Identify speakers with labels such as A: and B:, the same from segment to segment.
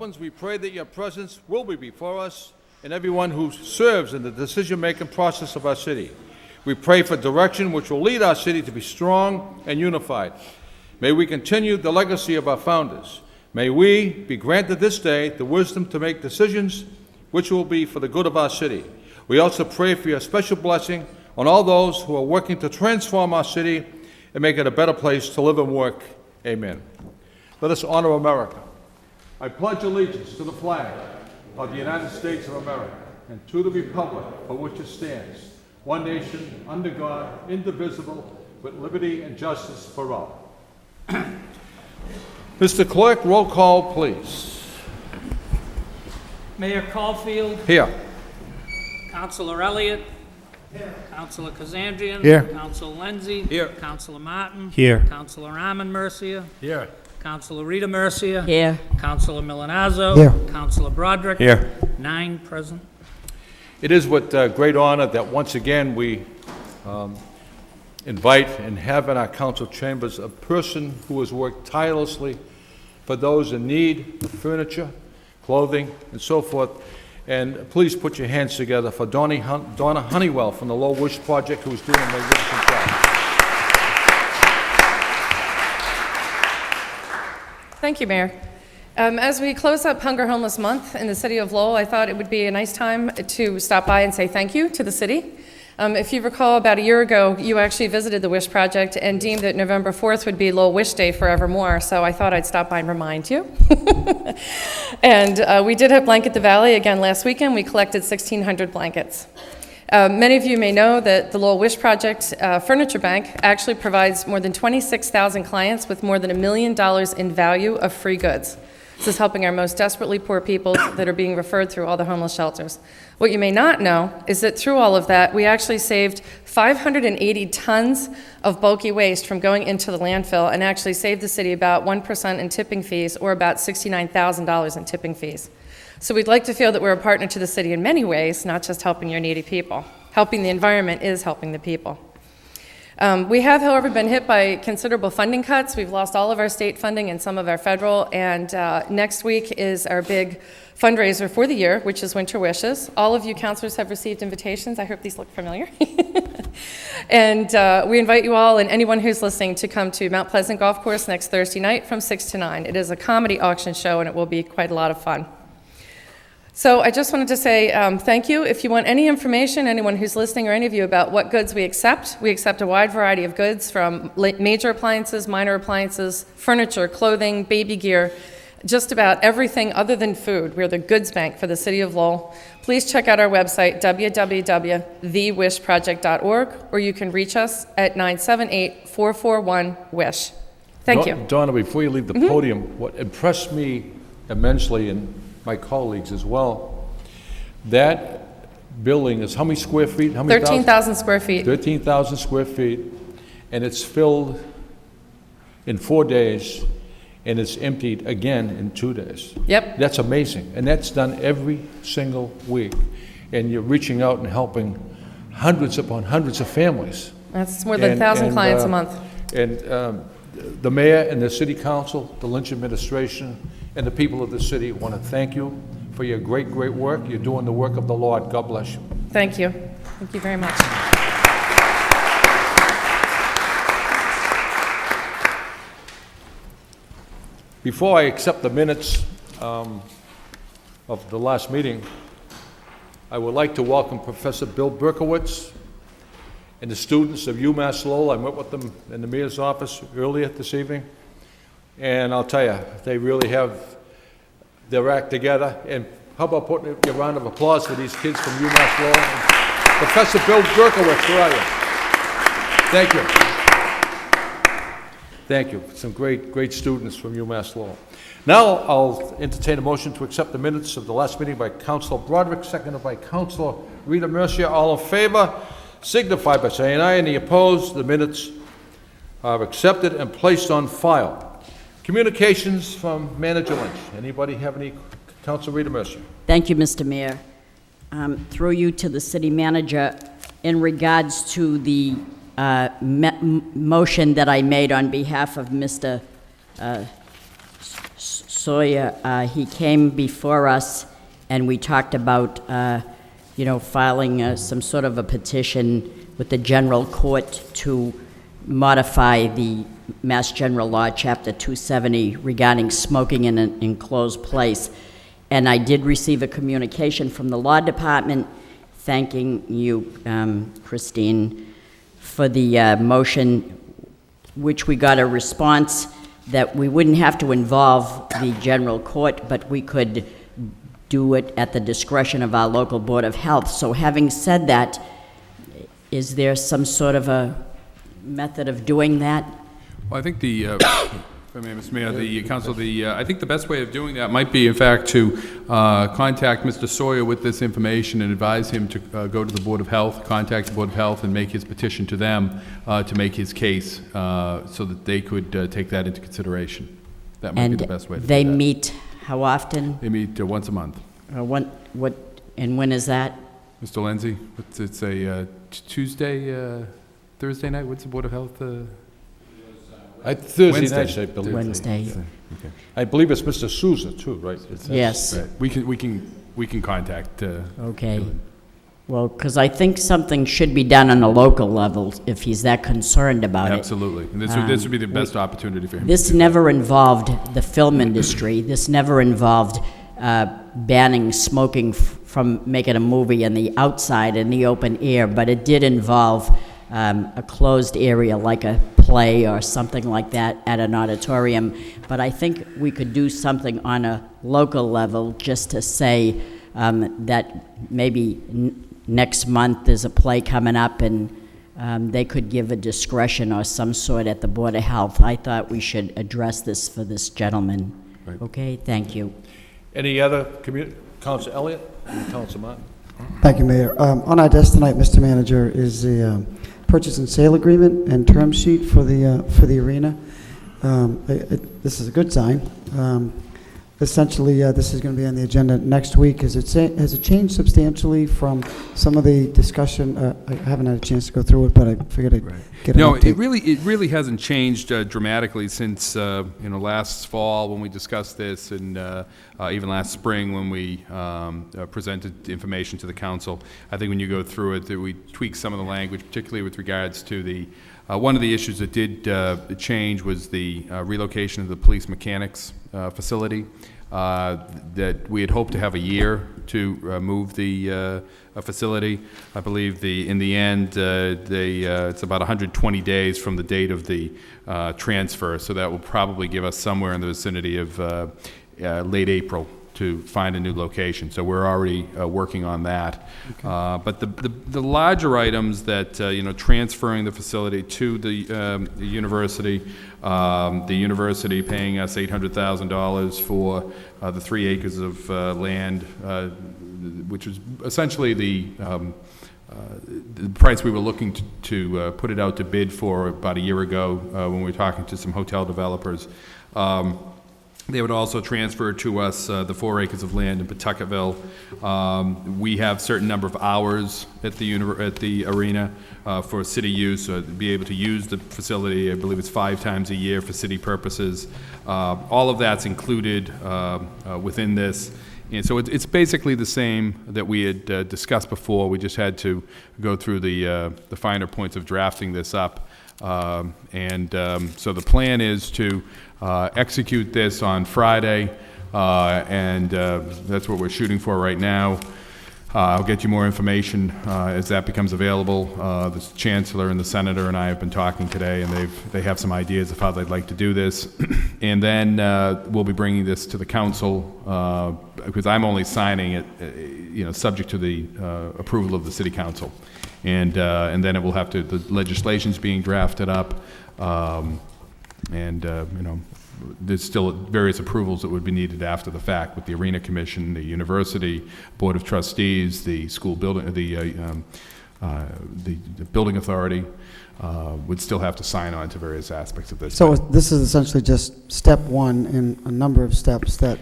A: We pray that your presence will be before us and everyone who serves in the decision-making process of our city. We pray for direction which will lead our city to be strong and unified. May we continue the legacy of our founders. May we be granted this day the wisdom to make decisions which will be for the good of our city. We also pray for your special blessing on all those who are working to transform our city and make it a better place to live and work. Amen. Let us honor America. I pledge allegiance to the flag of the United States of America and to the republic for which it stands, one nation, under God, indivisible, with liberty and justice for all. Mr. Clerk, roll call, please.
B: Mayor Caulfield.
A: Here.
B: Councilor Elliott. Here. Councilor Kazandrian.
C: Here.
B: Councilor Lenzi.
A: Here.
B: Councilor Martin.
C: Here.
B: Councilor Armand Mercia.
C: Here.
B: Councilor Rita Mercia.
D: Here.
B: Councilor Milanazzo.
C: Here.
B: Councilor Broderick.
C: Here.
B: 9 present.
A: It is with great honor that once again we invite and have in our council chambers a person who has worked tirelessly for those in need of furniture, clothing, and so forth. And please put your hands together for Donna Honeywell from the Lowell Wish Project, who's doing a magnificent job.
E: Thank you, Mayor. As we close up Hunger Homeless Month in the city of Lowell, I thought it would be a nice time to stop by and say thank you to the city. If you recall, about a year ago, you actually visited the Wish Project and deemed that November 4th would be Lowell Wish Day forevermore, so I thought I'd stop by and remind you. And we did have Blanket the Valley again last weekend. We collected 1,600 blankets. Many of you may know that the Lowell Wish Project Furniture Bank actually provides more than 26,000 clients with more than $1 million in value of free goods. This is helping our most desperately poor people that are being referred through all the homeless shelters. What you may not know is that through all of that, we actually saved 580 tons of bulky waste from going into the landfill and actually saved the city about 1% in tipping fees, or about $69,000 in tipping fees. So we'd like to feel that we're a partner to the city in many ways, not just helping your needy people. Helping the environment is helping the people. We have, however, been hit by considerable funding cuts. We've lost all of our state funding and some of our federal, and next week is our big fundraiser for the year, which is Winter Wishes. All of you counselors have received invitations. I hope these look familiar. And we invite you all and anyone who's listening to come to Mount Pleasant Golf Course next Thursday night from 6 to 9. It is a comedy auction show, and it will be quite a lot of fun. So I just wanted to say thank you. If you want any information, anyone who's listening or any of you, about what goods we accept a wide variety of goods, from major appliances, minor appliances, furniture, clothing, baby gear, just about everything other than food. We're the goods bank for the city of Lowell. Please check out our website, www.thewishproject.org, or you can reach us at 978-441-WISH. Thank you.
A: Donna, before you leave the podium, what impressed me immensely, and my colleagues as well, that building is how many square feet? How many
E: 13,000 square feet.
A: 13,000 square feet, and it's filled in 4 days, and it's emptied again in 2 days.
E: Yep.
A: That's amazing, and that's done every single week. And you're reaching out and helping hundreds upon hundreds of families.
E: That's more than 1,000 clients a month.
A: And the mayor and the city council, the Lynch administration, and the people of the city want to thank you for your great work. You're doing the work of the Lord. God bless you.
E: Thank you. Thank you very much.
A: Before I accept the minutes of the last meeting, I would like to welcome Professor Bill Berkowitz and the students of UMass Lowell. I met with them in the mayor's office earlier this evening, and I'll tell you, they really have their act together. And how about putting a round of applause for these kids from UMass Lowell? Professor Bill Berkowitz, where are you? Thank you. Thank you. Some great students from UMass Lowell. Now I'll entertain a motion to accept the minutes of the last meeting by Councilor Broderick, seconded by Councilor Rita Mercia. All in favor signify by saying aye. Any opposed? The minutes are accepted and placed on file. Communications from Manager Lynch. Anybody have any? Councilor Rita Mercia.
D: Thank you, Mr. Mayor. Through you to the city manager, in regards to the motion that I made on behalf of Mr. Sawyer, he came before us, and we talked about, filing some sort of a petition with the general court to modify the Mass General Law, Chapter 270, regarding smoking in an enclosed place. And I did receive a communication from the law department thanking you, Christine, for the motion, which we got a response that we wouldn't have to involve the general court, but we could do it at the discretion of our local Board of Health. So having said that, is there some sort of a method of doing that?
C: Well, I think if I may, Mr. Mayor, the council, I think the best way of doing that might be, in fact, to contact Mr. Sawyer with this information and advise him to go to the Board of Health, contact the Board of Health, and make his petition to them to make his case so that they could take that into consideration. That might be the best way to do that.
D: And they meet how often?
C: They meet once a month.
D: And when is that?
C: Mr. Lindsay, it's a Tuesday, Thursday night? What's the Board of Health?
A: Thursday
C: Wednesday.
A: nights, I believe.
D: Wednesday.
C: Okay.
A: I believe it's Mr. Souza, too, right?
D: Yes.
C: Right. We can contact.
D: Okay. Well, because I think something should be done on a local level if he's that concerned about it.
C: Absolutely. And this would be the best opportunity for him.
D: This never involved the film industry. This never involved banning smoking from making a movie in the outside, in the open air, but it did involve a closed area like a play or something like that at an auditorium. But I think we could do something on a local level just to say that maybe next month there's a play coming up and they could give a discretion or some sort at the Board of Health. I thought we should address this for this gentleman.
C: Right.
D: Okay, thank you.
A: Any other Council Elliott? Council Martin?
F: Thank you, Mayor. On our desk tonight, Mr. Manager, is the purchase and sale agreement and term sheet for the arena. This is a good sign. Essentially, this is going to be on the agenda next week. Has it changed substantially from some of the discussion? I haven't had a chance to go through it, but I figured I'd get an update.
C: No, it really hasn't changed dramatically since last fall when we discussed this, and even last spring when we presented information to the council. I think when you go through it, that we tweaked some of the language, particularly with regards to the one of the issues that did change was the relocation of the police mechanics facility. That we had hoped to have a year to move the facility. I believe in the end, it's about 120 days from the date of the transfer, so that will probably give us somewhere in the vicinity of late April to find a new location. So we're already working on that. Okay. But the larger items that, transferring the facility to the university paying us $800,000 for the 3 acres of land, which was essentially the price we were looking to put it out to bid for about a year ago when we were talking to some hotel developers. They would also transfer to us the 4 acres of land in Pawtuckettville. We have a certain number of hours at the arena for city use, so to be able to use the facility. I believe it's 5 times a year for city purposes. All of that's included within this. And so it's basically the same that we had discussed before. We just had to go through the finer points of drafting this up. So the plan is to execute this on Friday, and that's what we're shooting for right now. I'll get you more information as that becomes available. The Chancellor and the Senator and I have been talking today, and they have some ideas of how they'd like to do this. And then we'll be bringing this to the Council, because I'm only signing it, subject to the approval of the City Council. And then it will have to, the legislation's being drafted up, there's still various approvals that would be needed after the fact with the Arena Commission, the University Board of Trustees, the school building, the Building Authority would still have to sign on to various aspects of this.
F: So this is essentially just step one in a number of steps that,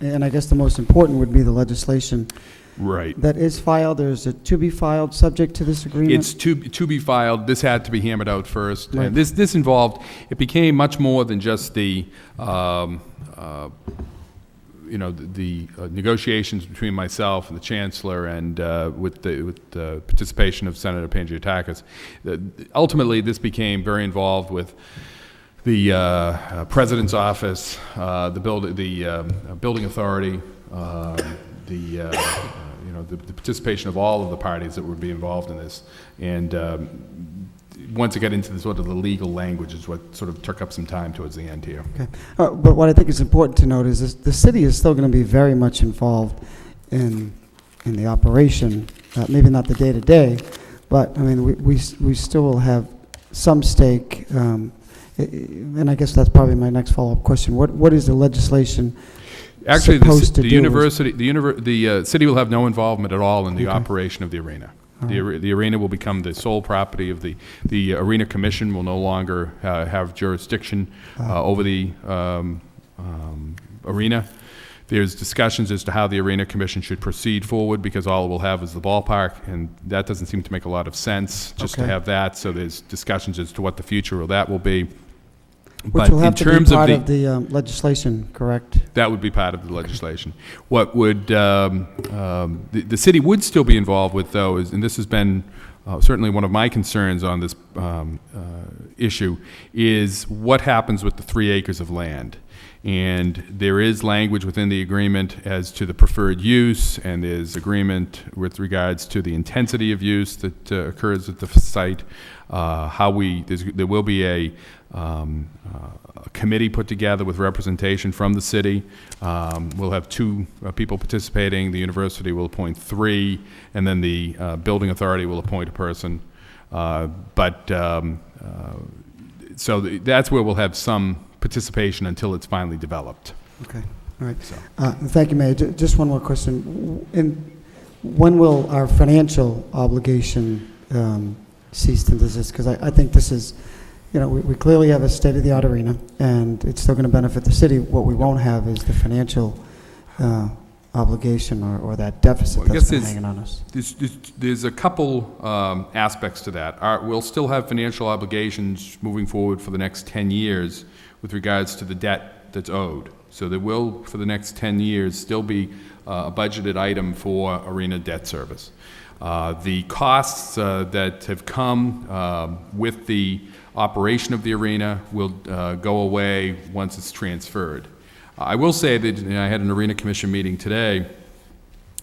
F: and I guess the most important would be the legislation
C: Right.
F: that is filed, or is it to be filed, subject to this agreement?
C: It's to be filed. This had to be hammered out first.
F: Right.
C: And this involved, it became much more than just the, negotiations between myself and the chancellor and with the participation of Senator Pangiatakis. Ultimately, this became very involved with the president's office, the building authority, the participation of all of the parties that would be involved in this. And once it got into the sort of the legal language is what sort of took up some time towards the end here.
F: Okay. But what I think is important to note is this, the city is still going to be very much involved in the operation, maybe not the day-to-day, but, I mean, we still will have some stake, and I guess that's probably my next follow-up question. What is the legislation
C: Actually,
F: supposed to
C: the
F: do?
C: university, the city will have no involvement at all in the
F: Okay.
C: operation of the arena. The arena will become the sole property of the Arena Commission will no longer have jurisdiction over the arena. There's discussions as to how the Arena Commission should proceed forward, because all it will have is the ballpark, and that doesn't seem to make a lot of sense just to
F: Okay.
C: have that. So there's discussions as to what the future of that will be.
F: Which will have to be part of the legislation, correct?
C: That would be part of the legislation. What would, the city would still be involved with, though, is, and this has been certainly one of my concerns on this issue, is what happens with the 3 acres of land. And there is language within the agreement as to the preferred use, and there's agreement with regards to the intensity of use that occurs at the site. There will be a committee put together with representation from the city. We'll have 2 people participating. The university will appoint 3, and then the building authority will appoint a person. So that's where we'll have some participation until it's finally developed.
F: Okay, all right.
C: So.
F: Thank you, Mayor. Just one more question. When will our financial obligation cease to desist? Because I think this is, we clearly have a state-of-the-art arena, and it's still going to benefit the city. What we won't have is the financial obligation or that deficit that's been hanging on us.
C: There's a couple aspects to that. We'll still have financial obligations moving forward for the next 10 years with regards to the debt that's owed. So there will, for the next 10 years, still be a budgeted item for arena debt service. The costs that have come with the operation of the arena will go away once it's transferred. I will say that I had an Arena Commission meeting today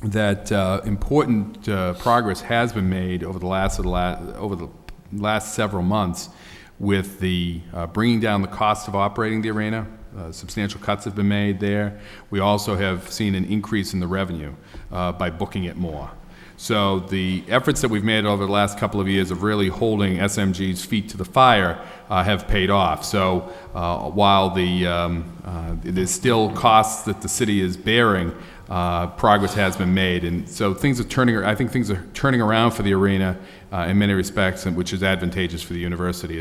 C: that important progress has been made over the last several months with the bringing down the cost of operating the arena. Substantial cuts have been made there. We also have seen an increase in the revenue by booking it more. So the efforts that we've made over the last couple of years of really holding SMG's feet to the fire have paid off. So while there's still costs that the city is bearing, progress has been made, and so I think things are turning around for the arena in many respects, and which is advantageous for the university,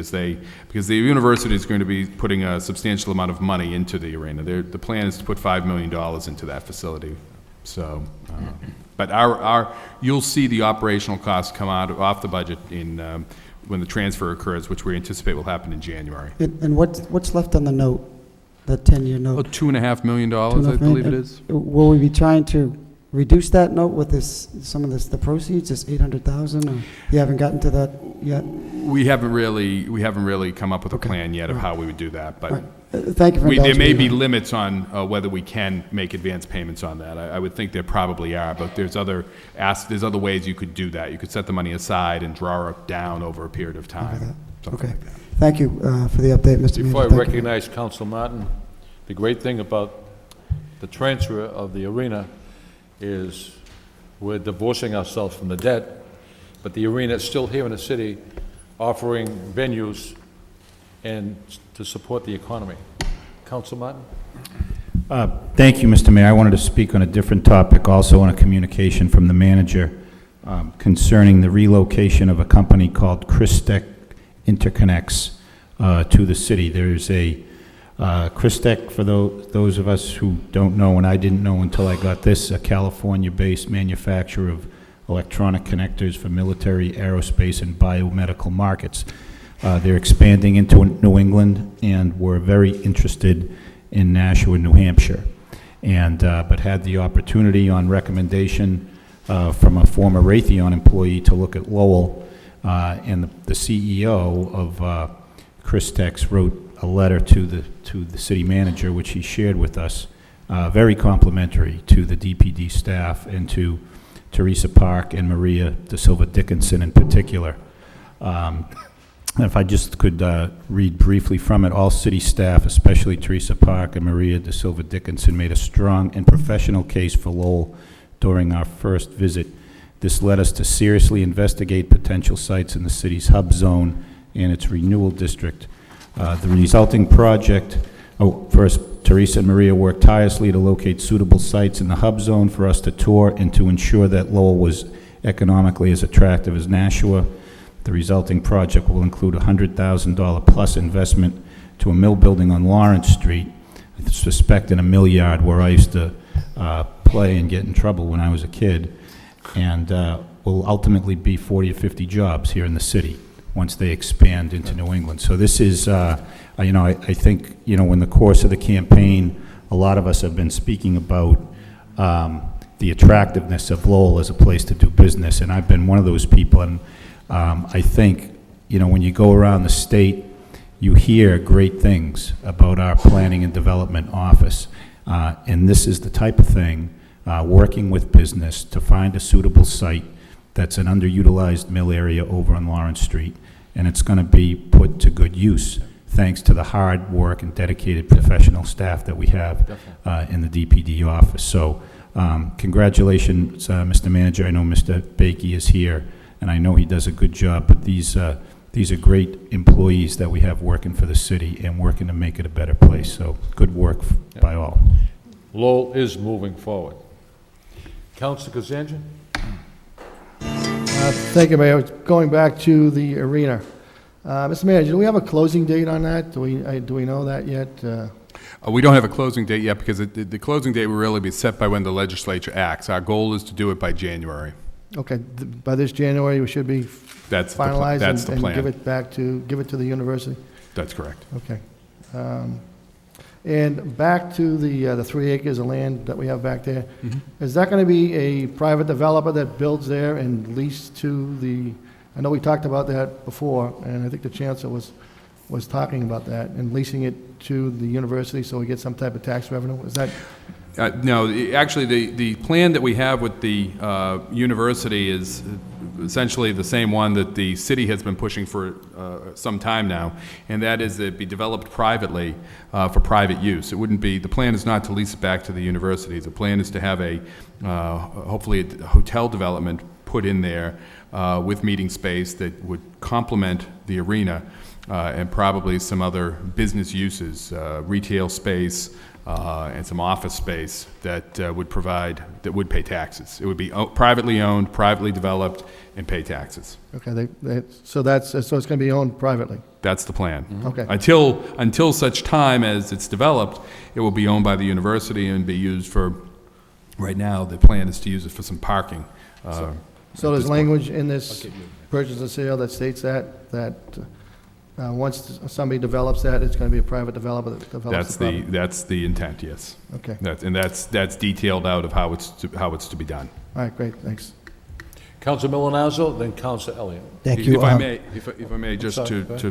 C: because the university is going to be putting a substantial amount of money into the arena. The plan is to put $5 million into that facility. So, but you'll see the operational costs come off the budget when the transfer occurs, which we anticipate will happen in January.
F: And what's left on the note, that 10-year note?
C: About $2.5 million, I believe it is.
F: Will we be trying to reduce that note with the proceeds, this $800,000, or you haven't gotten to that yet?
C: We haven't really come up with a plan yet of how we would do that, but
F: Right. Thank you for
C: there
F: indulging
C: may
F: me.
C: be limits on whether we can make advance payments on that. I would think there probably are, but there's other ways you could do that. You could set the money aside and draw it down over a period of time. Something
F: Okay.
C: like that.
F: Thank you for the update, Mr.
A: Before I
F: Manager. Thank you.
A: recognize Council Martin, the great thing about the transfer of the arena is we're divorcing ourselves from the debt, but the arena is still here in the city offering venues and to support the economy. Council Martin?
G: Thank you, Mr. Mayor. I wanted to speak on a different topic, also on a communication from the manager concerning the relocation of a company called Christec Interconnects to the city. There's a Christec, for those of us who don't know, and I didn't know until I got this, a California-based manufacturer of electronic connectors for military, aerospace, and biomedical markets. They're expanding into New England, and we're very interested in Nashua, New Hampshire. But had the opportunity on recommendation from a former Raytheon employee to look at Lowell, and the CEO of Christec wrote a letter to the city manager, which he shared with us, very complimentary to the DPD staff and to Teresa Park and Maria Da Silva Dickinson in particular. If I just could read briefly from it, all city staff, especially Teresa Park and Maria Da Silva Dickinson, made a strong and professional case for Lowell during our first visit. This led us to seriously investigate potential sites in the city's hub zone and its renewal district. The resulting project, first, Teresa and Maria worked tirelessly to locate suitable sites in the hub zone for us to tour and to ensure that Lowell was economically as attractive as Nashua. The resulting project will include a $100,000 plus investment to a mill building on Lawrence Street, I suspect in a mill yard where I used to play and get in trouble when I was a kid, and will ultimately be 40 or 50 jobs here in the city once they expand into New England. So this is, I think, in the course of the campaign, a lot of us have been speaking about the attractiveness of Lowell as a place to do business, and I've been one of those people, and I think, when you go around the state, you hear great things about our planning and development office, and this is the type of thing, working with business to find a suitable site that's an underutilized mill area over on Lawrence Street, and it's going to be put to good use thanks to the hard work and dedicated professional staff that we have in the DPD office. So congratulations, Mr. Manager. I know Mr. Bakey is here, and I know he does a good job, but these are great employees that we have working for the city and working to make it a better place. So good work by all.
A: Lowell is moving forward. Councilor Kazanjian?
H: Thank you, Mayor. Going back to the arena. Mr. Manager, do we have a closing date on that? Do we know that yet?
C: We don't have a closing date yet because the closing date will really be set by when the legislature acts. Our goal is to do it by January.
H: Okay, by this January, we should be finalized
C: the plan.
H: and give it to the university?
C: That's correct.
H: Okay. And back to the 3 acres of land that we have back there, is that going to be a private developer that builds there and lease to the, I know we talked about that before, and I think the chancellor was talking about that, and leasing it to the university so we get some type of tax revenue? Is that?
C: No, actually, the plan that we have with the university is essentially the same one that the city has been pushing for some time now, and that is that it be developed privately for private use. It wouldn't be, the plan is not to lease it back to the university. The plan is to have hopefully a hotel development put in there with meeting space that would complement the arena and probably some other business uses, retail space, and some office space that would pay taxes. It would be privately owned, privately developed, and pay taxes.
H: Okay, so it's going to be owned privately?
C: That's the plan.
H: Okay.
C: Until such time as it's developed, it will be owned by the university and be used for, right now, the plan is to use it for some parking.
H: So there's language in this purchase and sale that states that once somebody develops that, it's going to be a private developer that develops the property?
C: That's the intent, yes.
H: Okay.
C: That's detailed out of how it's to be done.
H: All right, great, thanks.
A: Councilor Milonazo, then Councilor Elliott.
F: Thank you.
C: If I may, just
A: sorry,
C: to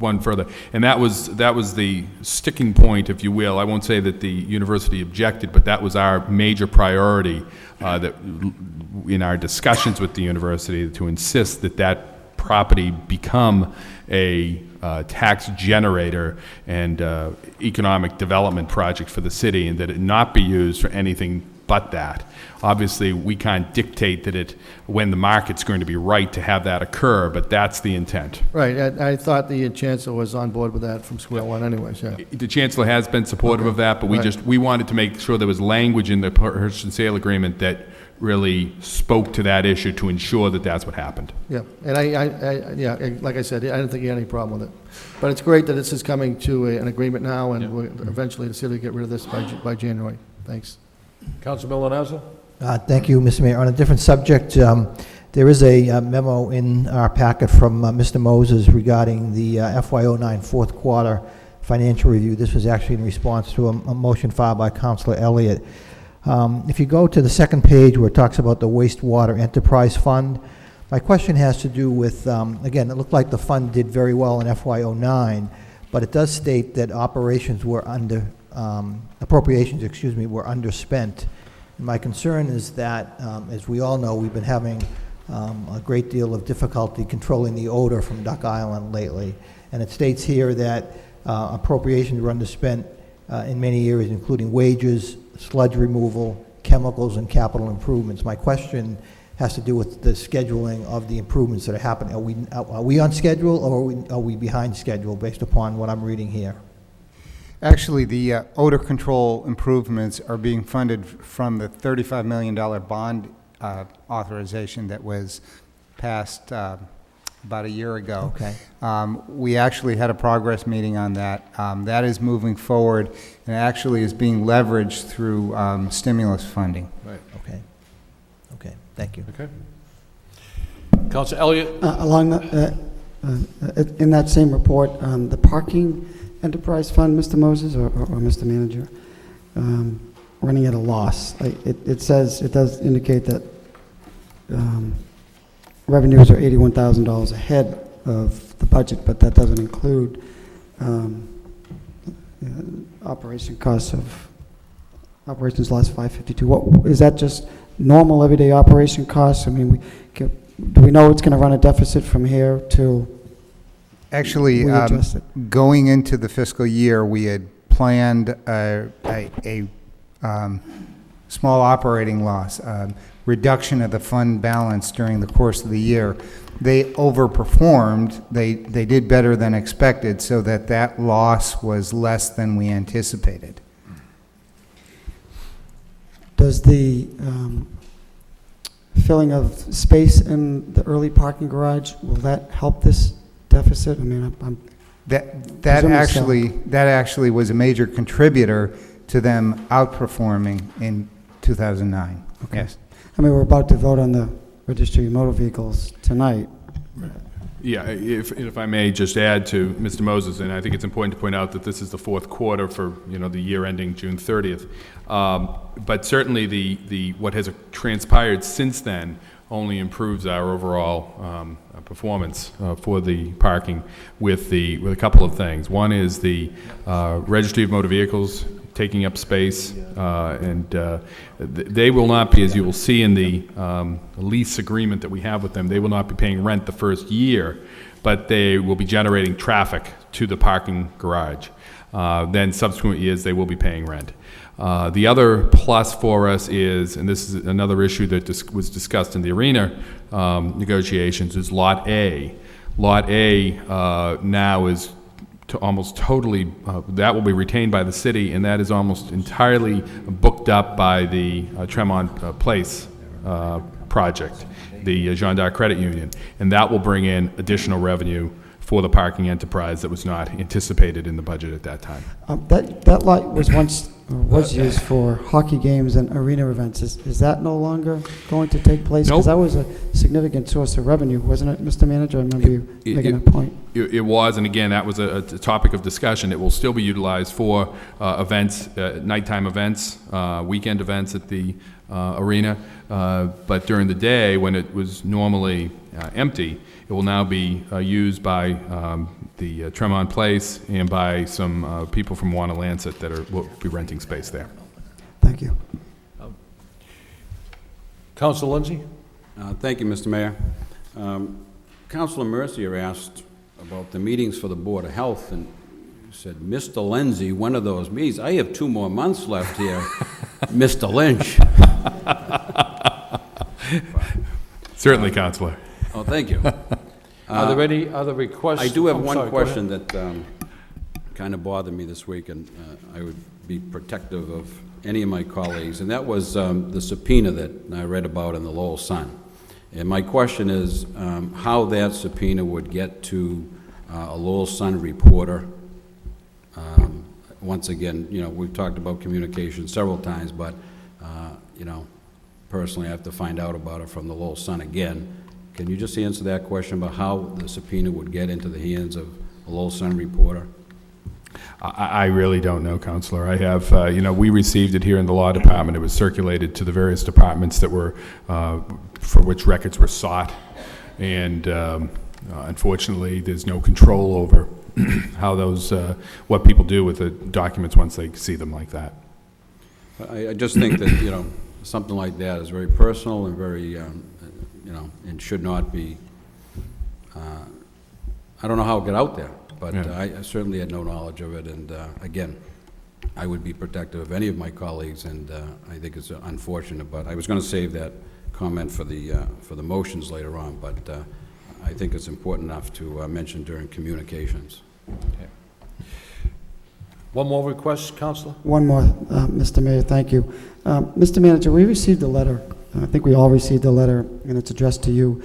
C: one further, and that was the sticking point, if you will. I won't say that the university objected, but that was our major priority that in our discussions with the university, to insist that property become a tax generator and economic development project for the city, and that it not be used for anything but that. Obviously, we can't dictate that when the market's going to be right to have that occur, but that's the intent.
H: Right, I thought the chancellor was on board with that from square one anyways, yeah.
C: The chancellor has been supportive of that, but we wanted to make sure there was language in the purchase and sale agreement that really spoke to that issue to ensure that that's what happened.
H: Yeah, and yeah, like I said, I didn't think think he had any problem with it. But it's great that this is coming to an agreement now, and eventually the city will get rid of this by January. Thanks.
A: Council Milonazo?
I: Thank you, Mr. Mayor. On a different subject, there is a memo in our packet from Mr. Moses regarding the FY09 fourth quarter financial review. This was actually in response to a motion filed by Councilor Elliott. If you go to the second page where it talks about the wastewater enterprise fund, my question has to do with, again, it looked like the fund did very well in FY09, but it does state that appropriations, were underspent. And my concern is that, as we all know, we've been having a great deal of difficulty controlling the odor from Duck Island lately. And it states here that appropriations were underspent in many areas, including wages, sludge removal, chemicals, and capital improvements. My question has to do with the scheduling of the improvements that are happening. Are we on schedule, or are we behind schedule based upon what I'm reading here?
J: Actually, the odor control improvements are being funded from the $35 million bond authorization that was passed about a year ago.
I: Okay.
J: We actually had a progress meeting on that. That is moving forward and actually is being leveraged through stimulus funding.
A: Right.
I: Okay. Okay. Thank you.
A: Okay. Council Elliott?
F: In that same report, the parking enterprise fund, Mr. Moses or Mr. Manager, running at a loss. It says, it does indicate that revenues are $81,000 ahead of the budget, but that doesn't include operation costs of operations loss 552. What is that? Just normal everyday operation costs? I mean, do we know it's going to run a deficit from here till?
J: Actually, going into the fiscal year, we had planned a small operating loss, reduction of the fund balance during the course of the year. They overperformed. They did better than expected, so that loss was less than we anticipated.
F: Does the filling of space in the early parking garage, will that help this deficit? I mean,
J: that actually was a major contributor to them outperforming in 2009.
F: Okay.
J: Yes.
F: I mean, we're about to vote on the registry of motor vehicles tonight.
C: Yeah, if I may just add to Mr. Moses, and I think it's important to point out that this is the fourth quarter for, the year ending June 30th. But certainly the what has transpired since then only improves our overall performance for the parking with a couple of things. One is the registry of motor vehicles taking up space, and they will not be, as you will see in the lease agreement that we have with them, they will not be paying rent the first year, but they will be generating traffic to the parking garage. Then subsequent years, they will be paying rent. The other plus for us is, and this is another issue that was discussed in the arena negotiations, is Lot A. Lot A now is almost totally, that will be retained by the city, and that is almost entirely booked up by the Tremont Place project, the Jean d'Arc Credit Union, and that will bring in additional revenue for the parking enterprise that was not anticipated in the budget at that time.
F: That lot was used for hockey games and arena events. Is that no longer going to take place?
C: Nope.
F: Because that was a significant source of revenue, wasn't it, Mr. Manager? I remember you making a point.
C: It was, and again, that was a topic of discussion. It will still be utilized for events, nighttime events, weekend events at the arena, but during the day, when it was normally empty, it will now be used by the Tremont Place and by some people from Wanna-Lancet that will be renting space there.
F: Thank you.
A: Council Lindsay?
K: Thank you, Mr. Mayor. Councilor Mercier asked about the meetings for the Board of Health, and said, Mr. Lindsay, when are those meetings? I have 2 more months left here, Mr. Lynch.
C: Certainly, Councilor.
K: Oh, thank you.
A: Are there any other requests?
K: I do have
A: I'm
K: one
A: sorry, go
K: question
A: ahead.
K: that kind of bothered me this week, and I would be protective of any of my colleagues, and that was the subpoena that I read about in the Lowell Sun. And my question is how that subpoena would get to a Lowell Sun reporter. Once again, you know, we've talked about communication several times, but, you know, personally, I have to find out about it from the Lowell Sun again. Can you just answer that question about how the subpoena would get into the hands of a Lowell Sun reporter?
C: I really don't know, Counselor. I have, you know, we received it here in the Law Department. It was circulated to the various departments that were, for which records were sought. And unfortunately, there's no control over how those, what people do with the documents once they see them like that.
K: I just think that, you know, something like that is very personal and very, you know, and should not be, I don't know how it got out there, but
C: Yeah.
K: I certainly had no knowledge of it, and again, I would be protective of any of my colleagues, and I think it's unfortunate, but I was going to save that comment for the motions later on, but I think it's important enough to mention during communications.
A: Okay. One more request, Counselor?
F: One more, Mr. Mayor, thank you. Mr. Manager, we received a letter, I think we all received a letter, and it's addressed to you,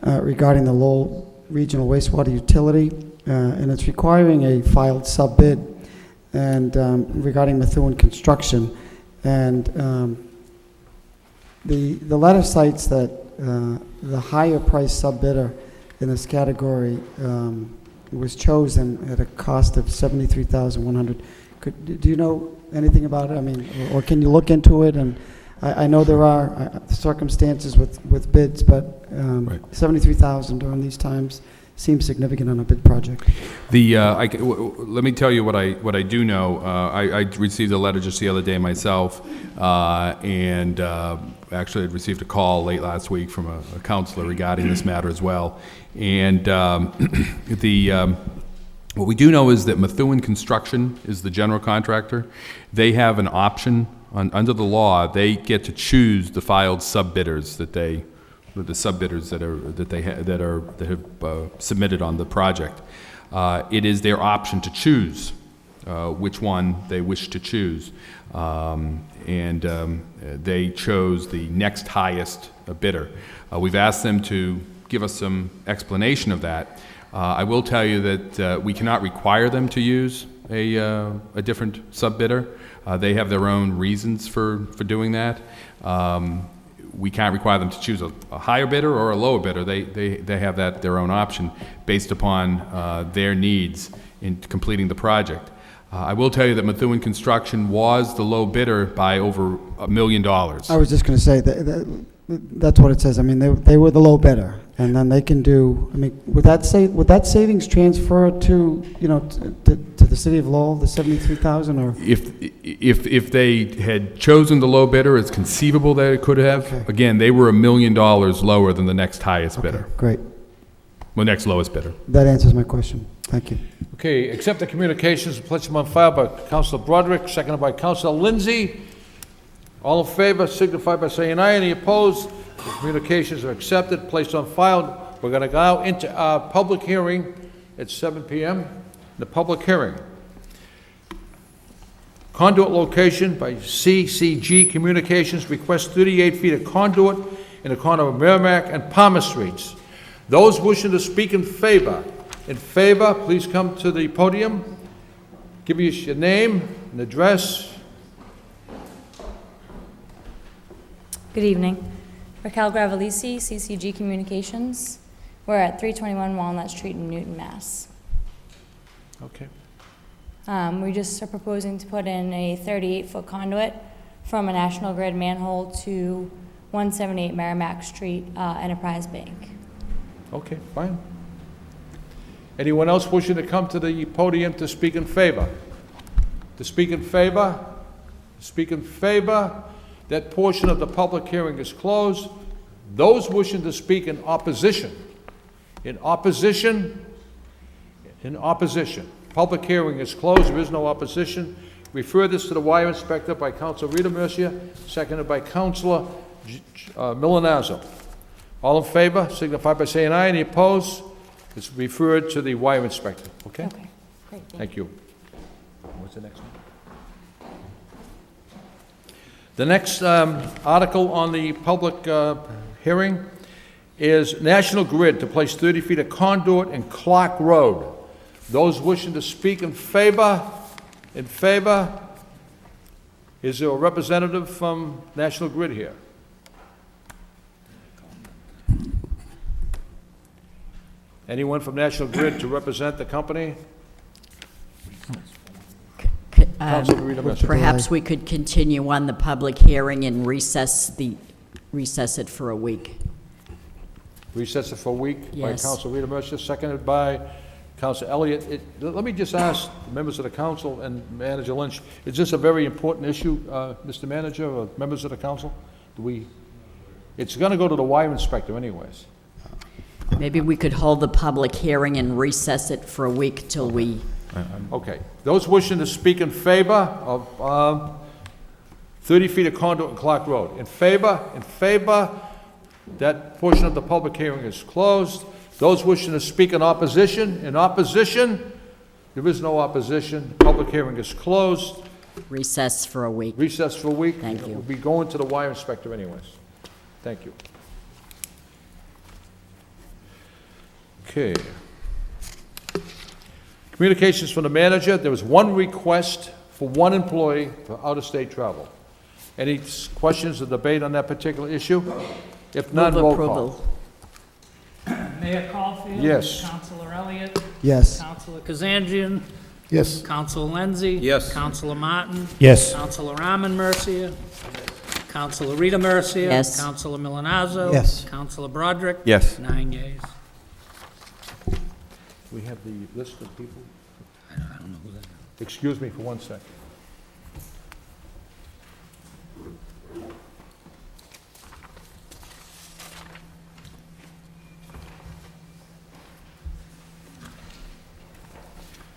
F: regarding the Lowell Regional Wastewater Utility, and it's requiring a filed sub-bid, and regarding Methuen Construction. And the letter cites that the higher price sub-bidder in this category was chosen at a cost of $73,100. Do you know anything about it? I mean, or can you look into it? And I know there are circumstances with bids, but
C: Right.
F: $73,000 during these times seems significant on a bid project.
C: Let me tell you what I do know. I received a letter just the other day myself, and actually I received a call late last week from a counselor regarding this matter as well. And what we do know is that Methuen Construction is the general contractor. They have an option under the law. They get to choose the filed sub-bidders that they. The sub-bidders that have submitted on the project. It is their option to choose which one they wish to choose, and they chose the next highest bidder. We've asked them to give us some explanation of that. I will tell you that we cannot require them to use a different sub-bidder. They have their own reasons for doing that. We can't require them to choose a higher bidder or a lower bidder. They have that their own option based upon their needs in completing the project. I will tell you that Methuen Construction was the low bidder by over $1 million.
F: I was just going to say that's what it says. I mean, they were the low bidder, and then they can do. I mean, would that savings transfer to, you know, to the city of Lowell, the $73,000, or
C: if they had chosen the low bidder, it's conceivable that it could have.
F: Okay.
C: Again, they were $1 million lower than the next highest bidder.
F: Great.
C: The next lowest bidder.
F: That answers my question. Thank you.
A: Okay, accept the communications and place them on file by Councilor Broderick, seconded by Councilor Lindsay. All in favor signify by saying aye. Any opposed? The communications are accepted, placed on file. We're going to go out into our public hearing at 7 p.m. The public hearing. Conduit location by CCG Communications requests 38 feet of conduit in the corner of Merrimack and Palmer Streets. Those wishing to speak in favor, please come to the podium. Give us your name and address.
L: Good evening. Raquel Gravelisi, CCG Communications. We're at 321 Walnut Street in Newton, Mass.
A: Okay.
L: We just are proposing to put in a 38-foot conduit from a National Grid manhole to 178 Merrimack Street, Enterprise Bank.
A: Okay, fine. Anyone else wishing to come to the podium to speak in favor? To speak in favor? To speak in favor? That portion of the public hearing is closed. Those wishing to speak in opposition, public hearing is closed. There is no opposition. Refer this to the wire inspector by Councilor Rita Mercia, seconded by Councilor Milanazzo. All in favor, signify by saying aye. Any opposed? It's referred to the wire inspector, okay?
L: Okay, great.
A: Thank you. What's the next one? The next article on the public hearing is National Grid to place 30 feet of conduit in Clark Road Those wishing to speak in favor? In favor? Is there a representative from National Grid here? Anyone from National Grid to represent the company? Councilor Rita Messer.
D: Perhaps we could continue on the public hearing and recess it for a week.
A: Recess it for a week by
D: Yes.
A: Councilor Rita Mercer, seconded by Councilor Elliott. Let me just ask members of the council and Manager Lynch, is this a very important issue, Mr. Manager, or members of the council? It's going to go to the wire inspector anyways.
D: Maybe we could hold the public hearing and recess it for a week till we...
A: Okay. Those wishing to speak in favor of 30 feet of conduit in Clark Road. In favor? In favor? That portion of the public hearing is closed. Those wishing to speak in opposition? In opposition? There is no opposition. Public hearing is closed.
D: Recess for a week.
A: Recess for a week.
D: Thank you.
A: We'll be going to the wire inspector anyways. Thank you. Okay. Communications from the manager. There was one request for one employee for out-of-state travel. Any questions or debate on that particular issue? If none,
D: Move
A: roll
D: approval.
A: call.
B: Mayor Caulfield.
A: Yes.
B: Councilor Elliott.
F: Yes.
B: Councilor Kazanjian.
H: Yes.
B: Councilor Lenzi.
K: Yes.
B: Councilor Martin.
G: Yes.
B: Councilor Arman Mercia. Councilor Rita Mercia.
D: Yes.
B: Councilor Milonazo.
I: Yes.
B: Councilor Broderick.
C: Yes.
B: 9 yeas.
A: We have the list of people? I don't know who that is. Excuse me for 1 second.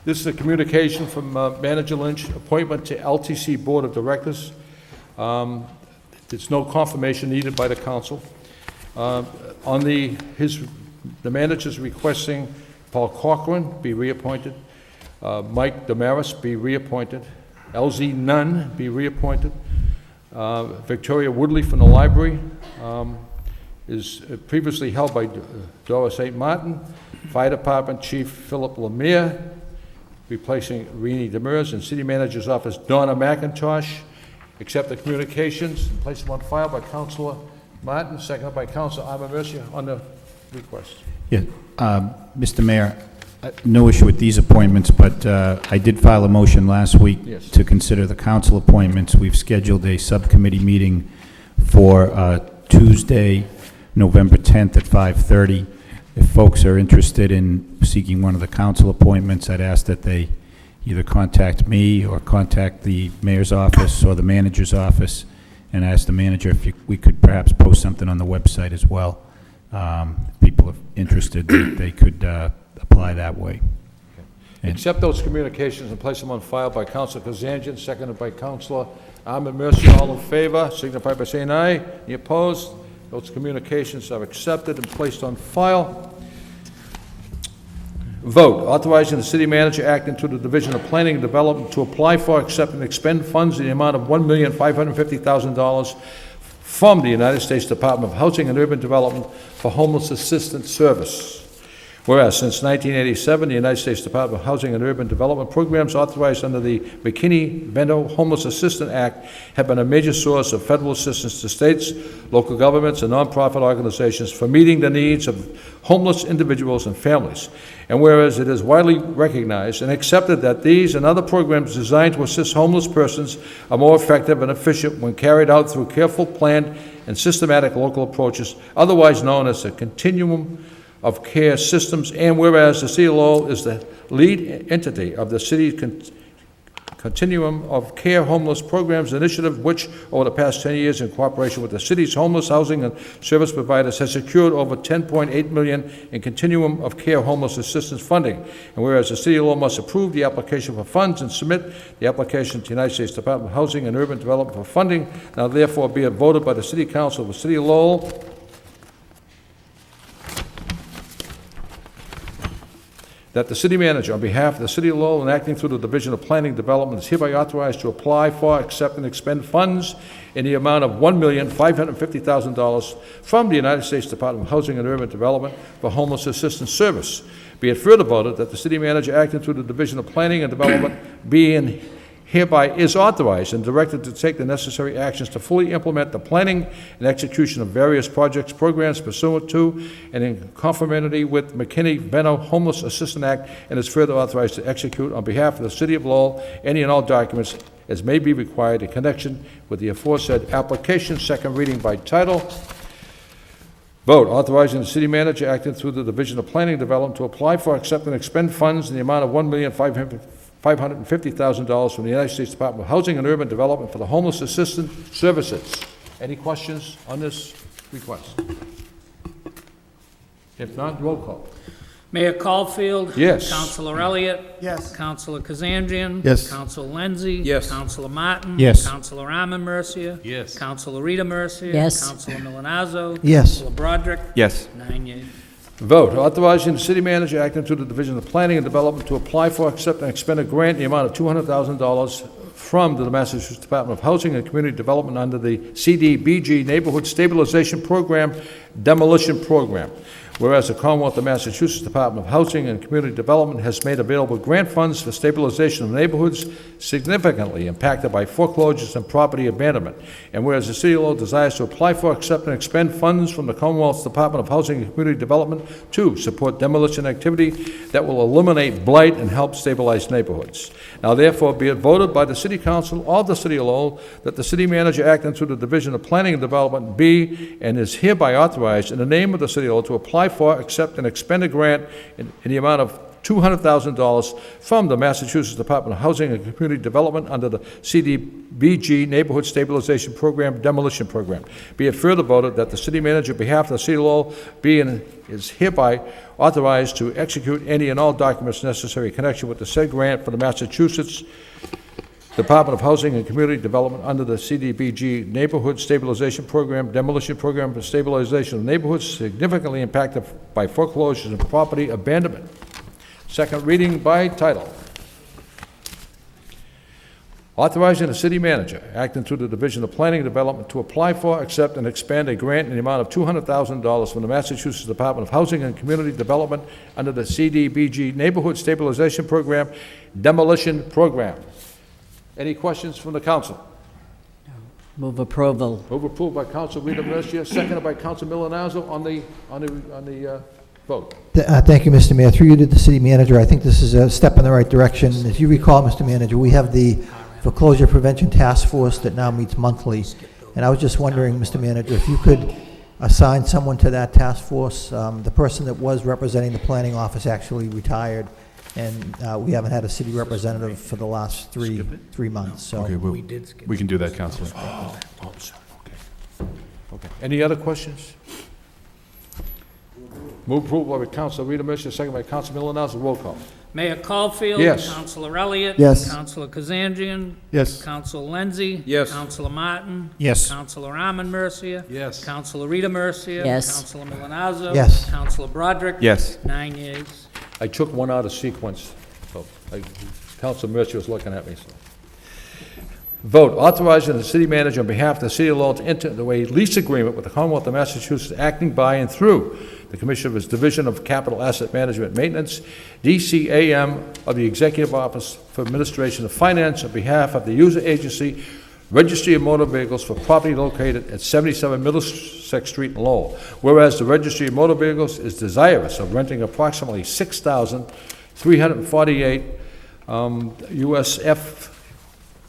A: This is a communication from Manager Lynch, appointment to LTC Board of Directors. There's no confirmation needed by the council. The manager's requesting Paul Cochran be reappointed, Mike Damaris be reappointed, LZ Nunn be reappointed, Victoria Woodley from the library is previously held by Doris St. Martin, Fire Department Chief Philip Lemire, replacing Rini Demers, and City Manager's Office Donna McIntosh. Accept the communications and place them on file by Councilor Martin, seconded by Councilor Arman Mercia on the request.
G: Yeah, Mr. Mayor, no issue with these appointments, but I did file a motion last week
A: Yes.
G: to consider the council appointments. We've scheduled a subcommittee meeting for Tuesday, November 10th at 5:30. If folks are interested in seeking one of the council appointments, I'd ask that they either contact me or contact the mayor's office or the manager's office, and ask the manager if we could perhaps post something on the website as well. If people are interested, they could apply that way. And-
A: Accept those communications and place them on file by Councilor Kazanjian, seconded by Councilor Arman Mercia. All in favor, signify by saying aye. Any opposed? Those communications are accepted and placed on file. Vote, authorizing the city manager acting through the Division of Planning and Development to apply for, accept, and expend funds in the amount of $1,550,000 from the United States Department of Housing and Urban Development for homeless assistance service. Whereas since 1987, the United States Department of Housing and Urban Development programs authorized under the McKinney-Vento Homeless Assistance Act have been a major source of federal assistance to states, local governments, and nonprofit organizations for meeting the needs of homeless individuals and families. And whereas it is widely recognized and accepted that these and other programs designed to assist homeless persons are more effective and efficient when carried out through careful, planned, and systematic local approaches, otherwise known as the continuum of care systems, and whereas the City of Lowell is the lead entity of the city's Continuum of Care Homeless Programs Initiative, which over the past 10 years, in cooperation with the city's homeless housing and service providers, has secured over $10.8 million in Continuum of Care homeless assistance funding. And whereas the City of Lowell must approve the application for funds and submit the application to the United States Department of Housing and Urban Development for funding, now therefore be it voted by the City Council of the City of Lowell that the city manager, on behalf of the City of Lowell and acting through the Division of Planning and Development, is hereby authorized to apply for, accept, and expend funds in the amount of $1,550,000 from the United States Department of Housing and Urban Development for homeless assistance service. Be it further voted that the city manager acting through the Division of Planning and Development being hereby is authorized and directed to take the necessary actions to fully implement the planning and execution of various projects, programs pursuant to and in conformity with McKinney-Vento Homeless Assistance Act, and is further authorized to execute on behalf of the city of Lowell any and all documents as may be required in connection with the aforesaid application. Second reading by title. Vote authorizing the city manager acting through the Division of Planning and Development to apply for, accept, and expend funds in the amount of $1,550,000 from the United States Department of Housing and Urban Development for the homeless assistance services. Any questions on this request? If not, roll call.
B: Mayor Caulfield.
A: Yes.
B: Councilor Elliott.
H: Yes.
B: Councilor Kazanjian.
H: Yes.
B: Councilor Lenzi.
K: Yes.
B: Councilor Martin.
G: Yes.
B: Councilor Arman Mercia.
C: Yes.
B: Councilor Rita Mercia.
D: Yes.
B: Councilor Milonazo.
I: Yes.
B: Councilor Broderick.
C: Yes.
B: 9 yeas.
A: Vote authorizing the city manager acting through the Division of Planning and Development to apply for, accept, and expend a grant in the amount of $200,000 from the Massachusetts Department of Housing and Community Development under the CDBG Neighborhood Stabilization Program Demolition Program. Whereas the Commonwealth of Massachusetts Department of Housing and Community Development has made available grant funds for stabilization of neighborhoods significantly impacted by foreclosures and property abandonment. And whereas the City of Lowell desires to apply for, accept, and expend funds from the Commonwealth Department of Housing and Community Development to support demolition activity that will eliminate blight and help stabilize neighborhoods. Now therefore be it voted by the City Council of the City of Lowell that the city manager acting through the Division of Planning and Development be and is hereby authorized in the name of the City of Lowell to apply for, accept, and expend a grant in the amount of $200,000 from the Massachusetts Department of Housing and Community Development under the CDBG Neighborhood Stabilization Program Demolition Program. Be it further voted that the city manager, on behalf of the City of Lowell, be and is hereby authorized to execute any and all documents necessary in connection with the said grant for the Massachusetts Department of Housing and Community Development under the CDBG Neighborhood Stabilization Program, Demolition Program for stabilization of neighborhoods significantly impacted by foreclosures and property abandonment. Second reading by title. Authorizing the city manager, acting through the Division of Planning and Development, to apply for, accept, and expand a grant in the amount of $200,000 from the Massachusetts Department of Housing and Community Development under the CDBG Neighborhood Stabilization Program, Demolition Program. Any questions from the council?
D: Move approval.
A: Move approved by Council Rita Mercia, seconded by Council Milonazo on the vote.
I: Thank you, Mr. Mayor. Through you to the city manager, I think this is a step in the right direction. As you recall, Mr. Manager, we have the Foreclosure Prevention Task Force that now meets monthly. And I was just wondering, Mr. Manager, if you could assign someone to that task force. The person that was representing the planning office actually retired, and we haven't had a city representative for the last three months. So
C: Okay, we can do that, Councilor.
A: Okay. Any other questions? Move approval by Council Rita Mercia, second by Council Milonazo. Roll call.
B: Mayor Caulfield.
A: Yes.
B: Councilor Elliott.
F: Yes.
B: Councilor Kazanjian.
H: Yes.
B: Councilor Lenzi.
K: Yes.
B: Councilor Martin.
G: Yes.
B: Councilor Arman Mercia.
C: Yes.
B: Councilor Rita Mercia.
D: Yes.
B: Councilor Milonazo.
I: Yes.
B: Councilor Broderick.
C: Yes.
B: 9 yeas.
A: I took one out of sequence, so Council Mercia was looking at me. So. Vote authorizing the city manager on behalf of the City of Lowell to enter into a lease agreement with the Commonwealth of Massachusetts, acting by and through the Commissioner's Division of Capital Asset Management and Maintenance, DCAM of the Executive Office for Administration of Finance, on behalf of the user agency Registry of Motor Vehicles for property located at 77 Middlesex Street in Lowell. Whereas the Registry of Motor Vehicles is desirous of renting approximately 6,348 USF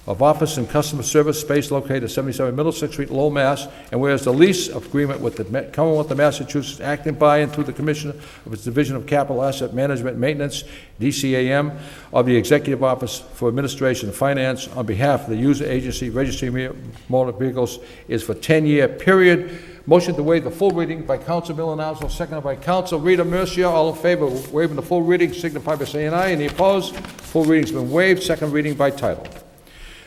A: of office and customer service space located at 77 Middlesex Street, Lowell, Mass. And whereas the lease agreement with the Commonwealth of Massachusetts, acting by and through the Commissioner of its Division of Capital Asset Management and Maintenance, DCAM, of the Executive Office for Administration and Finance, on behalf of the user agency Registry of Motor Vehicles, is for 10-year period. Motion to waive the full reading by Council Milonazo, seconded by Council Rita Mercia. All in favor of waiving the full reading signify by saying aye. Any opposed? Full reading's been waived. Second reading by title.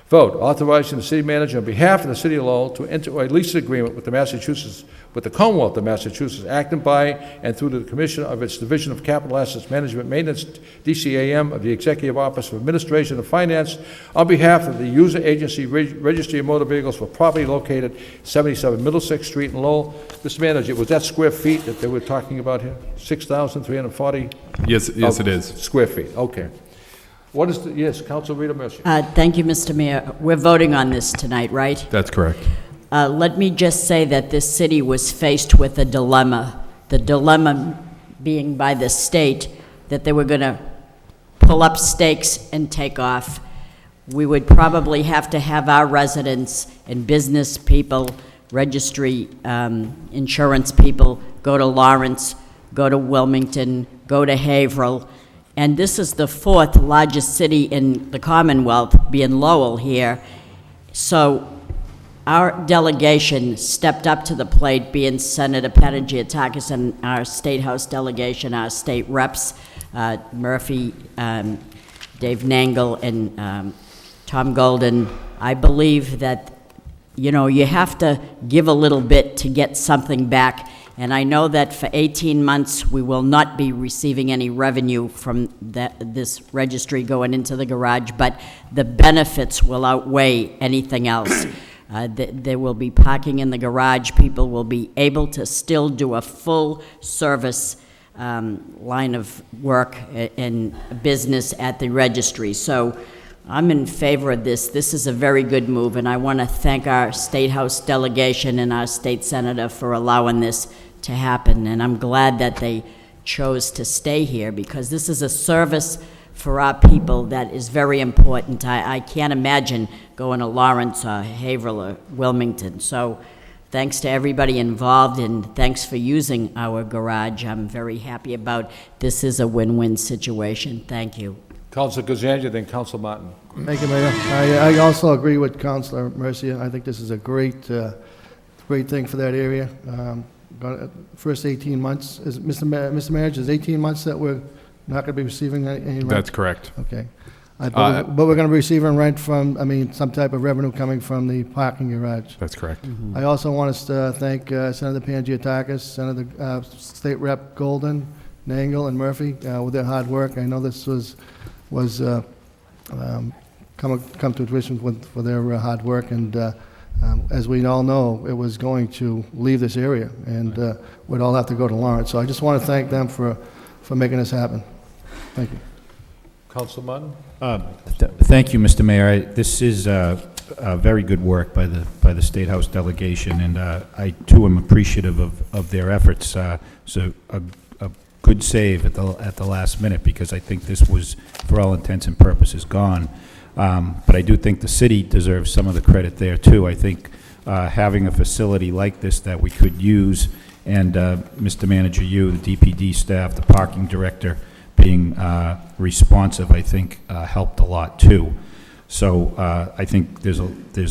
A: Vote authorizing the city manager on behalf of the city of Lowell to enter a lease agreement with the Commonwealth of Massachusetts, acting by and through the Commissioner of its Division of Capital Assets Management Maintenance, DCAM, of the Executive Office of Administration and Finance, on behalf of the user agency Registry of Motor Vehicles for property located 77 Middlesex Street in Lowell. Mr. Manager, was that square feet that they were talking about here? 6,340?
C: Yes, it is.
A: Square feet, okay. What is the, yes, Council Rita Mercier.
D: Thank you, Mr. Mayor. We're voting on this tonight, right?
C: That's correct.
D: Let me just say that this city was faced with a dilemma. The dilemma being by the state that they were going to pull up stakes and take off. We would probably have to have our residents and business people, registry, insurance people, go to Lawrence, go to Wilmington, go to Haverhill. And this is the fourth largest city in the Commonwealth, being Lowell here. So our delegation stepped up to the plate, being Senator Panagiotakis and our State House delegation, our state reps, Murphy, Dave Nangle, and Tom Golden. I believe that, you know, you have to give a little bit to get something back. And I know that for 18 months, we will not be receiving any revenue from this registry going into the garage, but the benefits will outweigh anything else. There will be parking in the garage. People will be able to still do a full service line of work and business at the registry. So I'm in favor of this. This is a very good move, and I want to thank our State House delegation and our state senator for allowing this to happen. And I'm glad that they chose to stay here, because this is a service for our people that is very important. I can't imagine going to Lawrence or Haverhill or Wilmington. So thanks to everybody involved, and thanks for using our garage. I'm very happy about this. Is a win-win situation. Thank you.
A: Councilor Kazanja, then Councilor Martin.
H: Thank you, Mayor. I also agree with Councilor Mercier. I think this is a great thing for that area. First 18 months, is Mr. Manager, is 18 months that we're not going to be receiving any rent?
C: That's correct.
H: Okay. But we're going to be receiving rent from, some type of revenue coming from the parking garage.
C: That's correct.
H: I also want to thank Senator Panagiotakis, Senator State Rep Golden, Nangle, and Murphy with their hard work. I know this was come to fruition for their hard work, and as we all know, it was going to leave this area, and we'd all have to go to Lawrence. So I just want to thank them for making this happen. Thank you.
A: Councilor Martin?
G: Thank you, Mr. Mayor. This is very good work by the State House delegation, and I too am appreciative of their efforts. So a good save at the last minute, because I think this was, for all intents and purposes, gone. But I do think the city deserves some of the credit there too. I think having a facility like this that we could use, and Mr. Manager, you, the DPD staff, the parking director, being responsive, I think helped a lot too. So I think there's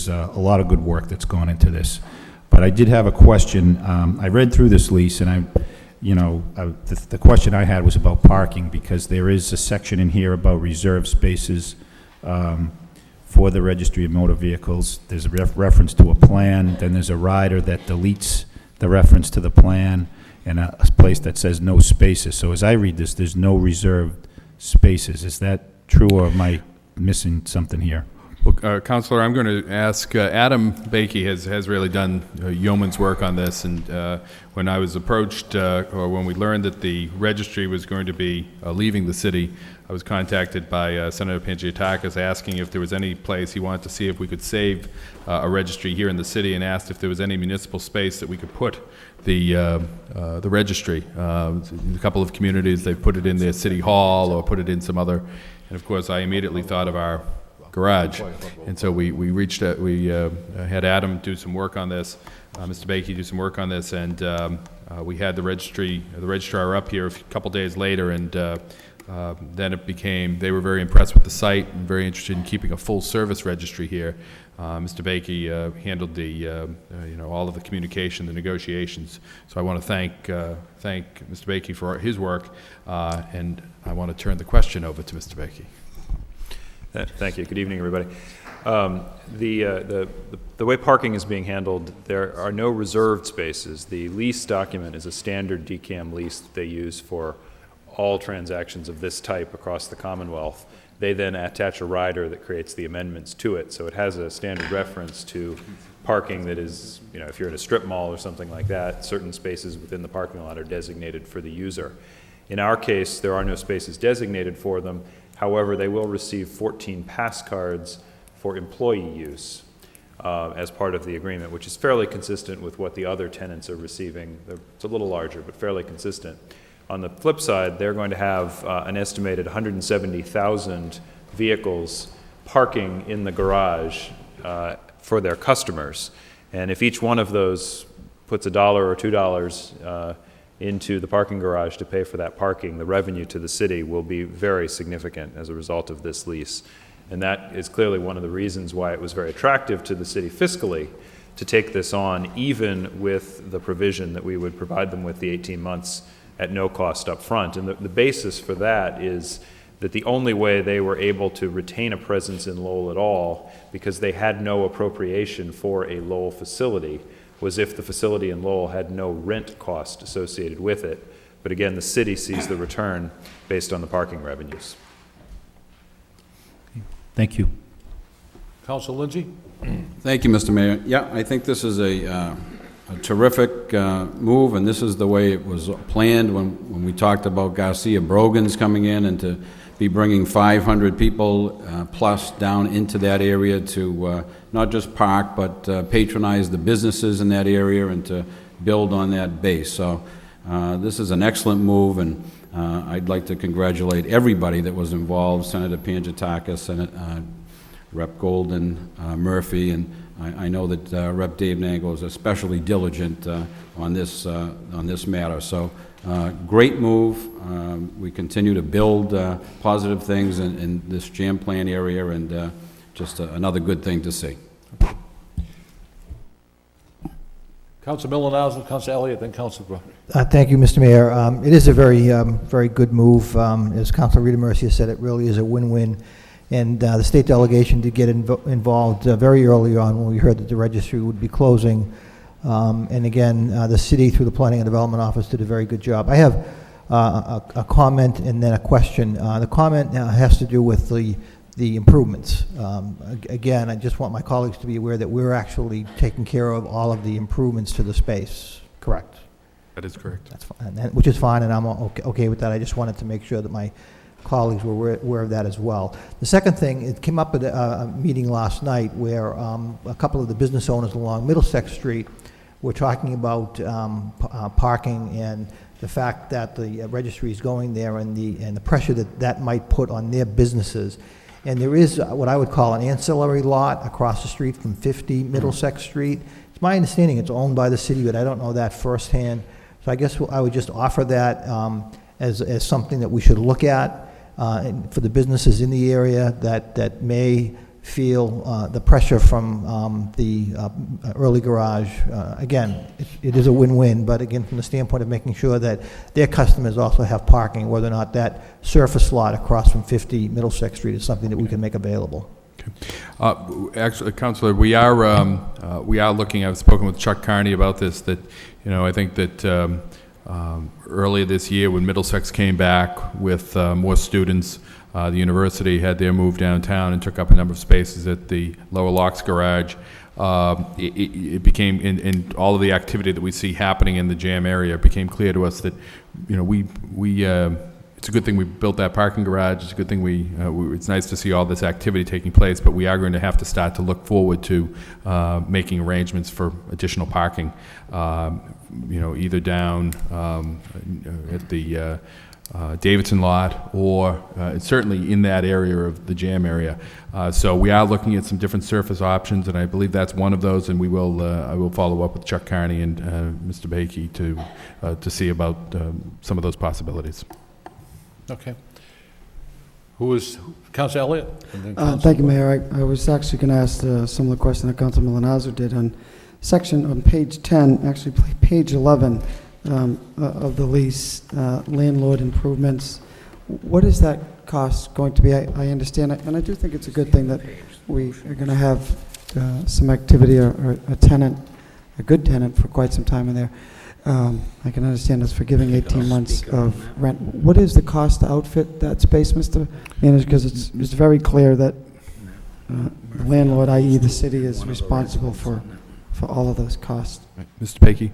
G: a lot of good work that's gone into this. But I did have a question. I read through this lease, and the question I had was about parking, because there is a section in here about reserved spaces for the Registry of Motor Vehicles. There's a reference to a plan, then there's a rider that deletes the reference to the plan, and a place that says no spaces. So as I read this, there's no reserved spaces. Is that true, or am I missing something here?
C: Well, Councilor, I'm going to ask, Adam Bakey has really done yeoman's work on this, and when I was approached, or when we learned that the registry was going to be leaving the city, I was contacted by Senator Panagiotakis asking if there was any place he wanted to see if we could save a registry here in the city, and asked if there was any municipal space that we could put the registry. A couple of communities, they've put it in their city hall or put it in some other, and of course I immediately thought of our garage. And so we reached out, we had Adam do some work on this, Mr. Bakey do some work on this, and we had the registrar up here a couple days later, and then it became, they were very impressed with the site and very interested in keeping a full service registry here. Mr. Bakey handled the, all of the communication, the negotiations. So I want to thank Mr. Bakey for his work, and I want to turn the question over to Mr. Bakey.
M: Thank you. Good evening, everybody. The way parking is being handled, there are no reserved spaces. The lease document is a standard DCAM lease that they use for all transactions of this type across the Commonwealth. They then attach a rider that creates the amendments to it. So it has a standard reference to parking that is, if you're in a strip mall or something like that, certain spaces within the parking lot are designated for the user. In our case, there are no spaces designated for them. However, they will receive 14 pass cards for employee use as part of the agreement, which is fairly consistent with what the other tenants are receiving. It's a little larger, but fairly consistent. On the flip side, they're going to have an estimated 170,000 vehicles parking in the garage for their customers. And if each one of those puts $1 or $2 into the parking garage to pay for that parking, the revenue to the city will be very significant as a result of this lease. And that is clearly one of the reasons why it was very attractive to the city fiscally to take this on, even with the provision that we would provide them with the 18 months at no cost up front. And the basis for that is that the only way they were able to retain a presence in Lowell at all, because they had no appropriation for a Lowell facility, was if the facility in Lowell had no rent cost associated with it. But again, the city sees the return based on the parking revenues.
G: Thank you.
A: Council Lindsay?
K: Thank you, Mr. Mayor. Yeah, I think this is a terrific move, and this is the way it was planned when we talked about Garcia Brogan's coming in and to be bringing 500 people plus down into that area to not just park, but patronize the businesses in that area and to build on that base. So this is an excellent move, and I'd like to congratulate everybody that was involved, Senator Pangiatakis, Senator Rep. Golden, Murphy, and I know that Rep. Dave Nangle is especially diligent on this matter. So great move. We continue to build positive things in this jam plan area, and just another good thing to see.
A: Council Milonazo, Council Elliott, then Council Brown.
I: Thank you, Mr. Mayor. It is a very good move. As Council Rita Mercia said, it really is a win-win. And the state delegation did get involved very early on when we heard that the registry would be closing. And again, the city, through the Planning and Development Office, did a very good job. I have a comment and then a question. The comment has to do with the improvements. Again, I just want my colleagues to be aware that we're actually taking care of all of the improvements to the space. Correct?
C: That is correct.
I: That's fine, which is fine, and I'm okay with that. I just wanted to make sure that my colleagues were aware of that as well. The second thing, it came up at a meeting last night where a couple of the business owners along Middlesex Street were talking about parking and the fact that the registry is going there and the pressure that might put on their businesses. And there is what I would call an ancillary lot across the street from 50 Middlesex Street. It's my understanding it's owned by the city, but I don't know that firsthand. So I guess I would just offer that as something that we should look at for the businesses in the area that may feel the pressure from the early garage. Again, it is a win-win, but again, from the standpoint of making sure that their customers also have parking, whether or not that surface lot across from 50 Middlesex Street is something that we can make available.
C: Okay. Actually, Councilor, we are looking. I've spoken with Chuck Carney about this. That I think that earlier this year, when Middlesex came back with more students, the university had their move downtown and took up a number of spaces at the Lower Locks Garage. It became, in all of the activity that we see happening in the jam area, it became clear to us that, it's a good thing we built that parking garage. It's a good thing it's nice to see all this activity taking place, but we are going to have to start to look forward to making arrangements for additional parking, either down at the Davidson lot or certainly in that area of the jam area. So we are looking at some different surface options, and I believe that's one of those, and I will follow up with Chuck Carney and Mr. Bakey to see about some of those possibilities.
A: Okay. Who is Council Elliott? And then
F: Thank you, Mayor. I was actually going to ask some of the question that Council Milonazo did on page 10, actually page 11 of the lease, landlord improvements. what is that cost going to be? I understand it, and I do think it's a good thing that we are going to have some activity or a tenant, a good tenant for quite some time in there. I can understand us for giving 18 months of rent. What is the cost to outfit that space, Mr. Manager? Because it's very clear that the landlord, i.e. the city, is responsible for all of those costs.
C: Mr. Paky?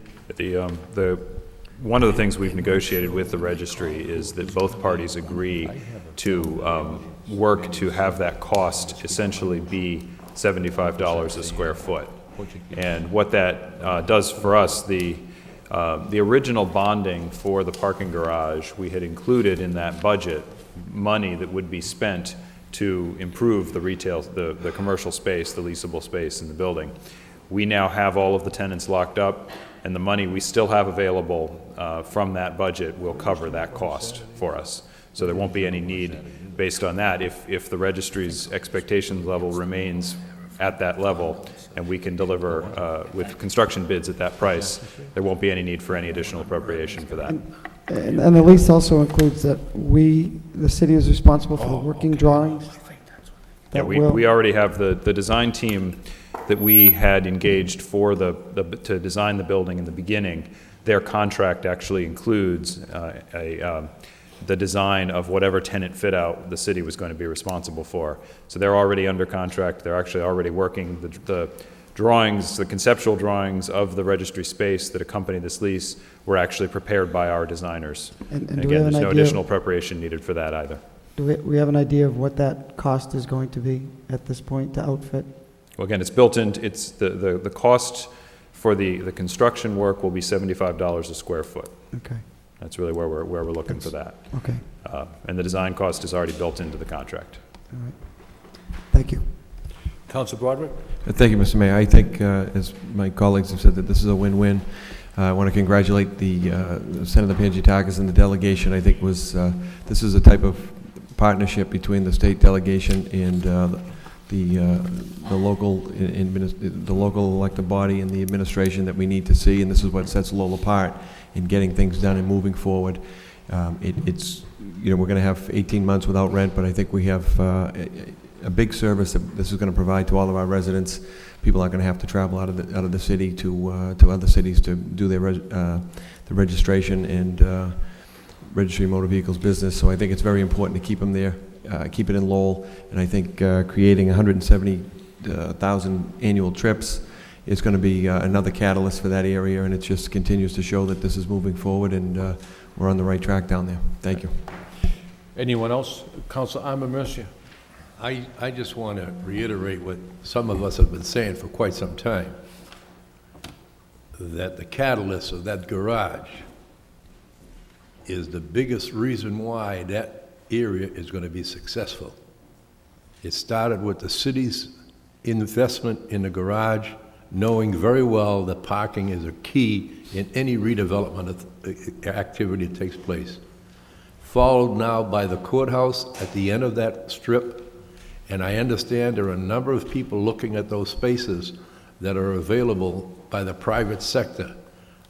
M: One of the things we've negotiated with the registry is that both parties agree to work to have that cost essentially be $75 a square foot. And what that does for us, the original bonding for the parking garage, we had included in that budget money that would be spent to improve the retail, the commercial space, the leasable space in the building. We now have all of the tenants locked up, and the money we still have available from that budget will cover that cost for us. So there won't be any need based on that. If the registry's expectation level remains at that level and we can deliver with construction bids at that price, there won't be any need for any additional appropriation for that.
F: And the lease also includes that the city is responsible for the working drawings?
M: Yeah, we already have the design team that we had engaged for to design the building in the beginning. Their contract actually includes the design of whatever tenant fit out the city was going to be responsible for. So they're already under contract. They're actually already working the drawings, the conceptual drawings of the registry space that accompany this lease were actually prepared by our designers. And again, there's no additional preparation needed for that either.
F: Do we have an idea of what that cost is going to be at this point to outfit?
M: Well, again, it's built in. It's the cost for the construction work will be $75 a square foot.
F: Okay.
M: That's really where we're looking for that.
F: Okay.
M: And the design cost is already built into the contract.
F: All right. Thank you.
A: Council Broderick?
N: Thank you, Mr. Mayor. I think, as my colleagues have said, that this is a win-win. I want to congratulate the Senator Pangiatakis and the delegation. I think this is a type of partnership between the state delegation and the local elected body and the administration that we need to see, and this is what sets Lowell apart in getting things done and moving forward. It's we're going to have 18 months without rent, but I think we have a big service that this is going to provide to all of our residents. People aren't going to have to travel out of the city to other cities to do their the registration and registry of motor vehicles business. So I think it's very important to keep them there, keep it in Lowell, and I think creating 170,000 annual trips is going to be another catalyst for that area, and it just continues to show that this is moving forward and we're on the right track down there. Thank you.
A: Anyone else? Council Armin Mercier?
O: I just want to reiterate what some of us have been saying for quite some time, that the catalyst of that garage is the biggest reason why that area is going to be successful. It started with the city's investment in the garage, knowing very well that parking is a key in any redevelopment activity that takes place. Followed now by the courthouse at the end of that strip, and I understand there are a number of people looking at those spaces that are available by the private sector.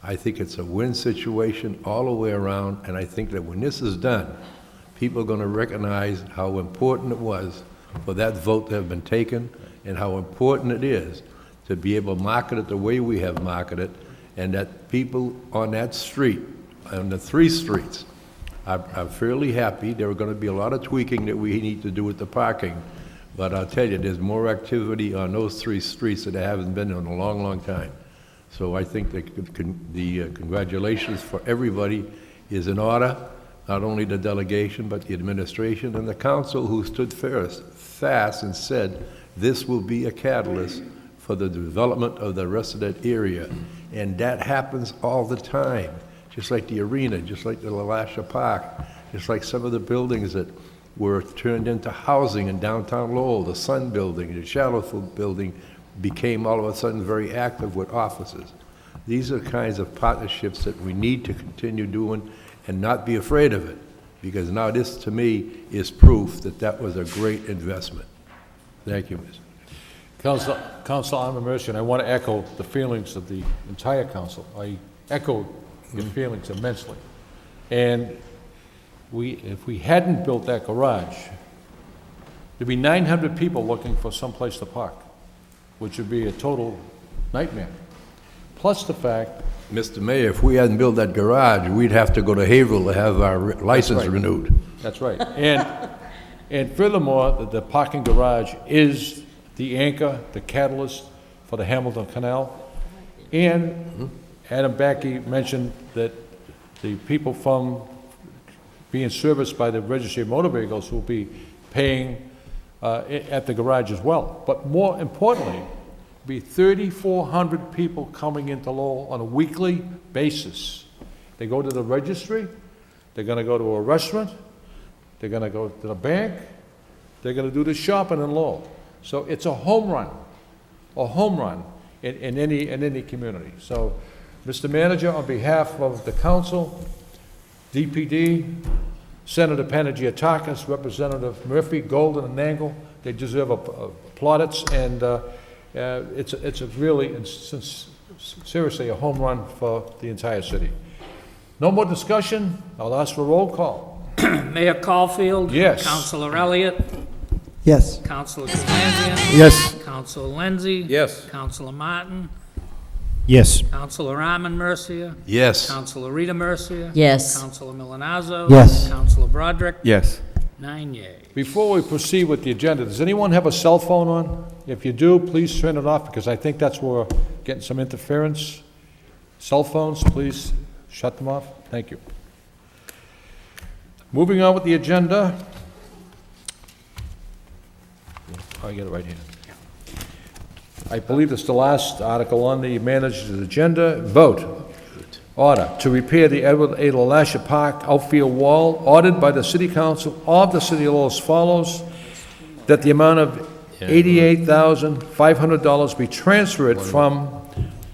O: I think it's a win situation all the way around, and I think that when this is done, people are going to recognize how important it was for that vote to have been taken and how important it is to be able to market it the way we have marketed, and that people on that street, on the 3 streets, are fairly happy. There are going to be a lot of tweaking that we need to do with the parking, but I'll tell you, there's more activity on those 3 streets that there haven't been in a long, long time. So I think the congratulations for everybody is in order, not only the delegation, but the administration and the council who stood fast and said this will be a catalyst for the development of the rest of that area. And that happens all the time, just like the arena, just like the LaLasha Park, just like some of the buildings that were turned into housing in downtown Lowell. The Sun Building, the Shadowfield Building became all of a sudden very active with offices. These are the kinds of partnerships that we need to continue doing and not be afraid of it, because now this, to me, is proof that that was a great investment. Thank you, Mr.
A: Council Armin Mercier, and I want to echo the feelings of the entire council. I echo your feelings immensely. And if we hadn't built that garage, there'd be 900 people looking for someplace to park, which would be a total nightmare. Plus the fact,
O: Mr. Mayor, if we hadn't built that garage, we'd have to go to Haverhill to have our license
A: right.
O: renewed.
A: that's right. And furthermore, the parking garage is the anchor, the catalyst for the Hamilton Canal. And Adam Backey mentioned that the people from being serviced by the Registry of Motor Vehicles will be paying at the garage as well. But more importantly, be 3,400 people coming into Lowell on a weekly basis. They go to the registry, they're gonna go to a restaurant, they're gonna go to the bank, they're gonna do the shopping in Lowell. So it's a home run in any community. So, Mr. Manager, on behalf of the council, DPD, Senator Panagiotakis, Representative Murphy, Golden, and Nangle, they deserve plaudits, and it's a really, seriously, a home run for the entire city. No more discussion. I'll ask for a roll call.
B: Mayor Caulfield?
A: Yes.
B: Councilor Elliott?
F: Yes.
B: Councilor Kazanjian?
H: Yes.
B: Councilor Lenzi?
K: Yes.
B: Councilor Martin?
G: Yes.
B: Councilor Arman Mercia?
O: Yes.
B: Councilor Rita Mercia?
D: Yes.
B: Councilor Milonazo?
F: Yes.
B: Councilor Broderick?
N: Yes.
B: 9 yeas.
A: Before we proceed with the agenda, does anyone have a cell phone on? If you do, please turn it off, because I think that's where we're getting some interference. Cell phones, please shut them off. Thank you. Moving on with the agenda. Oh, I get it right here. I believe it's the last article on the manager's agenda. Vote. Order to repair the Edward A. LaLasha Park outfield wall, ordered by the City Council of the City of Lowell as follows: that the amount of $88,500 be transferred from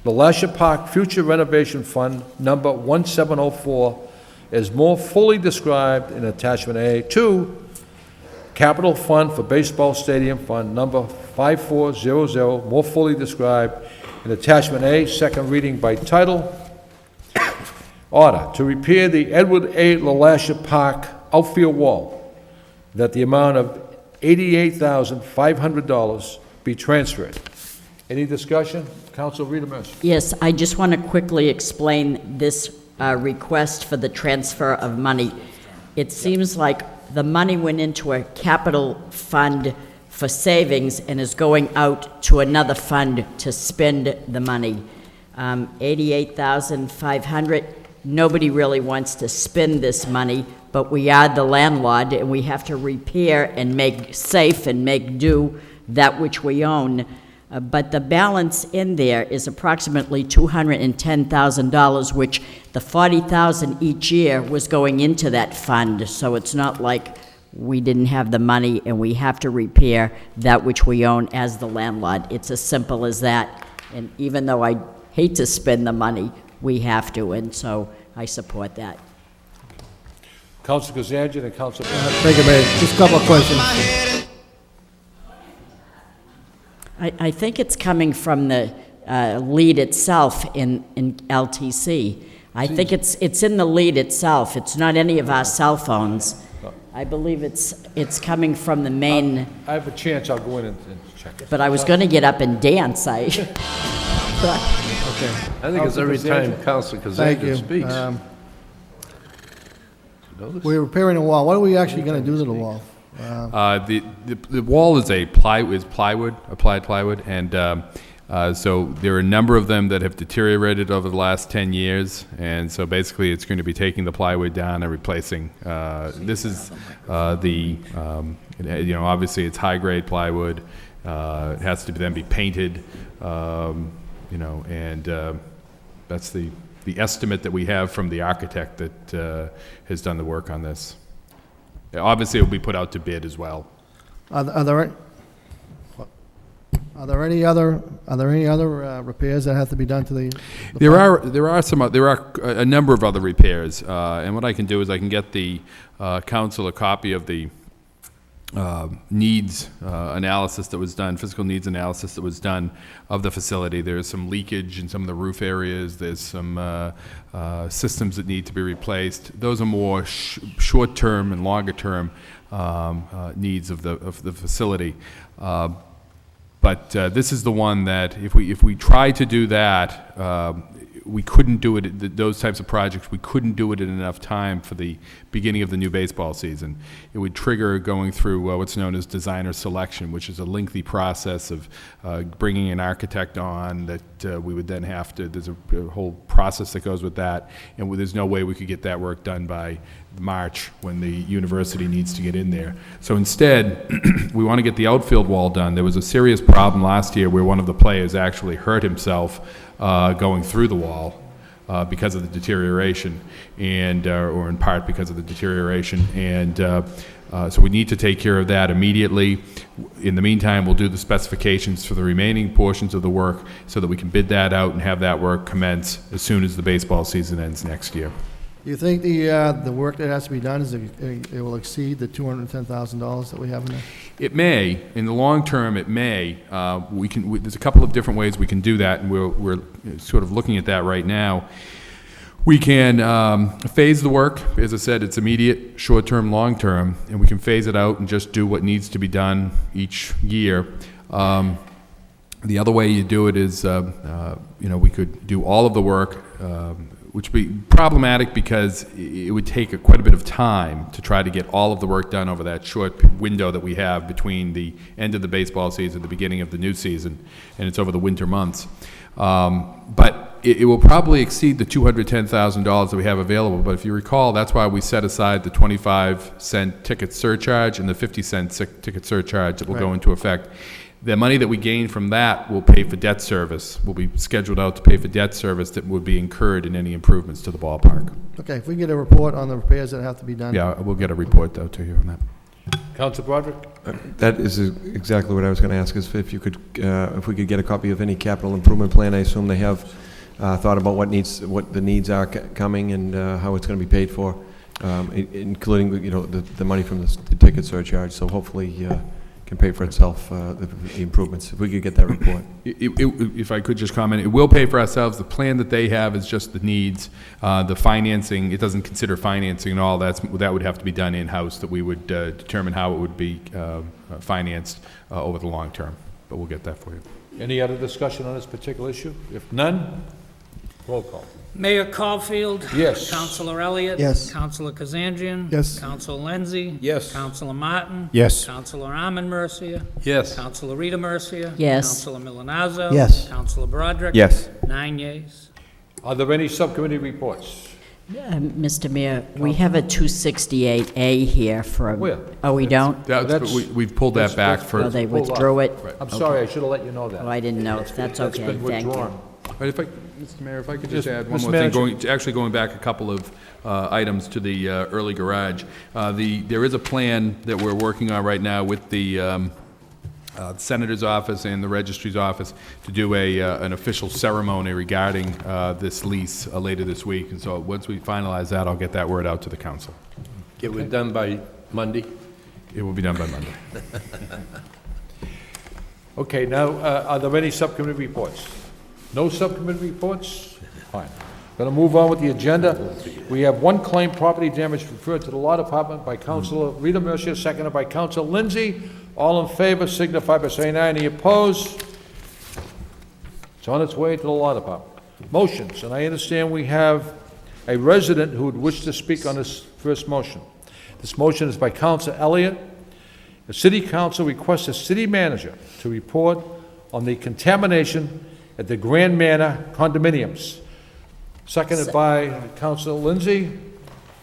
A: the LaLasha Park Future Renovation Fund, number 1704, as more fully described in Attachment A, to Capital Fund for Baseball Stadium Fund, number 5400, more fully described in Attachment A, second reading by title. Order to repair the Edward A. LaLasha Park outfield wall, that the amount of $88,500 be transferred. Any discussion? Council Rita Mercer.
D: Yes, I just want to quickly explain this request for the transfer of money. It seems like the money went into a capital fund for savings and is going out to another fund to spend the money. $88,500. Nobody really wants to spend this money, but we are the landlord, and we have to repair and make safe and make do that which we own. But the balance in there is approximately $210,000, which the $40,000 each year was going into that fund. So it's not like we didn't have the money and we have to repair that which we own as the landlord. It's as simple as that. And even though I hate to spend the money, we have to, and so I support that.
A: Councilor Kazanjian and Councilor.
H: Thank you, Mayor. Just a couple of questions.
D: I think it's coming from the lead itself in LTC. I think it's in the lead itself. It's not any of our cell phones. I believe it's coming from the main.
A: I have a chance, I'll go in and check it.
D: But I was going to get up and dance.
O: Okay. I think it's every time Councilor
H: Thank you.
O: Kazanjian speaks.
H: We're repairing a wall. What are we actually going to do to the wall?
C: The wall is plywood, applied plywood, and so there are a number of them that have deteriorated over the last 10 years, and so basically it's going to be taking the plywood down and replacing. This is obviously it's high-grade plywood. It has to then be painted, and that's the estimate that we have from the architect that has done the work on this. Obviously, it will be put out to bid as well.
H: Are there any other repairs that have to be done to the
C: There are a number of other repairs, and what I can do is I can get the council a copy of the needs analysis that was done, physical needs analysis that was done of the facility. There's some leakage in some of the roof areas. There's some systems that need to be replaced. Those are more short-term and longer-term needs of the facility. But this is the one that if we try to do that, we couldn't do it, those types of projects, we couldn't do it in enough time for the beginning of the new baseball season. It would trigger going through what's known as designer selection, which is a lengthy process of bringing an architect on that we would then have to, there's a whole process that goes with that, and there's no way we could get that work done by March when the university needs to get in there. So instead, we want to get the outfield wall done. There was a serious problem last year where one of the players actually hurt himself going through the wall because of the deterioration, and or in part because of the deterioration, and so we need to take care of that immediately. In the meantime, we'll do the specifications for the remaining portions of the work so that we can bid that out and have that work commence as soon as the baseball season ends next year.
H: Do you think the work that has to be done it will exceed the $210,000 that we have in there?
C: It may. In the long term, it may. There's a couple of different ways we can do that, and we're sort of looking at that right now. We can phase the work. As I said, it's immediate, short-term, long-term, and we can phase it out and just do what needs to be done each year. The other way you do it is, we could do all of the work, which would be problematic because it would take quite a bit of time to try to get all of the work done over that short window that we have between the end of the baseball season and the beginning of the new season, and it's over the winter months. But it will probably exceed the $210,000 that we have available. But if you recall, that's why we set aside the 25-cent ticket surcharge and the 50-cent ticket surcharge that will go into effect. The money that we gain from that will pay for debt service, will be scheduled out to pay for debt service that would be incurred in any improvements to the ballpark.
H: Okay, if we can get a report on the repairs that have to be done.
C: Yeah, we'll get a report out to you on that.
A: Councilor Broderick?
N: That is exactly what I was going to ask, is if you could, if we could get a copy of any capital improvement plan. I assume they have thought about what the needs are coming and how it's going to be paid for, including the money from the ticket surcharge. So hopefully can pay for itself, the improvements, if we could get that report.
C: If I could just comment, it will pay for ourselves. The plan that they have is just the needs. The financing, it doesn't consider financing and all. That would have to be done in-house, that we would determine how it would be financed over the long term. But we'll get that for you.
A: Any other discussion on this particular issue? If none, roll call.
B: Mayor Caulfield?
A: Yes.
B: Councilor Elliott?
F: Yes.
B: Councilor Kazanjian?
H: Yes.
B: Councilor Lenzi?
K: Yes.
B: Councilor Martin?
G: Yes.
B: Councilor Armin Mercia?
K: Yes.
B: Councilor Rita Mercia?
D: Yes.
B: Councilor Milonazo?
F: Yes.
B: Councilor Broderick?
G: Yes.
B: 9 yeas.
A: Are there any subcommittee reports?
D: Mr. Mayor, we have a 268A here for a...
A: Where?
D: Oh, we don't?
C: We've pulled that back for...
D: Oh, they
A: Hold on.
D: withdrew it?
A: I'm sorry, I should have let you know that.
D: Oh, I didn't know. That's okay,
A: been
D: thank you.
A: withdrawn.
C: But Mr. Mayor, if I could just add one
A: Mr.
C: more
A: Manager.
C: thing, going back a couple of items to the early garage. There is a plan that we're working on right now with the Senator's office and the Registry's office to do an official ceremony regarding this lease later this week. And so once we finalize that, I'll get that word out to the council.
O: It was done by Monday?
C: It will be done by Monday.
A: Okay, now, are there any subcommittee reports? No subcommittee reports? Fine. Going to move on with the agenda. We have one claim, property damage referred to the law department by Councilor Rita Mercia, seconded by Councilor Lindsay. All in favor signify by saying aye. Any opposed? It's on its way to the law department. Motions, and I understand we have a resident who would wish to speak on this first motion. This motion is by Councilor Elliott. The City Council requests the city manager to report on the contamination at the Grand Manor condominiums. Seconded by Councilor Lindsay.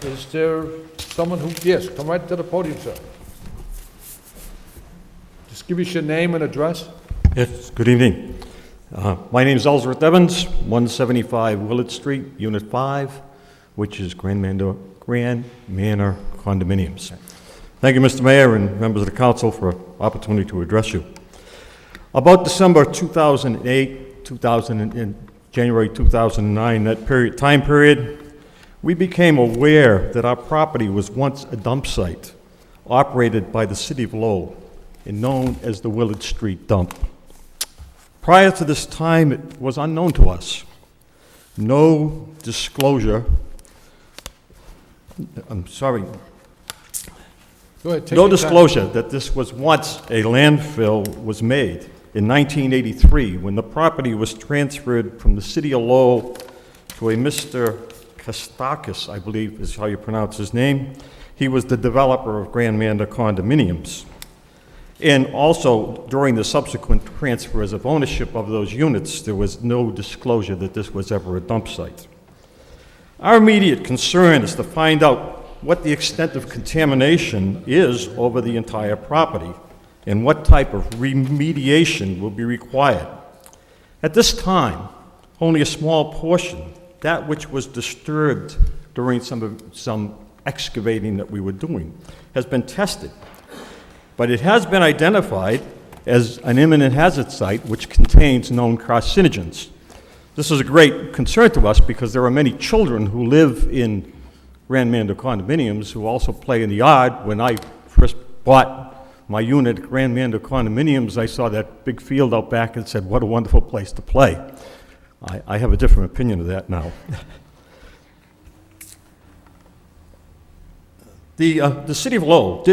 A: Is there someone who, yes, come right to the podium, sir. Just give us your name and address.
P: Yes, good evening. My name is Ellsworth Evans, 175 Willard Street, Unit 5, which is Grand Manor condominiums. Thank you, Mr. Mayor and members of the council, for the opportunity to address you. About December 2008, and January 2009, that time period, we became aware that our property was once a dump site operated by the City of Lowell and known as the Willard Street Dump. Prior to this time, it was unknown to us. No disclosure, I'm sorry,
A: Go ahead, take
P: no
A: your time.
P: disclosure that this was once a landfill was made in 1983 when the property was transferred from the City of Lowell to a Mr. Kostakis, I believe is how you pronounce his name. He was the developer of Grand Manda condominiums. And also, during the subsequent transfers of ownership of those units, there was no disclosure that this was ever a dump site. Our immediate concern is to find out what the extent of contamination is over the entire property and what type of remediation will be required. At this time, only a small portion, that which was disturbed during some excavating that we were doing, has been tested. But it has been identified as an imminent hazard site which contains known carcinogens. This is a great concern to us because there are many children who live in Grand Manda condominiums who also play in the yard. When I first bought my unit at Grand Manda condominiums, I saw that big field out back and said, what a wonderful place to play. I have a different opinion of that now. The City of Lowell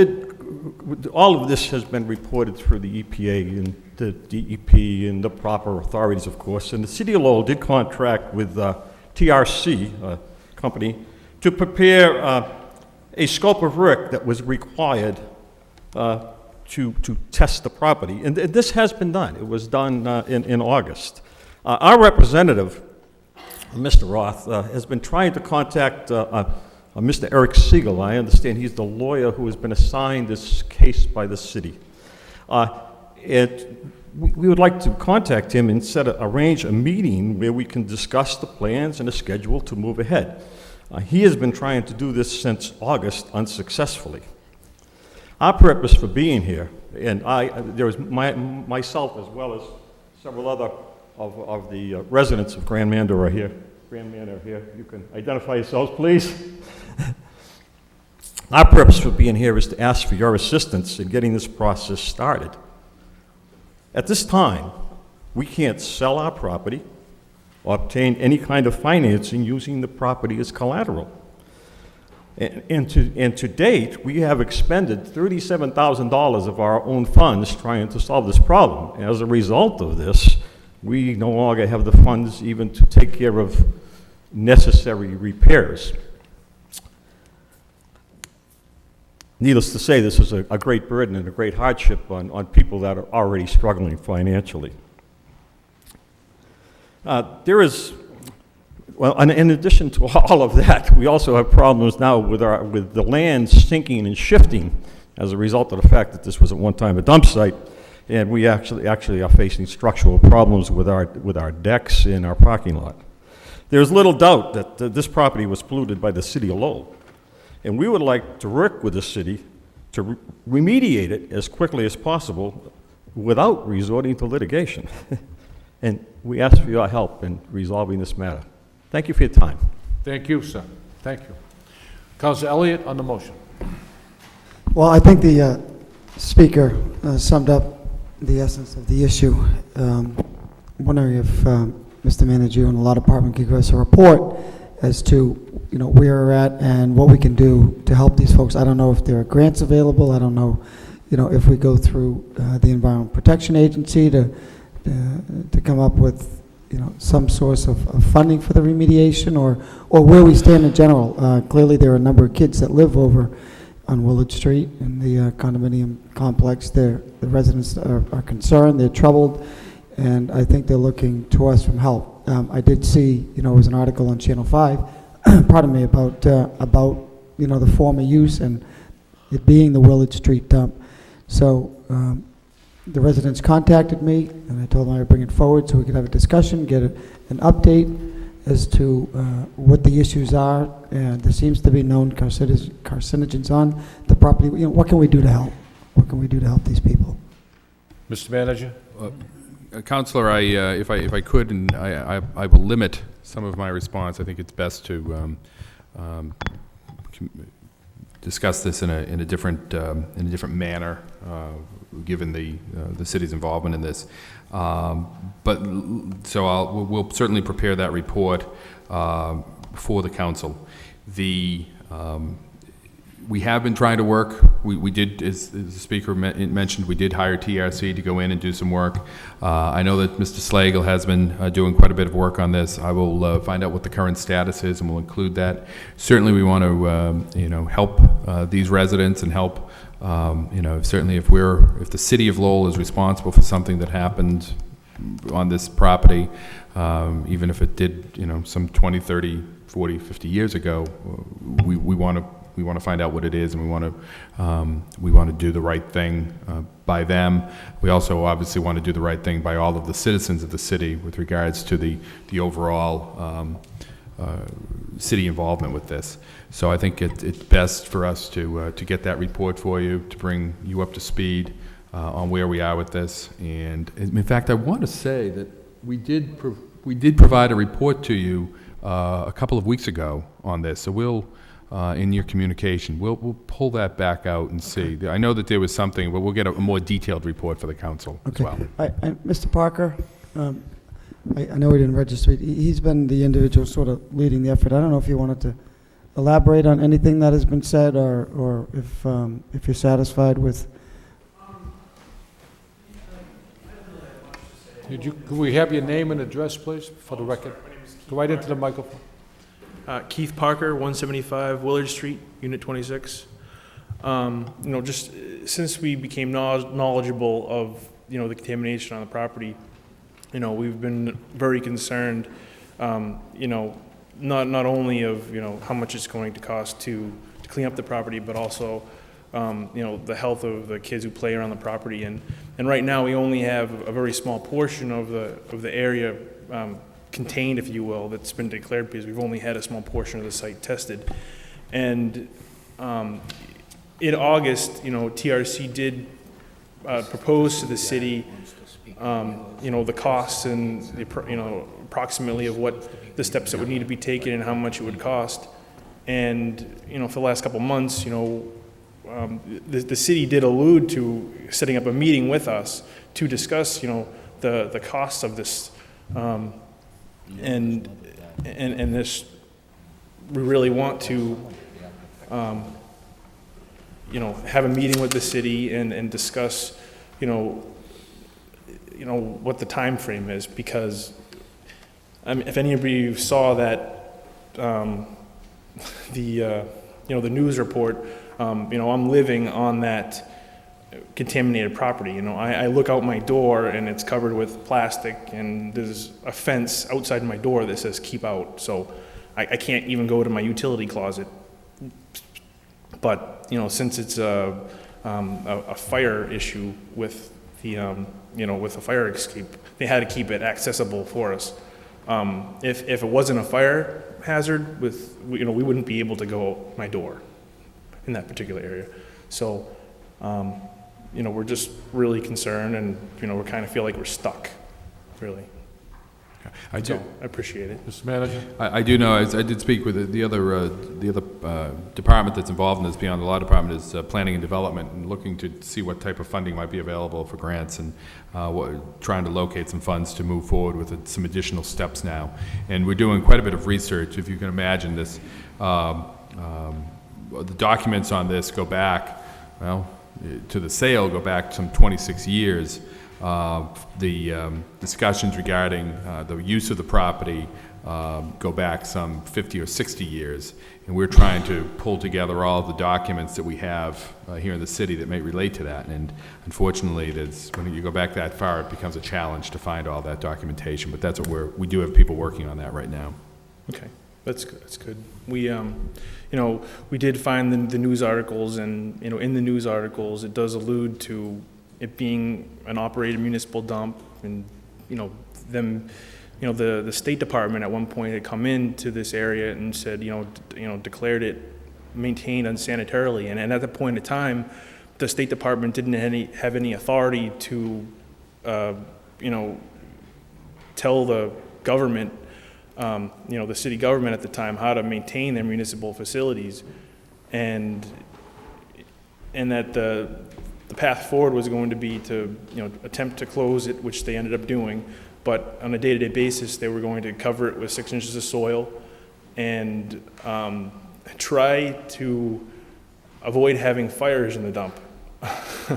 P: all of this has been reported through the EPA and the DEP and the proper authorities, of course, and the City of Lowell did contract with TRC, company, to prepare a scope of work that was required to test the property. And this has been done. It was done in August. Our representative, Mr. Roth, has been trying to contact Mr. Eric Siegel. I understand he's the lawyer who has been assigned this case by the city. We would like to contact him and arrange a meeting where we can discuss the plans and a schedule to move ahead. He has been trying to do this since August unsuccessfully. Our purpose for being here, and there was myself as well as several other of the residents of Grand Manda are here. Grand Manda are here. You can identify yourselves, please. Our purpose for being here is to ask for your assistance in getting this process started. At this time, we can't sell our property or obtain any kind of financing using the property as collateral. And to date, we have expended $37,000 of our own funds trying to solve this problem. As a result of this, we no longer have the funds even to take care of necessary repairs. Needless to say, this is a great burden and a great hardship on people that are already struggling financially. In addition to all of that, we also have problems now with the land sinking and shifting as a result of the fact that this was at one time a dump site, and we actually are facing structural problems with our decks in our parking lot. There's little doubt that this property was polluted by the City of Lowell, and we would like to work with the city to remediate it as quickly as possible without resorting to litigation. And we ask for your help in resolving this matter. Thank you for your time.
A: Thank you, sir. Thank you. Councilor Elliott on the motion.
F: Well, I think the speaker summed up the essence of the issue. Wondering if Mr. Manager and the law department could give us a report as to where we're at and what we can do to help these folks. I don't know if there are grants available. I don't know, if we go through the Environmental Protection Agency to come up with some source of funding for the remediation, or where we stand in general. Clearly, there are a number of kids that live over on Willard Street in the condominium complex. The residents are concerned, they're troubled, and I think they're looking to us for help. I did see, it was an article on Channel 5, pardon me, about the former use and it being the Willard Street dump. So the residents contacted me, and I told them I would bring it forward so we could have a discussion, get an update as to what the issues are. And there seems to be known carcinogens on the property. What can we do to help? What can we do to help these people?
A: Mr. Manager?
C: Counselor, if I could, and I will limit some of my response. I think it's best to discuss this in a different manner, given the city's involvement in this. We'll certainly prepare that report for the council. We have been trying to work. We did, as the speaker mentioned, we did hire TRC to go in and do some work. I know that Mr. Slagle has been doing quite a bit of work on this. I will find out what the current status is, and we'll include that. Certainly, we want to, help these residents and help. Certainly, if the city of Lowell is responsible for something that happened on this property, even if it did, some 20, 30, 40, 50 years ago, we want to find out what it is, and we want to do the right thing by them. We also obviously want to do the right thing by all of the citizens of the city with regards to the overall city involvement with this. So I think it's best for us to get that report for you, to bring you up to speed on where we are with this. And in fact, I want to say that we did provide a report to you a couple of weeks ago on this. So we'll. In your communication, we'll pull that back out and see. I know that there was something, but we'll get a more detailed report for the council as well.
F: Mr. Parker, I know he didn't register. He's been the individual sort of leading the effort. I don't know if you wanted to elaborate on anything that has been said, or if you're satisfied with.
A: Could we have your name and address, please, for the record? Go right into the microphone.
Q: Keith Parker, 175 Willard Street, Unit 26. Just since we became knowledgeable of, the contamination on the property, we've been very concerned, not only of, how much it's going to cost to clean up the property, but also, the health of the kids who play around the property. And right now we only have a very small portion of the area contained, if you will, that's been declared, because we've only had a small portion of the site tested. And in August, TRC did propose to the city, the costs and the approximately of what the steps that would need to be taken and how much it would cost. And for the last couple of months, the city did allude to setting up a meeting with us to discuss, the costs of this. And this, we really want to, have a meeting with the city and discuss, what the time frame is, because if any of you saw that, the news report, I'm living on that contaminated property. I look out my door and it's covered with plastic, and there's a fence outside my door that says keep out. So I can't even go to my utility closet. But, since it's a fire issue with the, with the fire escape, they had to keep it accessible for us. If it wasn't a fire hazard, we wouldn't be able to go out my door in that particular area. So, we're just really concerned, and, we kind of feel like we're stuck, really.
C: I do.
Q: So, I appreciate it.
A: Mr. Manager?
C: I do know, I did speak with the other department that's involved in this, beyond the law department, is planning and development, and looking to see what type of funding might be available for grants, and trying to locate some funds to move forward with some additional steps now. And we're doing quite a bit of research, if you can imagine this. The documents on this go back, to the sale, go back some 26 years. The discussions regarding the use of the property go back some 50 or 60 years, and we're trying to pull together all of the documents that we have here in the city that may relate to that. And unfortunately, when you go back that far, it becomes a challenge to find all that documentation. But that's what we do have people working on that right now.
Q: Okay, that's good. That's good. We, we did find the news articles, and in the news articles, it does allude to it being an operated municipal dump, and the State Department at one point had come into this area and said, declared it maintained unsanitarily, and at that point in time, the State Department didn't have any authority to, tell the government, the city government at the time, how to maintain their municipal facilities. And and that the path forward was going to be to, attempt to close it, which they ended up doing, but on a day-to-day basis, they were going to cover it with 6 inches of soil and try to avoid having fires in the dump,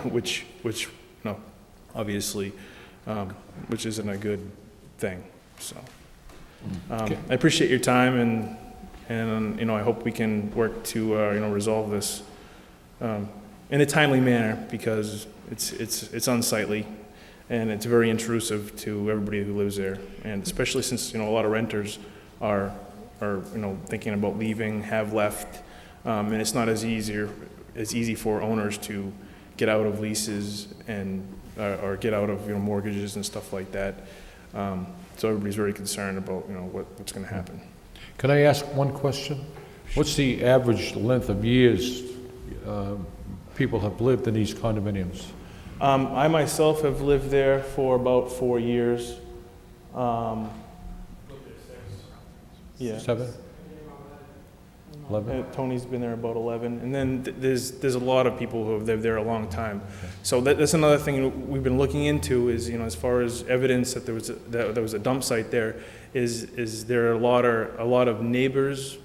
Q: which obviously, which isn't a good thing. So, I appreciate your time, and I hope we can work to resolve this in a timely manner, because it's unsightly and it's very intrusive to everybody who lives there, and especially since a lot of renters are thinking about leaving, have left, and it's not as easy for owners to get out of leases and or get out of mortgages and stuff like that. So everybody's very concerned about what's going to happen.
A: Can I ask one question? What's the average length of years people have lived in these condominiums?
Q: I myself have lived there for about 4 years. Yeah.
A: 7? 11?
Q: Tony's been there about 11, and then there's a lot of people who have lived there a long time. So that's another thing we've been looking into is, as far as evidence that there was a dump site there, is there are a lot of neighbors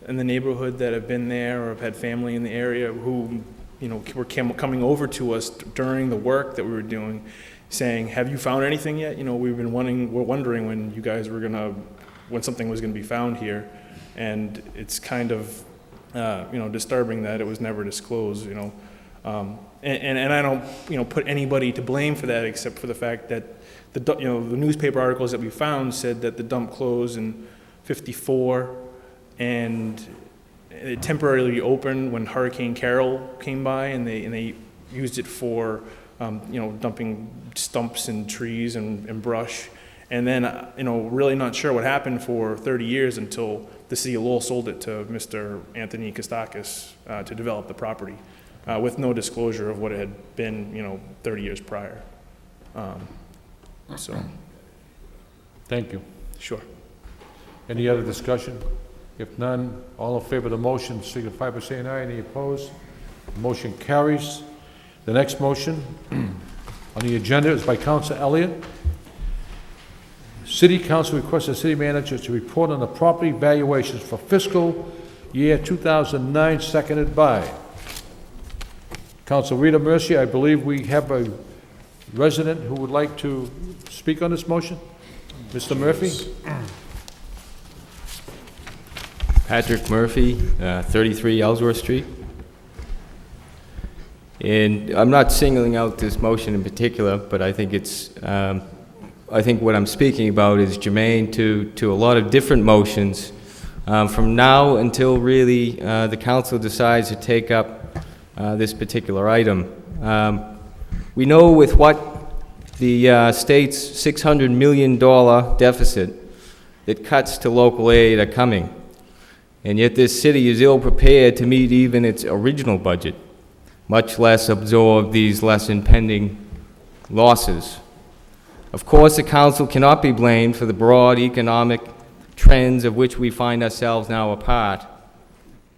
Q: in the neighborhood that have been there or have had family in the area who were coming over to us during the work that we were doing, saying, "Have you found anything yet? We're wondering when you guys were when something was gonna be found here." And it's kind of, disturbing that it was never disclosed, and I don't, put anybody to blame for that, except for the fact that the newspaper articles that we found said that the dump closed in '54, and it temporarily opened when Hurricane Carol came by, and they used it for, dumping stumps and trees and brush. And then, really not sure what happened for 30 years until the city of Lowell sold it to Mr. Anthony Kostakis to develop the property, with no disclosure of what it had been, 30 years prior. So.
A: Thank you.
Q: Sure.
A: Any other discussion? If none, all in favor of the motion signify by saying aye. Any opposed? The motion carries. The next motion on the agenda is by Councilor Elliott. City Council requests the city manager to report on the property valuations for fiscal year 2009, seconded by Councilor Rita Mercier. I believe we have a resident who would like to speak on this motion. Mr. Murphy?
R: Patrick Murphy, 33 Ellsworth Street. And I'm not singling out this motion in particular, but I think I think what I'm speaking about is germane to a lot of different motions from now until really the council decides to take up this particular item. We know with what the state's $600 million deficit that cuts to local aid are coming, and yet this city is ill prepared to meet even its original budget, much less absorb these less impending losses. Of course, the council cannot be blamed for the broad economic trends of which we find ourselves now a part.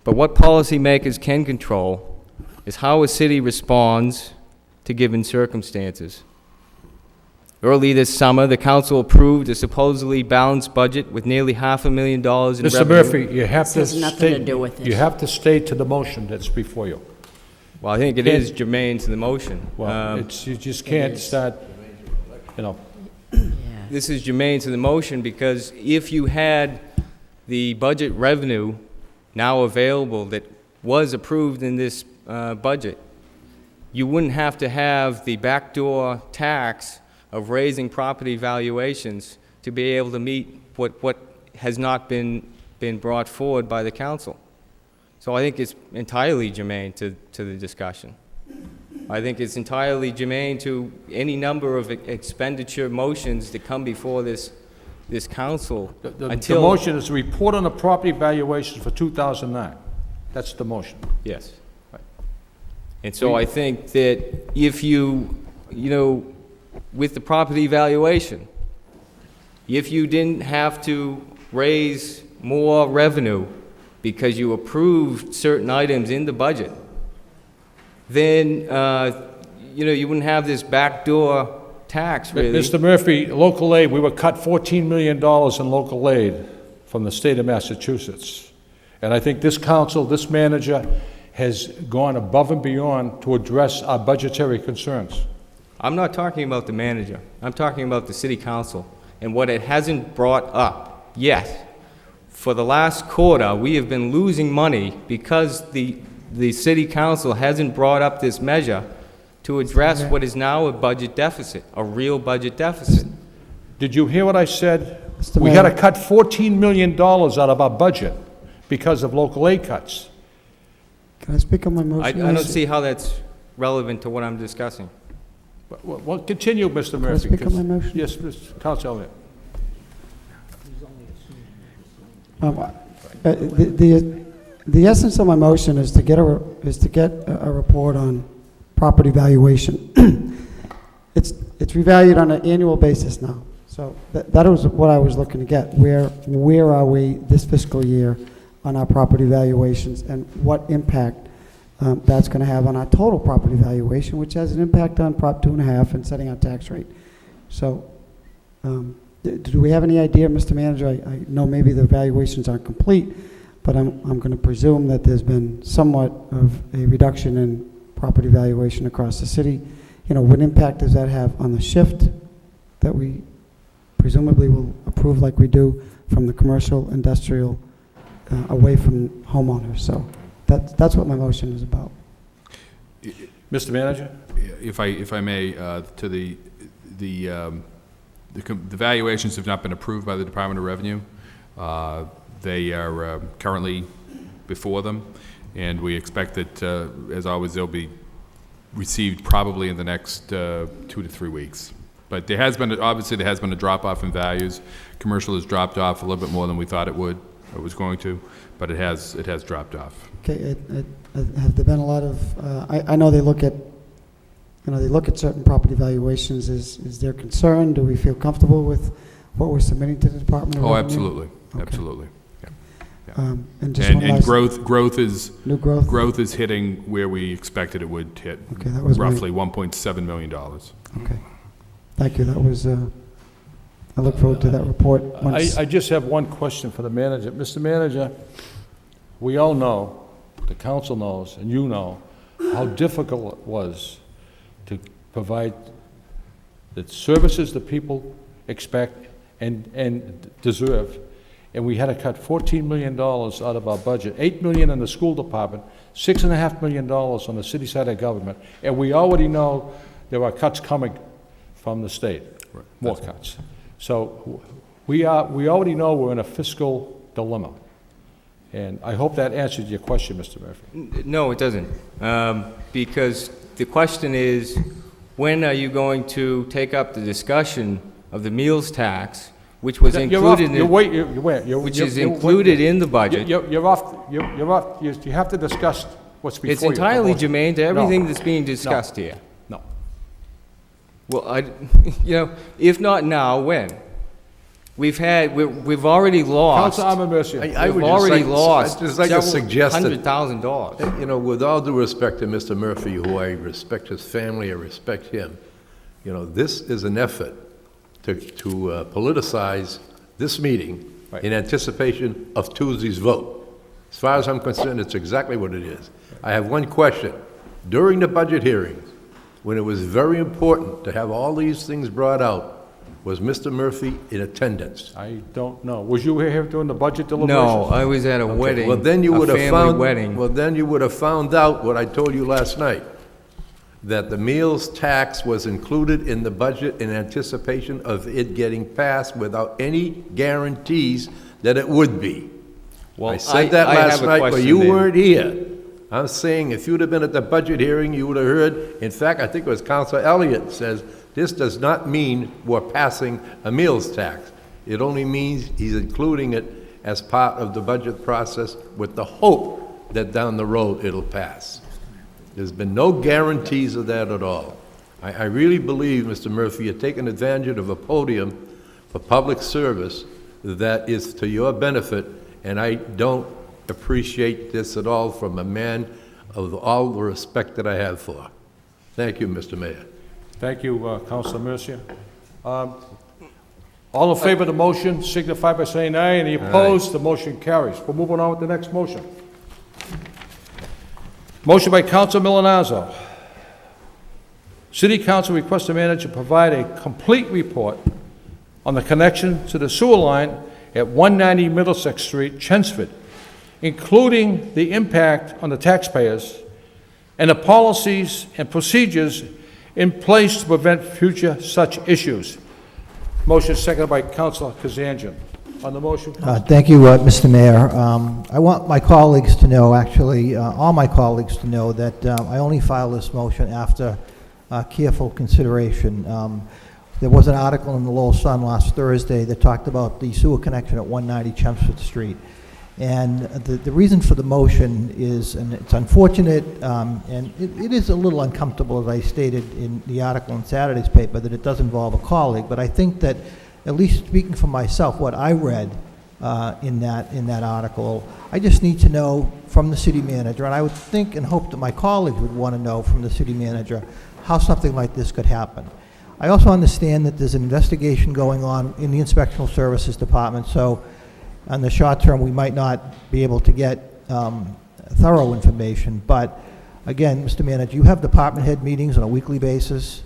R: But what policymakers can control is how a city responds to given circumstances. Early this summer, the council approved a supposedly balanced budget with nearly $500,000 in revenue.
A: Mr. Murphy, you have to
D: This has nothing to do with it.
A: You have to stay to the motion that's before you.
R: Well, I think it is germane to the motion.
A: Well, you just can't start,
R: This is germane to the motion because if you had the budget revenue now available that was approved in this budget, you wouldn't have to have the backdoor tax of raising property valuations to be able to meet what has not been brought forward by the council. So I think it's entirely germane to the discussion. I think it's entirely germane to any number of expenditure motions that come before this council.
A: The motion is to report on the property valuations for 2009. That's the motion.
R: Yes. Right. And so I think that if with the property valuation, if you didn't have to raise more revenue because you approved certain items in the budget, then, you wouldn't have this backdoor tax, really.
A: Mr. Murphy, local aid, we were cut $14 million in local aid from the state of Massachusetts. And I think this council, this manager, has gone above and beyond to address our budgetary concerns.
R: I'm not talking about the manager. I'm talking about the city council and what it hasn't brought up yet. For the last quarter, we have been losing money because the city council hasn't brought up this measure to address what is now a budget deficit, a real budget deficit.
A: Did you hear what I said?
F: Mr.
A: We
F: Mayor.
A: had to cut $14 million out of our budget because of local aid cuts.
F: Can I speak on my motion?
R: I don't see how that's relevant to what I'm discussing.
A: Well, continue, Mr.
F: I
A: Murphy.
F: speak on
A: 'cause-
F: my motion?
A: Yes, Mr. Council Elliott.
F: The essence of my motion is to get a report on property valuation. It's revalued on an annual basis now. So that was what I was looking to get. Where are we this fiscal year on our property valuations, and what impact that's going to have on our total property valuation, which has an impact on Prop 2.5 and setting our tax rate. So do we have any idea, Mr. Manager? I know maybe the valuations aren't complete, but I'm going to presume that there's been somewhat of a reduction in property valuation across the city. What impact does that have on the shift that we presumably will approve like we do from the commercial, industrial, away from homeowners? So that's what my motion is about.
A: Mr. Manager?
C: If I may, to the valuations have not been approved by the Department of Revenue. They are currently before them, and we expect that, as always, they'll be received probably in the next 2 to 3 weeks. But there has been a drop-off in values. Commercial has dropped off a little bit more than we thought it was going to, but it has dropped off.
F: Okay, have there been a lot of, I know they look at, they look at certain property valuations. Is there concern? Do we feel comfortable with what we're submitting to the Department of Revenue?
C: Absolutely,
F: Okay.
C: absolutely. Yeah.
F: And just one
C: And
F: last-
C: growth is
F: New growth?
C: Growth is hitting where we expected it would hit.
F: Okay, that was my-
C: roughly $1.7 million.
F: Okay. Thank you. That was, I look forward to that report. once-
A: I just have one question for the manager. Mr. Manager, we all know, the council knows, and you know, how difficult it was to provide the services that people expect and deserve. And we had to cut $14 million out of our budget, $8 million in the school department, $6.5 million on the city side of government. And we already know there are cuts coming from the state, more cuts. So we already know we're in a fiscal dilemma. And I hope that answers your question, Mr. Murphy.
R: No, it doesn't. Because the question is, when are you going to take up the discussion of the meals tax, which was included in the budget?
A: You're off. You have to discuss what's before you.
R: It's entirely
A: Promotion.
R: germane to everything
A: No.
R: that's being discussed here.
A: No.
R: Well, if not now, when? We've already lost.
A: Councilor Mercier.
R: We've already lost
O: I'd just like to suggest that,
R: $100,000.
O: with all due respect to Mr. Murphy, who I respect his family, I respect him, this is an effort to politicize this meeting in anticipation of Tuesday's vote. As far as I'm concerned, it's exactly what it is. I have one question. During the budget hearings, when it was very important to have all these things brought out, was Mr. Murphy in attendance?
A: I don't know. Was you here during the budget deliberations?
R: No, I was at a wedding,
O: Well, then you
R: a
O: would have
R: family
O: found.
R: wedding.
O: Well, then you would have found out what I told you last night, that the meals tax was included in the budget in anticipation of it getting passed without any guarantees that it would be.
R: Well,
O: I said that
R: I
O: last
R: have a
O: night, but
R: question
O: you
R: then.
O: weren't here. I'm saying if you'd have been at the budget hearing, you would have heard. In fact, I think it was Councilor Elliott says, this does not mean we're passing a meals tax. It only means he's including it as part of the budget process with the hope that down the road it'll pass. There's been no guarantees of that at all. I really believe, Mr. Murphy, you're taking advantage of a podium for public service that is to your benefit, and I don't appreciate this at all from a man of all the respect that I have for. Thank you, Mr. Mayor.
A: Thank you, Councilor Mercia. All in favor of the motion signify by saying aye. Any opposed? The motion carries. We're moving on with the next motion. Motion by Councilor Milonazo. City Council requests the manager provide a complete report on the connection to the sewer line at 190 Middlesex Street, Chelmsford, including the impact on the taxpayers and the policies and procedures in place to prevent future such issues. Motion seconded by Councilor Kazanjian. On the motion,
I: Thank you, Mr. Mayor. I want my colleagues to know, actually, all my colleagues to know that I only filed this motion after careful consideration. There was an article in the Lowell Sun last Thursday that talked about the sewer connection at 190 Chelmsford Street. And the reason for the motion is, and it's unfortunate, and it is a little uncomfortable, as I stated in the article in Saturday's paper, that it does involve a colleague, but I think that, at least speaking for myself, what I read in that article, I just need to know from the city manager, and I would think and hope that my colleagues would want to know from the city manager how something like this could happen. I also understand that there's an investigation going on in the Inspectional Services Department, so on the short term, we might not be able to get thorough information, but again, Mr. Manager, you have department head meetings on a weekly basis.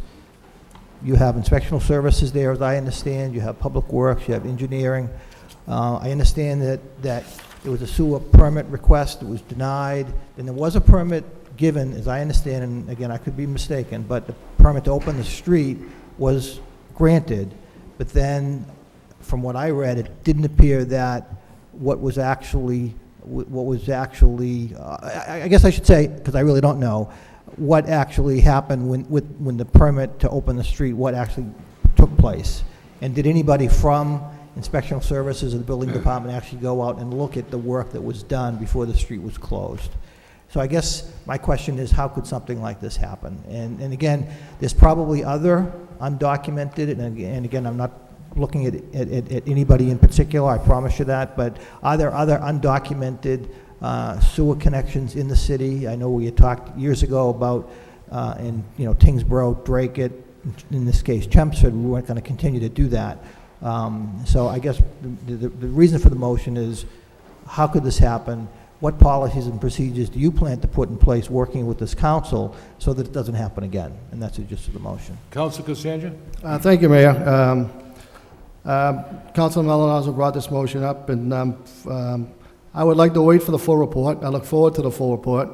I: You have inspectional services there, as I understand. You have public works, you have engineering. I understand that there was a sewer permit request that was denied, and there was a permit given, as I understand, and again, I could be mistaken, but the permit to open the street was granted, but then from what I read, it didn't appear that I guess I should say, because I really don't know, what actually happened when the permit to open the street, what actually took place. And did anybody from Inspectional Services or the Building Department actually go out and look at the work that was done before the street was closed? So I guess my question is, how could something like this happen? And again, there's probably other undocumented, and again, I'm not looking at anybody in particular, I promise you that, but are there other undocumented sewer connections in the city? I know we had talked years ago about, in Tingsboro, Drake, in this case Chelmsford, we weren't going to continue to do that. So I guess the reason for the motion is, how could this happen? What policies and procedures do you plan to put in place working with this council so that it doesn't happen again? And that's the gist of the motion.
A: Councilor Cassandra?
H: Thank you, Mayor. Councilor Malinowski brought this motion up, and I would like to wait for the full report. I look forward to the full report.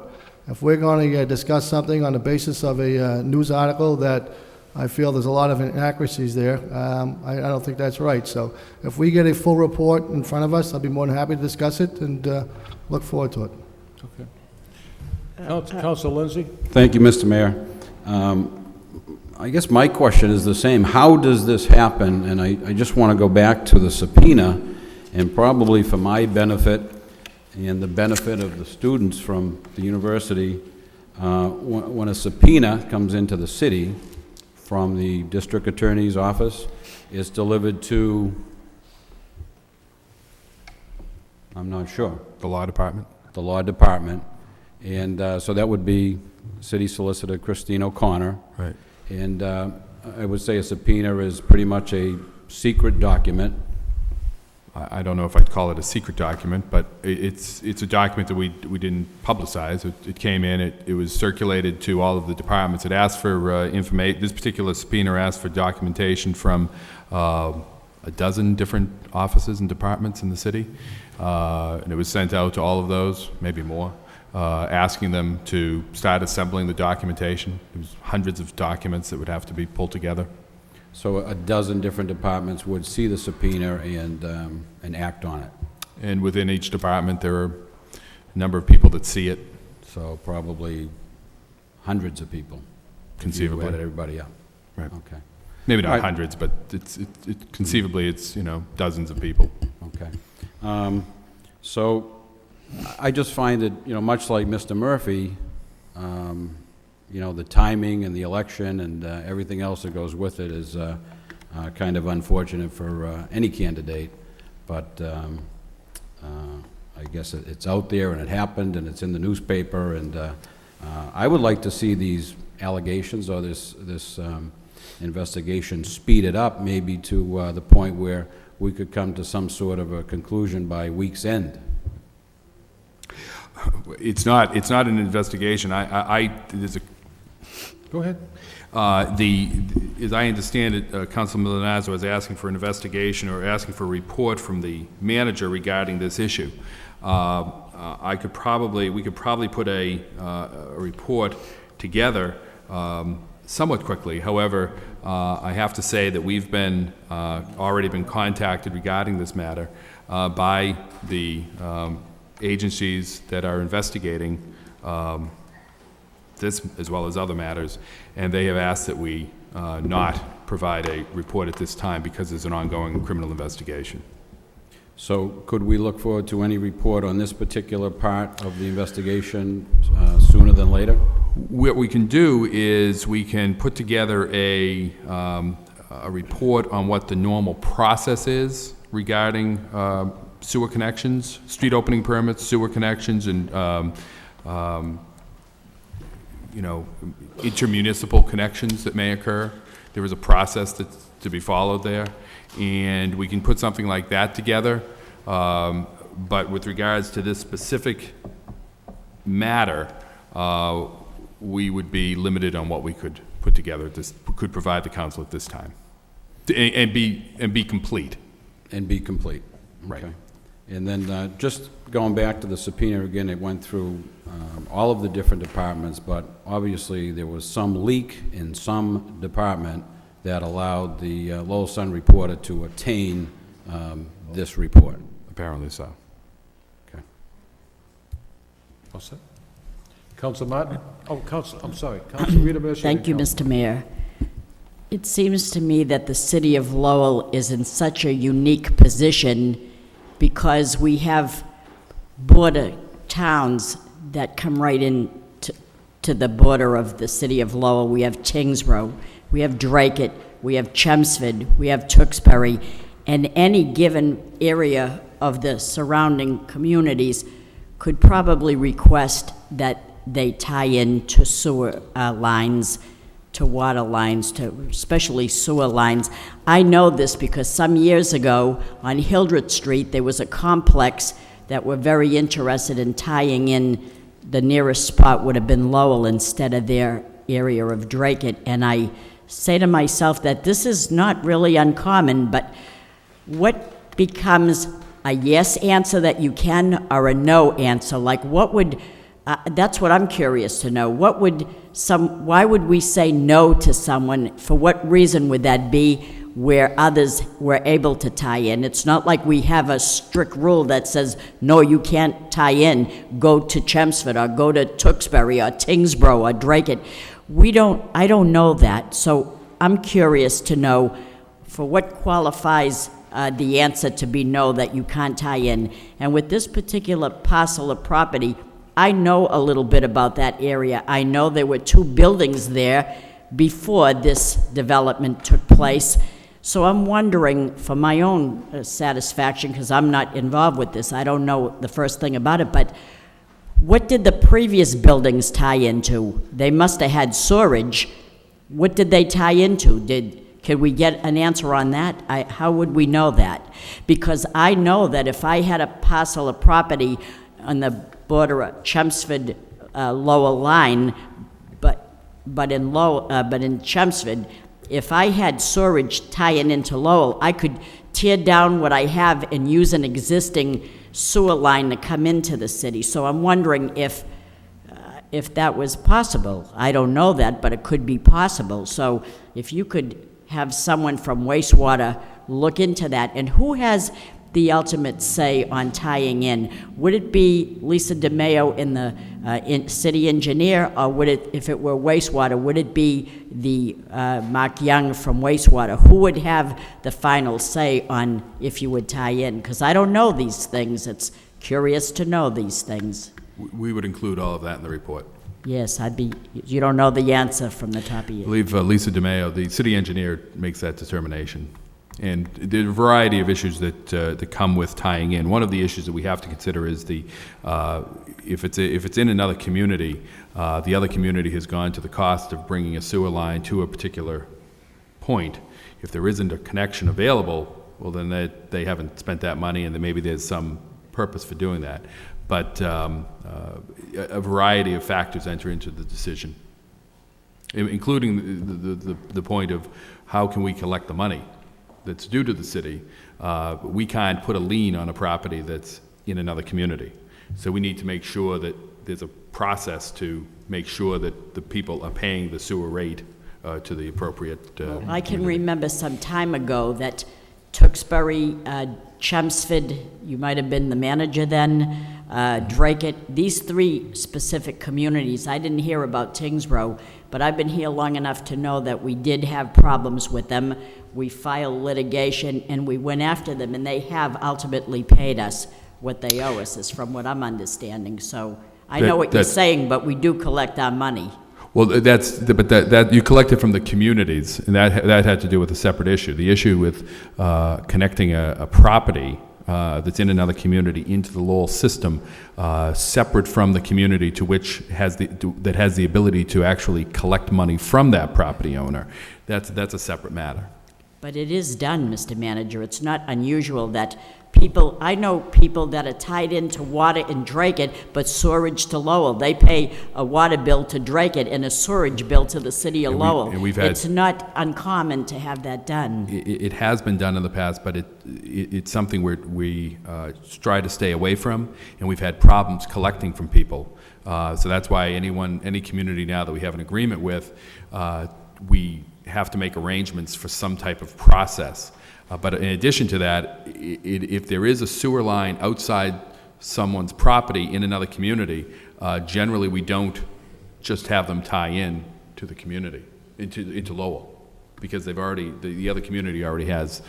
H: If we're going to discuss something on the basis of a news article that I feel there's a lot of inaccuracies there, I don't think that's right. So if we get a full report in front of us, I'll be more than happy to discuss it and look forward to it.
A: Okay. Councilor Lindsay?
K: Thank you, Mr. Mayor. I guess my question is the same. How does this happen? And I just want to go back to the subpoena, and probably for my benefit and the benefit of the students from the university, when a subpoena comes into the city from the district attorney's office, it's delivered to, I'm not sure.
C: The law department.
K: The law department. And so that would be City Solicitor Christine O'Connor.
C: Right.
K: And I would say a subpoena is pretty much a secret document.
C: I don't know if I'd call it a secret document, but it's a document that we didn't publicize. It came in, it was circulated to all of the departments. It asked for information. This particular subpoena asked for documentation from a dozen different offices and departments in the city. And it was sent out to all of those, maybe more. Asking them to start assembling the documentation. It was hundreds of documents that would have to be pulled together.
K: So a dozen different departments would see the subpoena and act on it.
C: And within each department, there are a number of people that see it.
K: So probably hundreds of people.
C: Conceivably.
K: If you added everybody up.
C: Right.
K: Okay.
C: Maybe not
K: Right.
C: hundreds, but conceivably it's dozens of people.
K: Okay. So I just find that, much like Mr. Murphy, the timing and the election and everything else that goes with it is kind of unfortunate for any candidate. But I guess it's out there and it happened and it's in the newspaper, and I would like to see these allegations or this investigation speeded up, maybe to the point where we could come to some sort of a conclusion by week's end.
C: It's not an investigation. There's a.
A: Go ahead.
C: As I understand it, Councilman Milanazzo is asking for an investigation or asking for a report from the manager regarding this issue. We could probably put a report together somewhat quickly. However, I have to say that we've been already been contacted regarding this matter by the agencies that are investigating this as well as other matters, and they have asked that we not provide a report at this time because there's an ongoing criminal investigation.
K: So could we look forward to any report on this particular part of the investigation sooner than later?
C: What we can do is we can put together a report on what the normal process is regarding sewer connections, street opening permits, sewer connections, and intermunicipal connections that may occur. There is a process that's to be followed there, and we can put something like that together. But with regards to this specific matter, we would be limited on what we could put together, could provide the council at this time, and be complete.
K: And be complete.
C: Right.
K: Okay. And then just going back to the subpoena again, it went through all of the different departments, but obviously there was some leak in some department that allowed the Lowell Sun reporter to attain this report.
C: Apparently so.
K: Okay.
A: All set? Council Martin? Oh, I'm sorry. Council Rita Mercer.
D: Thank you, Mr. Mayor. It seems to me that the city of Lowell is in such a unique position because we have border towns that come right in to the border of the city of Lowell. We have Tingsboro, we have Dracut, we have Chelmsford, we have Tewksbury, and any given area of the surrounding communities could probably request that they tie in to sewer lines, to water lines, to especially sewer lines. I know this because some years ago on Hildreth Street, there was a complex that were very interested in tying in. The nearest spot would have been Lowell instead of their area of Dracut. And I say to myself that this is not really uncommon, but what becomes a yes answer that you can or a no answer? Like what would, that's what I'm curious to know. Why would we say no to someone? For what reason would that be where others were able to tie in? It's not like we have a strict rule that says, no, you can't tie in, go to Chelmsford or go to Tewksbury or Tingsboro or Dracut. I don't know that. So I'm curious to know for what qualifies the answer to be no, that you can't tie in. And with this particular parcel of property, I know a little bit about that area. I know there were 2 buildings there before this development took place. So I'm wondering, for my own satisfaction, because I'm not involved with this, I don't know the first thing about it, but what did the previous buildings tie into? They must have had storage. What did they tie into? Can we get an answer on that? How would we know that? Because I know that if I had a parcel of property on the border of Chelmsford Lowell line, but in Chelmsford, if I had storage tying into Lowell, I could tear down what I have and use an existing sewer line to come into the city. So I'm wondering if that was possible. I don't know that, but it could be possible. So if you could have someone from wastewater look into that, and who has the ultimate say on tying in? Would it be Lisa DeMayo in the city engineer, or would it, if it were wastewater, would it be the Mark Young from wastewater? Who would have the final say on if you would tie in? Because I don't know these things. It's curious to know these things.
C: We would include all of that in the report.
D: Yes, you don't know the answer from the top of your...
C: I believe Lisa DeMayo, the city engineer, makes that determination. And there are a variety of issues that come with tying in. One of the issues that we have to consider is if it's in another community, the other community has gone to the cost of bringing a sewer line to a particular point. If there isn't a connection available, well, then they haven't spent that money, and then maybe there's some purpose for doing that. But a variety of factors enter into the decision, including the point of how can we collect the money that's due to the city. We can't put a lien on a property that's in another community. So we need to make sure that there's a process to make sure that the people are paying the sewer rate to the appropriate
D: I can remember some time ago that Tewksbury, Chelmsford, you might have been the manager then, Dracut, these three specific communities. I didn't hear about Tingsboro, but I've been here long enough to know that we did have problems with them. We filed litigation and we went after them, and they have ultimately paid us what they owe us, is from what I'm understanding. So I know what you're saying, but we do collect our money.
C: Well, but you collect it from the communities, and that had to do with a separate issue. The issue with connecting a property that's in another community into the Lowell system, separate from the community to which has the ability to actually collect money from that property owner, that's a separate matter.
D: But it is done, Mr. Manager. It's not unusual that people, I know people that are tied into water in Dracut, but sewerage to Lowell. They pay a water bill to Dracut and a sewerage bill to the city of Lowell. It's not uncommon to have that done.
C: It has been done in the past, but it's something we try to stay away from, and we've had problems collecting from people. So that's why any community now that we have an agreement with, we have to make arrangements for some type of process. But in addition to that, if there is a sewer line outside someone's property in another community, generally we don't just have them tie in to the community, into Lowell, because the other community already has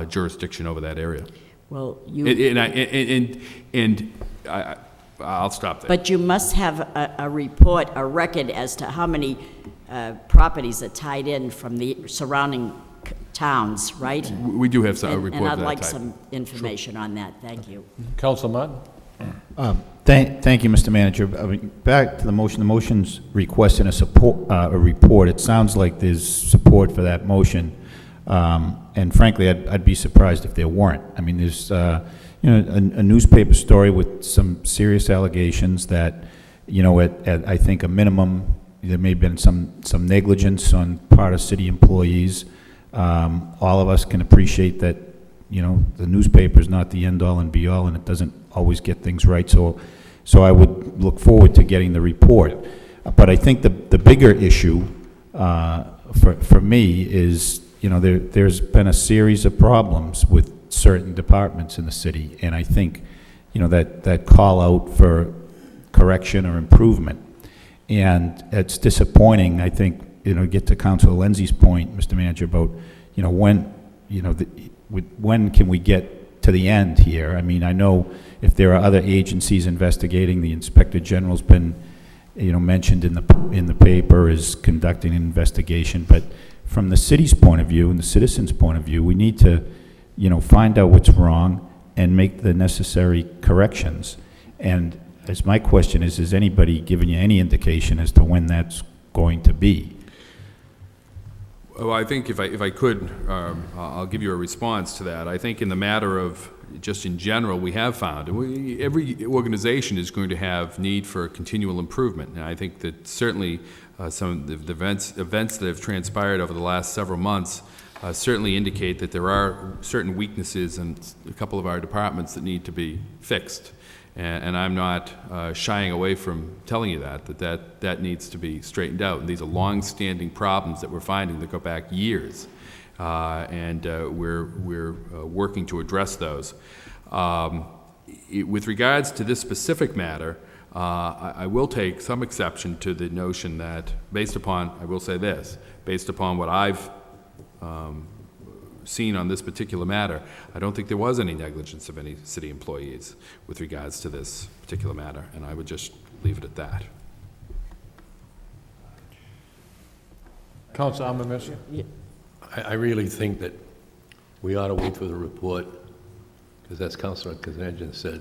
C: jurisdiction over that area.
D: Well,
C: I'll stop there.
D: But you must have a report, a record as to how many properties are tied in from the surrounding towns, right?
C: We do have a report
D: and
C: of
D: I'd
C: that
D: like
C: type.
D: some information on that. Thank you.
A: Councilor Martin?
G: Thank you, Mr. Manager. I mean, back to the motion. The motion's requesting a report. It sounds like there's support for that motion, and frankly, I'd be surprised if there weren't. I mean, there's a newspaper story with some serious allegations that, at I think a minimum, there may have been some negligence on part of city employees. All of us can appreciate that, the newspaper is not the end-all and be-all, and it doesn't always get things right. So I would look forward to getting the report. But I think the bigger issue for me is, there's been a series of problems with certain departments in the city, and I think, that call out for correction or improvement. And it's disappointing, I think, get to Councilor Lindsay's point, Mr. Manager, about, when can we get to the end here? I mean, I know if there are other agencies investigating, the Inspector General's been, mentioned in the paper, is conducting an investigation, but from the city's point of view and the citizens' point of view, we need to, find out what's wrong and make the necessary corrections. And as my question is, has anybody given you any indication as to when that's going to be?
C: Well, I think if I could, I'll give you a response to that. I think in the matter of just in general, we have found every organization is going to have need for continual improvement. And I think that certainly some of the events that have transpired over the last several months certainly indicate that there are certain weaknesses in a couple of our departments that need to be fixed. And I'm not shying away from telling you that needs to be straightened out. And these are long-standing problems that we're finding that go back years, and we're working to address those. With regards to this specific matter, I will take some exception to the notion that, based upon what I've seen on this particular matter, I don't think there was any negligence of any city employees with regards to this particular matter, and I would just leave it at that.
A: Councilor Amamissa?
O: I really think that we ought to wait for the report, because as Councilor Kazanjian said,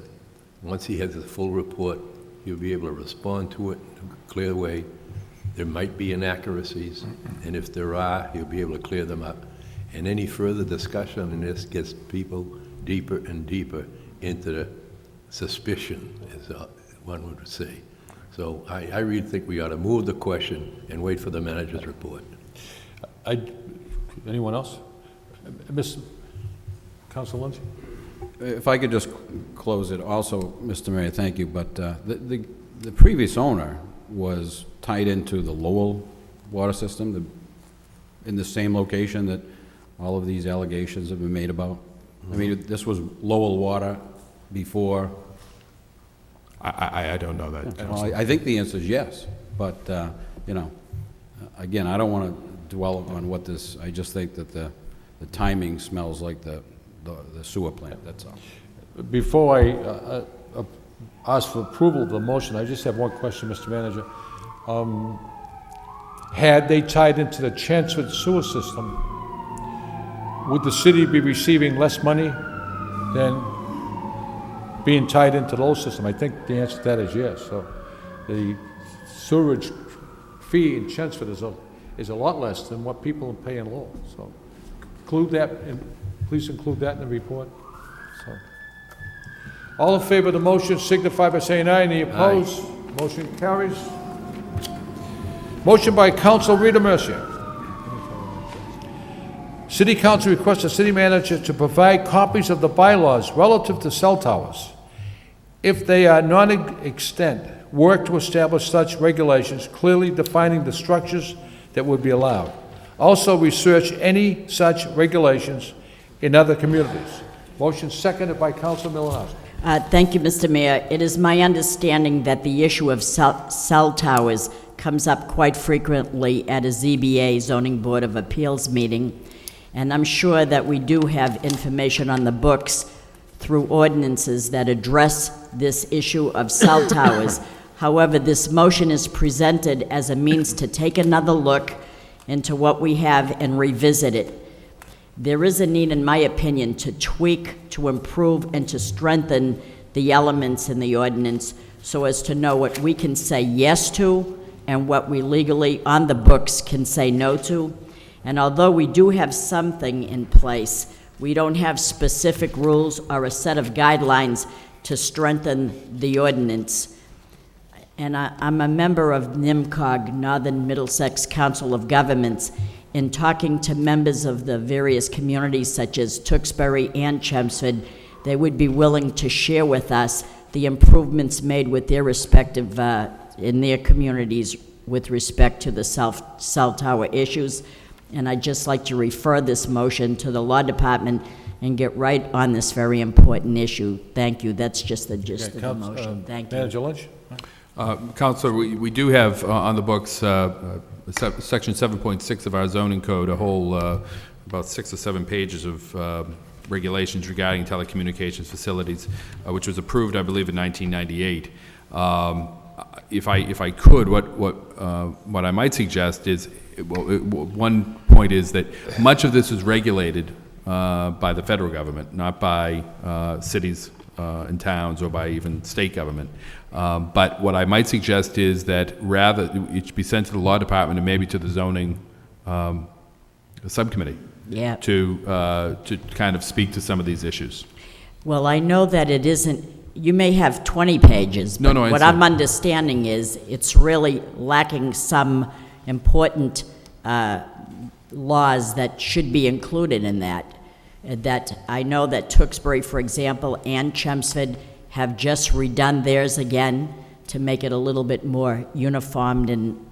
O: once he has the full report, he'll be able to respond to it in a clear way. There might be inaccuracies, and if there are, he'll be able to clear them up. And any further discussion on this gets people deeper and deeper into the suspicion, as one would say. So I really think we ought to move the question and wait for the manager's report.
A: Anyone else? Councilor Lindsay?
K: If I could just close it also, Mr. Mayor, thank you, but the previous owner was tied into the Lowell water system, in the same location that all of these allegations have been made about. I mean, this was Lowell water before.
C: I don't know that.
K: Well, I think the answer is yes, but, you know, again, I don't want to dwell on what this, I just think that the timing smells like the sewer plant, that's all.
A: Before I ask for approval of the motion, I just have one question, Mr. Manager. Had they tied into the Chelmsford sewer system, would the city be receiving less money than being tied into the Lowell system? I think the answer to that is yes. So the sewerage fee in Chelmsford is a lot less than what people pay in Lowell. So include that, and please include that in the report. So, all in favor of the motion signify by saying aye. Any opposed? Motion carries. Motion by Council Rita Mercier. City Council requests the city manager to provide copies of the bylaws relative to cell towers. If they are non-extant, work to establish such regulations, clearly defining the structures that would be allowed. Also, research any such regulations in other communities. Motion seconded by Councilor Milanowski.
D: Thank you, Mr. Mayor. It is my understanding that the issue of cell towers comes up quite frequently at a ZBA, Zoning Board of Appeals meeting, and I'm sure that we do have information on the books through ordinances that address this issue of cell towers. However, this motion is presented as a means to take another look into what we have and revisit it. There is a need, in my opinion, to tweak, to improve, and to strengthen the elements in the ordinance so as to know what we can say yes to and what we legally, on the books, can say no to. And although we do have something in place, we don't have specific rules or a set of guidelines to strengthen the ordinance. And I'm a member of NIMCOG, Northern Middlesex Council of Governments. In talking to members of the various communities such as Tewksbury and Chelmsford, they would be willing to share with us the improvements made with their respective, in their communities with respect to the cell tower issues. And I'd just like to refer this motion to the Law Department and get right on this very important issue. Thank you. That's just the gist of the motion. Thank you.
A: Manager Lynch?
C: Councilor, we do have on the books Section 7.6 of our zoning code, a whole about 6 or 7 pages of regulations regarding telecommunications facilities, which was approved, I believe, in 1998. If I could, what I might suggest is, one point is that much of this is regulated by the federal government, not by cities and towns or by even state government. But what I might suggest is that rather it should be sent to the Law Department and maybe to the zoning subcommittee to kind of speak to some of these issues.
D: Well, I know that it isn't, you may have 20 pages, but what I'm understanding is it's really lacking some important laws that should be included in that. That I know that Tewksbury, for example, and Chelmsford have just redone theirs again to make it a little bit more uniformed and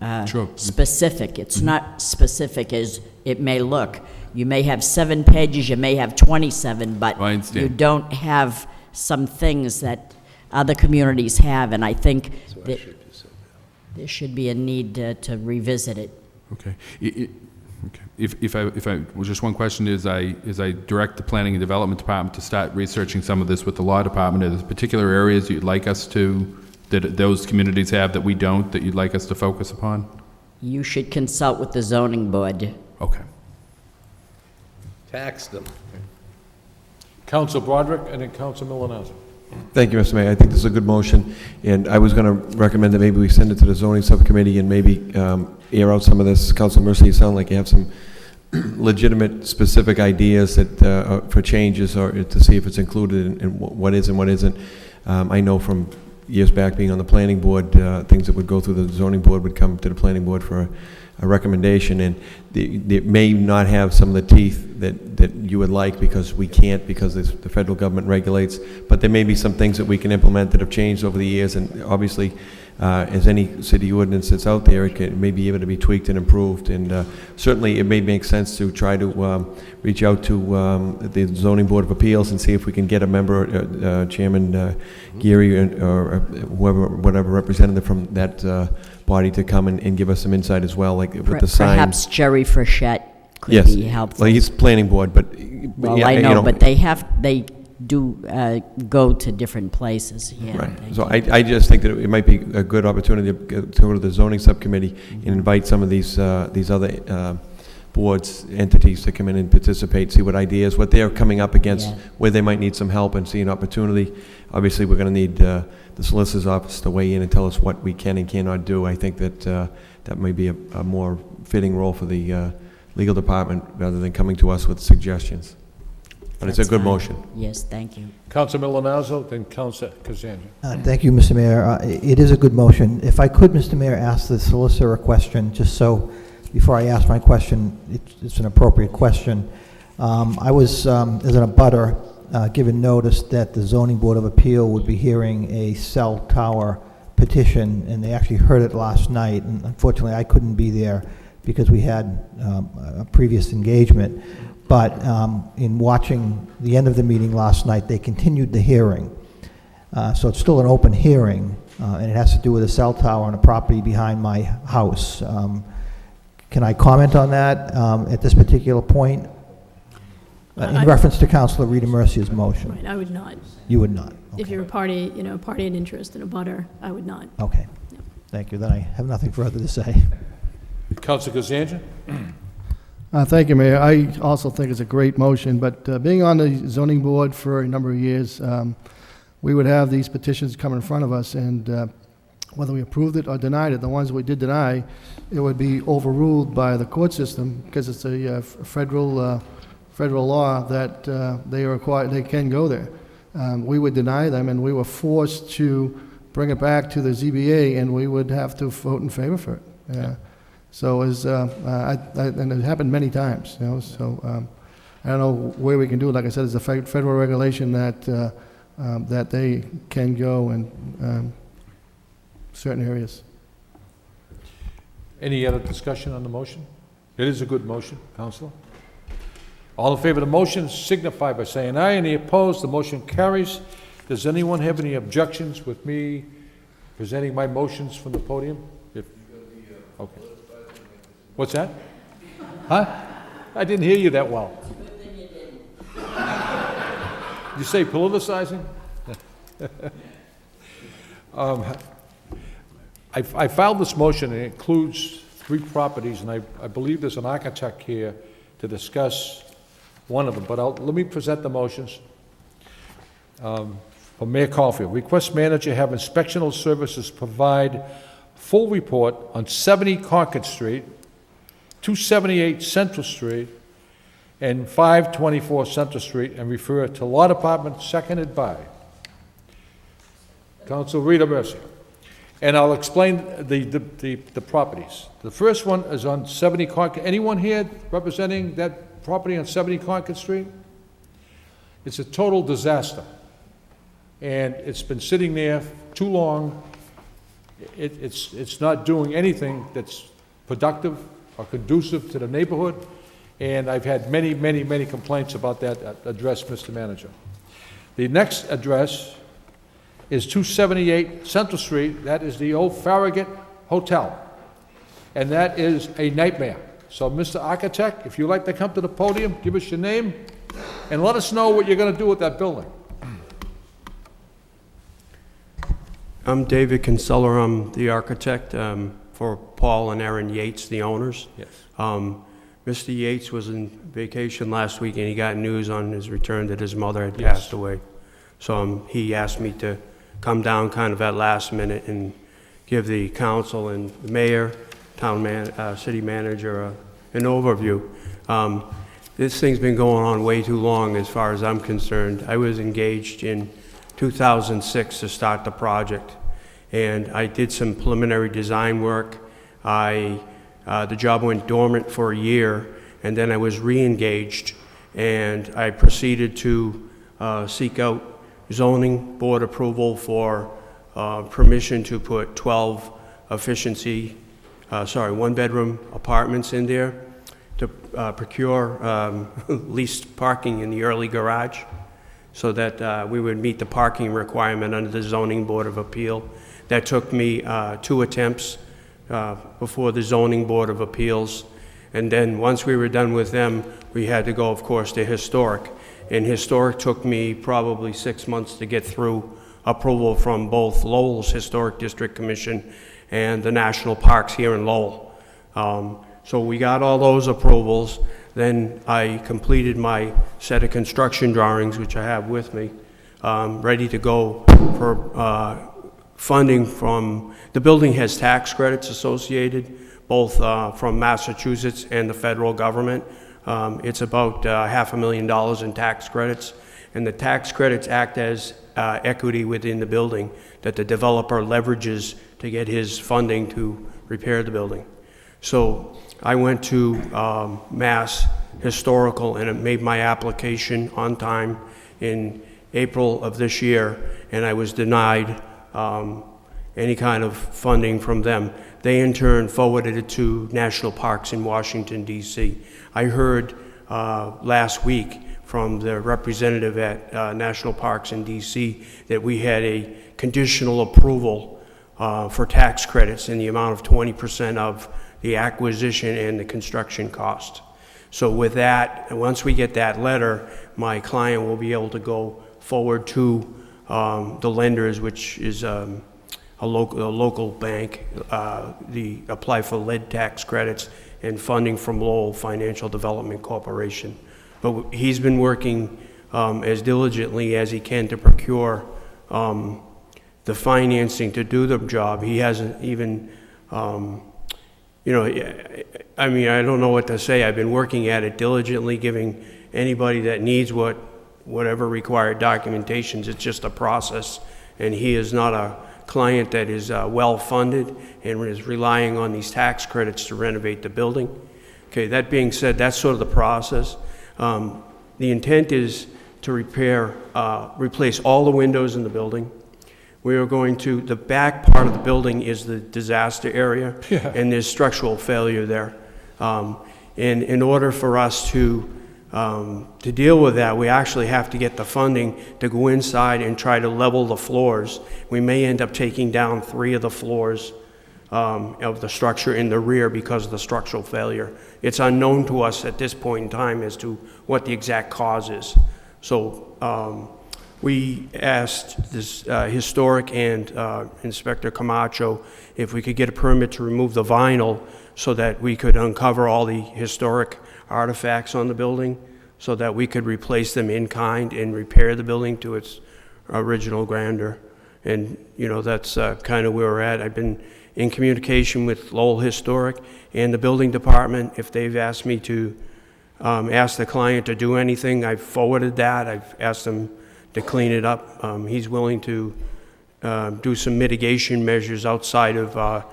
D: specific. It's not specific as it may look. You may have 7 pages, you may have 27, but you don't have some things that other communities have, and I think that there should be a need to revisit it.
C: Okay. If I well, just one question is I direct the Planning and Development Department to start researching some of this with the Law Department. Are there particular areas you'd like us to, that those communities have that we don't, that you'd like us to focus upon?
D: You should consult with the zoning board.
C: Okay.
O: Tax them.
A: Council Broderick and then Council Milonazo.
N: Thank you, Mr. Mayor. I think this is a good motion, and I was going to recommend that maybe we send it to the zoning subcommittee and maybe air out some of this. Council Mercy, you sound like you have some legitimate, specific ideas that for changes or to see if it's included in what is and what isn't. I know from years back being on the planning board, things that would go through the zoning board would come to the planning board for a recommendation, and it may not have some of the teeth that you would like because we can't, because the federal government regulates, but there may be some things that we can implement that have changed over the years, and obviously, as any city ordinance that's out there, it may be able to be tweaked and improved, and certainly it may make sense to try to reach out to the Zoning Board of Appeals and see if we can get a member, Chairman Geary, or whoever, whatever representative from that body to come and give us some insight as well, like with the sign.
D: Perhaps Jerry Frechette could
N: Yes.
D: be helpful.
N: Well, he's planning board, but
D: Well,
N: yeah,
D: I
N: you
D: know, but they do go to different places. Yeah,
N: right. So I just think that it might be a good opportunity to go to the zoning subcommittee and invite some of these other boards, entities to come in and participate, see what ideas, what they're coming up against, where they might need some help, and see an opportunity. Obviously, we're going to need the solicitor's office to weigh in and tell us what we can and cannot do. I think that that may be a more fitting role for the legal department rather than coming to us with suggestions. But it's a good motion.
D: Yes, thank you.
A: Council Milonazo, then Council Kazanja.
I: Thank you, Mr. Mayor. It is a good motion. If I could, Mr. Mayor, ask the solicitor a question, just so before I ask my question, it's an appropriate question. I was, as an abutter, given notice that the Zoning Board of Appeal would be hearing a cell tower petition, and they actually heard it last night, and unfortunately I couldn't be there because we had a previous engagement. But in watching the end of the meeting last night, they continued the hearing. So it's still an open hearing, and it has to do with a cell tower on a property behind my house. Can I comment on that at this particular point? In reference to Councilor Rita Mercia's motion.
S: Right, I would not.
I: You would not?
S: If you're a party, party in interest and a butter, I would not.
I: Okay. Yep. Thank you. Then I have nothing further to say.
A: Council Kazanja.
H: Thank you, Mayor. I also think it's a great motion, but being on the zoning board for a number of years, we would have these petitions come in front of us, and whether we approved it or denied it, the ones we did deny, it would be overruled by the court system because it's a federal law that they can go there. We would deny them, and we were forced to bring it back to the ZBA, and we would have to vote in favor for it. So as and it happened many times, So I don't know where we can do it. Like I said, it's a federal regulation that that they can go in certain areas.
A: Any other discussion on the motion? It is a good motion, Councilor. All in favor of the motion signify by saying aye. Any opposed? The motion carries. Does anyone have any objections with me presenting my motions from the podium? Okay. What's that? Huh? I didn't hear you that well. You say politicizing? I filed this motion, and it includes 3 properties, and I believe there's an architect here to discuss one of them, but let me present the motions. For Mayor Caulfield, request manager have inspectional services provide full report on 70 Concord Street, 278 Central Street, and 524 Central Street, and refer to Law Department, seconded by Council Rita Mercia. And I'll explain the properties. The first one is on 70 Concord. Anyone here representing that property on 70 Concord Street? It's a total disaster. And it's been sitting there too long. It's not doing anything that's productive or conducive to the neighborhood. And I've had many, many, many complaints about that address, Mr. Manager. The next address is 278 Central Street. That is the old Farragut Hotel. And that is a nightmare. So, Mr. Architect, if you'd like to come to the podium, give us your name, and let us know what you're going to do with that building.
T: I'm David Kinsella. I'm the architect for Paul and Erin Yates, the owners.
A: Yes.
T: Mr. Mr. Yates was on vacation last week, and he got news on his return that his mother had passed away. So he asked me to come down kind of at last minute and give the council and the mayor, city manager an overview. This thing's been going on way too long as far as I'm concerned. I was engaged in 2006 to start the project, and I did some preliminary design work. The job went dormant for a year, and then I was re-engaged, and I proceeded to seek out zoning board approval for permission to put 12 one-bedroom apartments in there, to procure leased parking in the early garage so that we would meet the parking requirement under the Zoning Board of Appeal. That took me 2 attempts before the Zoning Board of Appeals. And then once we were done with them, we had to go, of course, to Historic. And Historic took me probably 6 months to get through approval from both Lowell's Historic District Commission and the National Parks here in Lowell. So we got all those approvals. Then I completed my set of construction drawings, which I have with me, ready to go for funding from, the building has tax credits associated, both from Massachusetts and the federal government. It's about $500,000 in tax credits, and the tax credits act as equity within the building that the developer leverages to get his funding to repair the building. So I went to Mass Historical and made my application on time in April of this year, and I was denied any kind of funding from them. They in turn forwarded it to National Parks in Washington, D.C. I heard last week from the representative at National Parks in D.C. that we had a conditional approval for tax credits in the amount of 20% of the acquisition and the construction cost. So with that, once we get that letter, my client will be able to go forward to the lenders, which is a local bank, apply for lead tax credits and funding from Lowell Financial Development Corporation. But he's been working as diligently as he can to procure the financing to do the job. He hasn't even, I mean, I don't know what to say. I've been working at it diligently, giving anybody that needs whatever required documentations. It's just a process, and he is not a client that is well-funded and is relying on these tax credits to renovate the building. Okay, that being said, that's sort of the process. The intent is to replace all the windows in the building. We are going to, the back part of the building is the disaster area, and there's structural failure there. And in order for us to deal with that, we actually have to get the funding to go inside and try to level the floors. We may end up taking down 3 of the floors of the structure in the rear because of the structural failure. It's unknown to us at this point in time as to what the exact cause is. So we asked this Historic and Inspector Camacho if we could get a permit to remove the vinyl so that we could uncover all the historic artifacts on the building so that we could replace them in kind and repair the building to its original grandeur. And, that's kind of where we're at. I've been in communication with Lowell Historic and the building department. If they've asked me to ask the client to do anything, I've forwarded that. I've asked them to clean it up. He's willing to do some mitigation measures outside of, I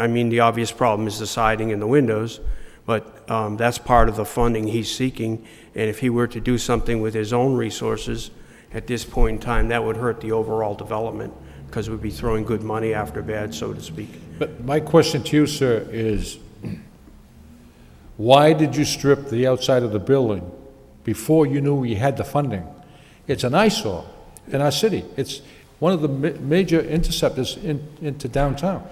T: mean, the obvious problem is the siding and the windows, but that's part of the funding he's seeking. And if he were to do something with his own resources at this point in time, that would hurt the overall development because we'd be throwing good money after bad, so to speak.
A: But my question to you, sir, is why did you strip the outside of the building before you knew you had the funding? It's an eyesore in our city. It's one of the major interceptors into downtown.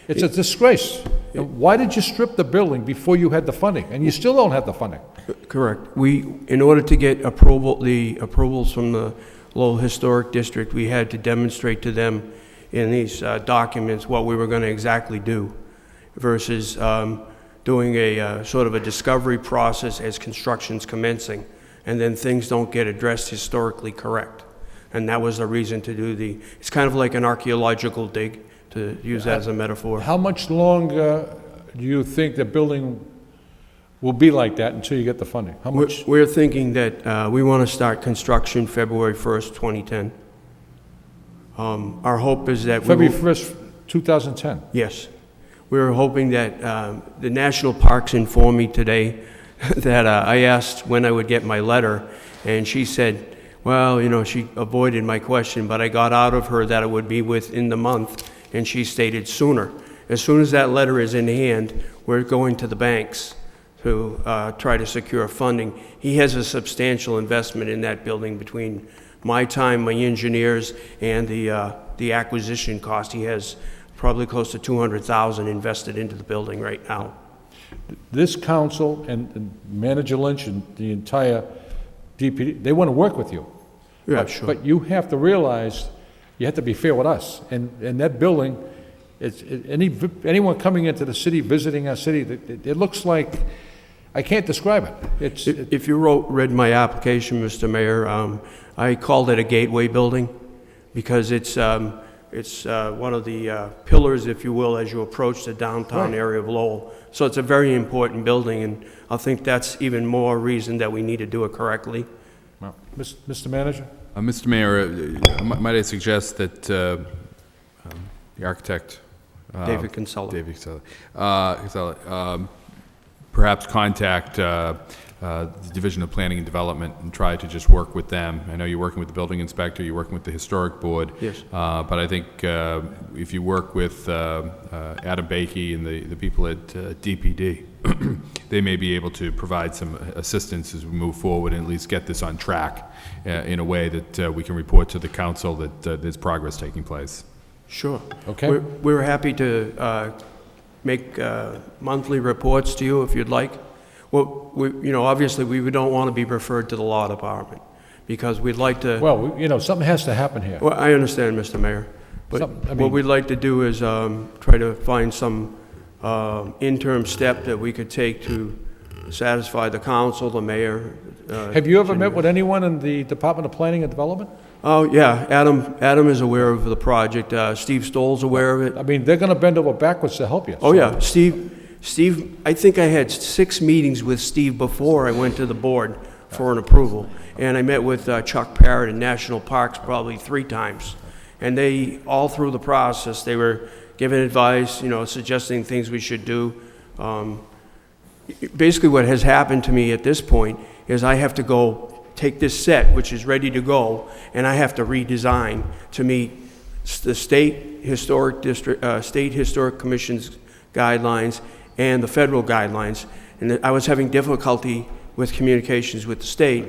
A: It's a disgrace. Why did you strip the building before you had the funding? And you still don't have the funding.
T: Correct. In order to get the approvals from the Lowell Historic District, we had to demonstrate to them in these documents what we were going to exactly do versus doing a sort of a discovery process as construction's commencing, and then things don't get addressed historically correct. And that was the reason to do it's kind of like an archaeological dig, to use that as a metaphor.
A: How much longer do you think the building will be like that until you get the funding? How much?
T: We're thinking that we want to start construction February 1st, 2010. Our hope is that
A: February 1st, 2010?
T: Yes. We're hoping that the National Parks informed me today that I asked when I would get my letter, and she said, well, you know, she avoided my question, but I got out of her that it would be within the month, and she stated sooner. As soon as that letter is in hand, we're going to the banks to try to secure funding. He has a substantial investment in that building between my time, my engineers, and the acquisition cost. He has probably close to $200,000 invested into the building right now.
A: This council and Manager Lynch and the entire DPD, they want to work with you.
T: Yeah, sure.
A: But you have to realize you have to be fair with us. And that building, anyone coming into the city, visiting our city, it looks like, I can't describe it.
T: If you read my application, Mr. Mayor, I called it a gateway building because it's one of the pillars, if you will, as you approach the downtown area of Lowell. So it's a very important building, and I think that's even more reason that we need to do it correctly.
A: Well, Mr. Manager?
C: Mr. Mayor, might I suggest that the architect...
T: David Kinsella.
C: David Kinsella, perhaps contact the Division of Planning and Development and try to just work with them. I know you're working with the building inspector, you're working with the historic board.
T: Yes.
C: But I think if you work with Adam Bakey and the people at DPD, they may be able to provide some assistance as we move forward and at least get this on track in a way that we can report to the council that there's progress taking place.
T: Sure.
A: Okay.
T: We're happy to make monthly reports to you if you'd like. Well, obviously we don't want to be referred to the law department because we'd like to...
A: Well, something has to happen here.
T: Well, I understand, Mr. Mayor. But what we'd like to do is try to find some interim step that we could take to satisfy the council, the mayor.
A: Have you ever met with anyone in the Department of Planning and Development?
T: Oh, yeah. Adam is aware of the project. Steve Stoll's aware of it.
A: I mean, they're going to bend over backwards to help you.
T: Oh, yeah. Steve, I think I had 6 meetings with Steve before I went to the board for an approval. And I met with Chuck Parrott in National Parks probably 3 times. And they, all through the process, they were giving advice, suggesting things we should do. Basically what has happened to me at this point is I have to go take this set, which is ready to go, and I have to redesign to meet the State Historic Commission's guidelines and the federal guidelines. And I was having difficulty with communications with the state,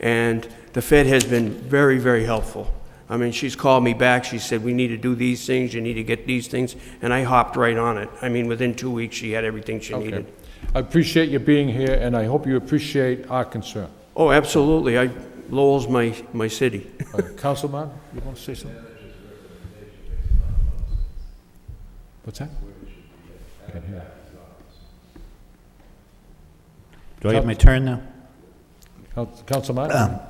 T: and the Fed has been very, very helpful. I mean, she's called me back. She said, we need to do these things. You need to get these things. And I hopped right on it. I mean, within 2 weeks, she had everything she needed.
A: I appreciate you being here, and I hope you appreciate our concern.
T: Oh, absolutely. Lowell's my city.
A: Councilman, you want to say something? What's that? Can't hear.
G: Do I have my turn now?
A: Councilman?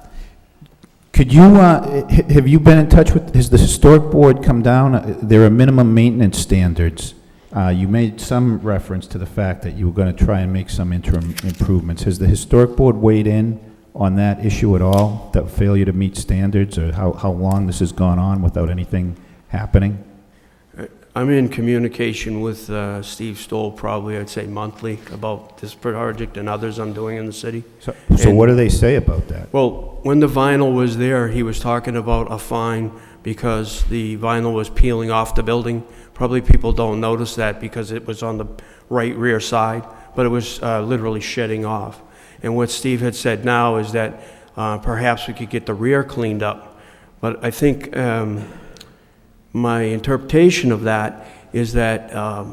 G: Could you, have you been in touch with, has the historic board come down? There are minimum maintenance standards. You made some reference to the fact that you were going to try and make some interim improvements. Has the historic board weighed in on that issue at all, that failure to meet standards, or how long this has gone on without anything happening?
T: I'm in communication with Steve Stoll probably, I'd say monthly, about this project and others I'm doing in the city.
G: So what do they say about that?
T: Well, when the vinyl was there, he was talking about a fine because the vinyl was peeling off the building. Probably people don't notice that because it was on the right rear side, but it was literally shedding off. And what Steve had said now is that perhaps we could get the rear cleaned up. But I think my interpretation of that is that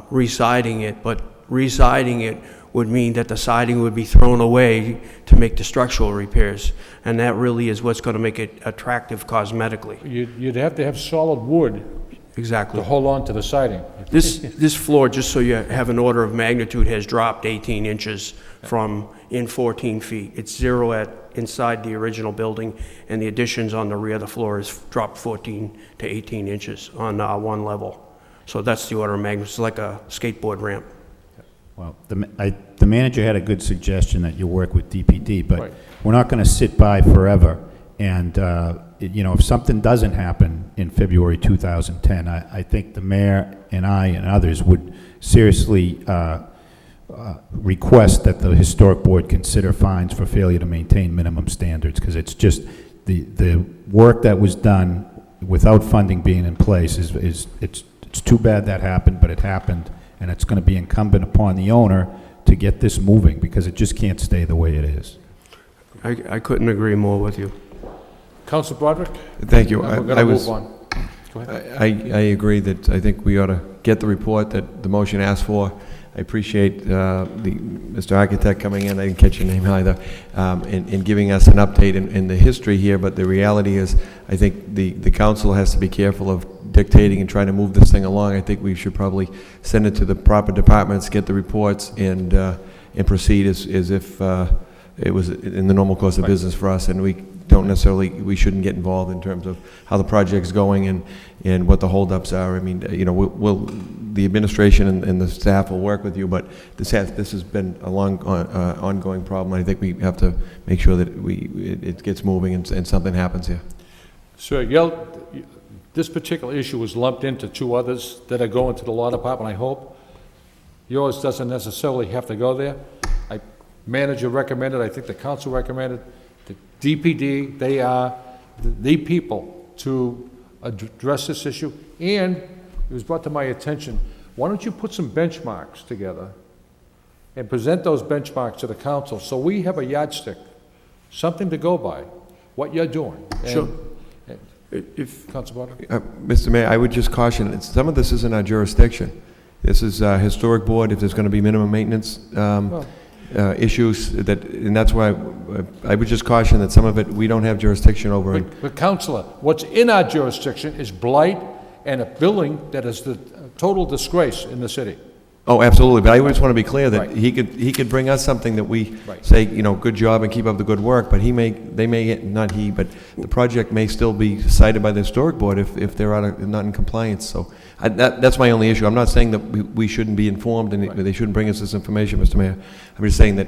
T: re-siding it, but re-siding it would mean that the siding would be thrown away to make the structural repairs. And that really is what's going to make it attractive cosmetically.
A: You'd have to have solid wood
T: exactly.
A: To hold on to the siding.
T: This floor, just so you have an order of magnitude, has dropped 18 inches from in 14 feet. It's zero inside the original building, and the additions on the rear of the floor is dropped 14 to 18 inches on one level. So that's the order of magnitude. It's like a skateboard ramp.
G: Well, the manager had a good suggestion that you work with DPD, but
A: Right.
G: we're not going to sit by forever. And, you know, if something doesn't happen in February 2010, I think the mayor and I and others would seriously request that the historic board consider fines for failure to maintain minimum standards, because it's just the work that was done without funding being in place it's too bad that happened, but it happened, and it's going to be incumbent upon the owner to get this moving, because it just can't stay the way it is.
T: I couldn't agree more with you.
A: Councilor Broderick?
N: Thank you.
A: We're going to move on. Go ahead.
N: I agree that I think we ought to get the report that the motion asked for. I appreciate Mr. Architect coming in, I didn't catch your name either, and giving us an update in the history here, but the reality is, I think the council has to be careful of dictating and trying to move this thing along. I think we should probably send it to the proper departments, get the reports, and proceed as if it was in the normal course of business for us, and we shouldn't get involved in terms of how the project's going and what the holdups are. I mean, you know, the administration and the staff will work with you, but this has been a long ongoing problem. I think we have to make sure that it gets moving and something happens here.
A: Sir, this particular issue was lumped into two others that are going to the law department, I hope. Yours doesn't necessarily have to go there. Manager recommended, I think the council recommended, the DPD, they are the people to address this issue. And it was brought to my attention, why don't you put some benchmarks together and present those benchmarks to the council so we have a yardstick, something to go by, what you're doing.
T: Sure.
A: Councilor Broderick?
N: Mr. Mayor, I would just caution, some of this is in our jurisdiction. This is historic board, if there's going to be minimum maintenance issues, and that's why I would just caution that some of it we don't have jurisdiction over.
A: But Councilor, what's in our jurisdiction is blight and a building that is the total disgrace in the city.
N: Oh, absolutely, but I just want to be clear that
A: Right.
N: he could bring us something that we
A: Right.
N: say, you know, good job and keep up the good work, but but the project may still be cited by the historic board if they're not in compliance, so that's my only issue. I'm not saying that we shouldn't be informed and they shouldn't bring us this information, Mr. Mayor. I'm just saying that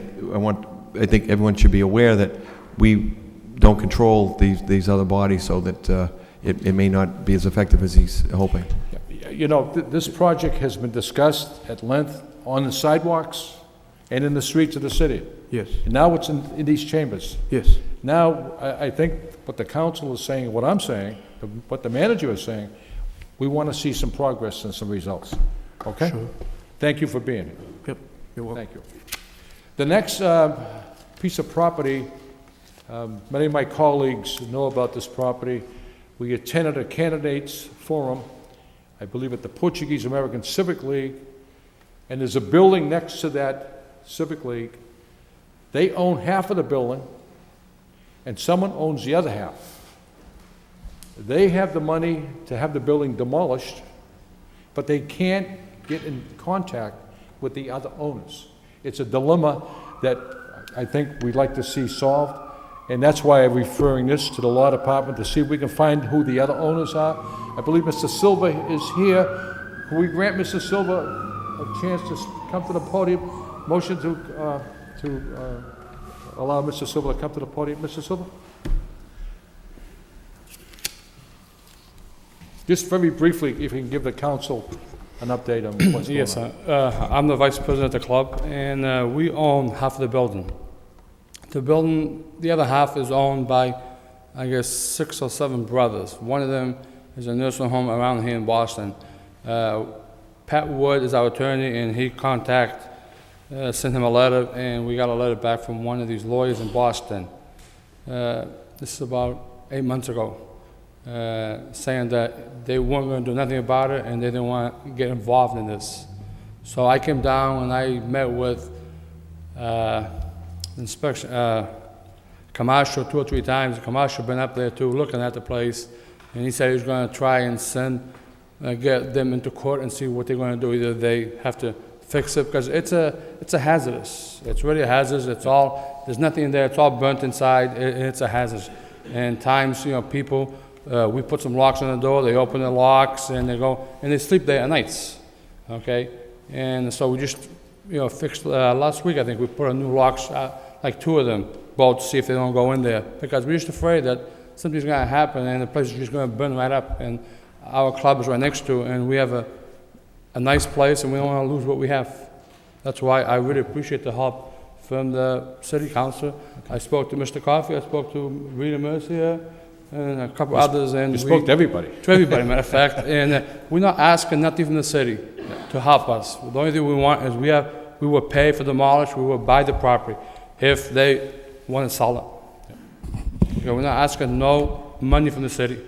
N: I think everyone should be aware that we don't control these other bodies, so that it may not be as effective as he's hoping.
A: You know, this project has been discussed at length on the sidewalks and in the streets of the city.
T: Yes.
A: And now it's in these chambers.
T: Yes.
A: Now, I think what the council is saying, what I'm saying, what the manager is saying, we want to see some progress and some results. Okay?
T: Sure.
A: Thank you for being here.
T: Yep. You're welcome.
A: Thank you. The next piece of property, many of my colleagues know about this property. We attended a candidates forum, I believe at the Portuguese American Civic League, and there's a building next to that Civic League. They own half of the building, and someone owns the other half. They have the money to have the building demolished, but they can't get in contact with the other owners. It's a dilemma that I think we'd like to see solved, and that's why I'm referring this to the law department to see if we can find who the other owners are. I believe Mr. Silva is here. Can we grant Mr. Silva a chance to come to the podium? Motion to allow Mr. Silva to come to the podium. Mr. Silva? Just very briefly, if you can give the council an update on what's going on.
U: Yes, I'm the vice president of the club, and we own half of the building. The other half is owned by, I guess, 6 or 7 brothers. One of them is a nursing home around here in Boston. Pat Wood is our attorney, and he sent him a letter, and we got a letter back from one of these lawyers in Boston. This is about 8 months ago, saying that they weren't going to do nothing about it, and they didn't want to get involved in this. So I came down and I met with inspection, Camacho 2 or 3 times. Camacho been up there too, looking at the place, and he said he was going to try and send get them into court and see what they're going to do. Either they have to fix it, because it's a hazardous. It's really hazardous. There's nothing in there. It's all burnt inside. It's a hazard. And times, people, we put some locks on the door. They open the locks and they go and they sleep there at nights. Okay, and so we just, fixed last week. I think we put a new locks, like 2 of them, both to see if they don't go in there, because we're just afraid that something's going to happen and the place is just going to burn right up. And our club is right next to, and we have a nice place, and we don't want to lose what we have. That's why I really appreciate the help from the city council. I spoke to Mr. Coffey, I spoke to Rita Mercier, and a couple others. And
A: You spoke to everybody.
U: To everybody, matter of fact. And we're not asking nothing from the city to help us. The only thing we want is we will pay for demolish, we will buy the property if they want to sell it. We're not asking no money from the city.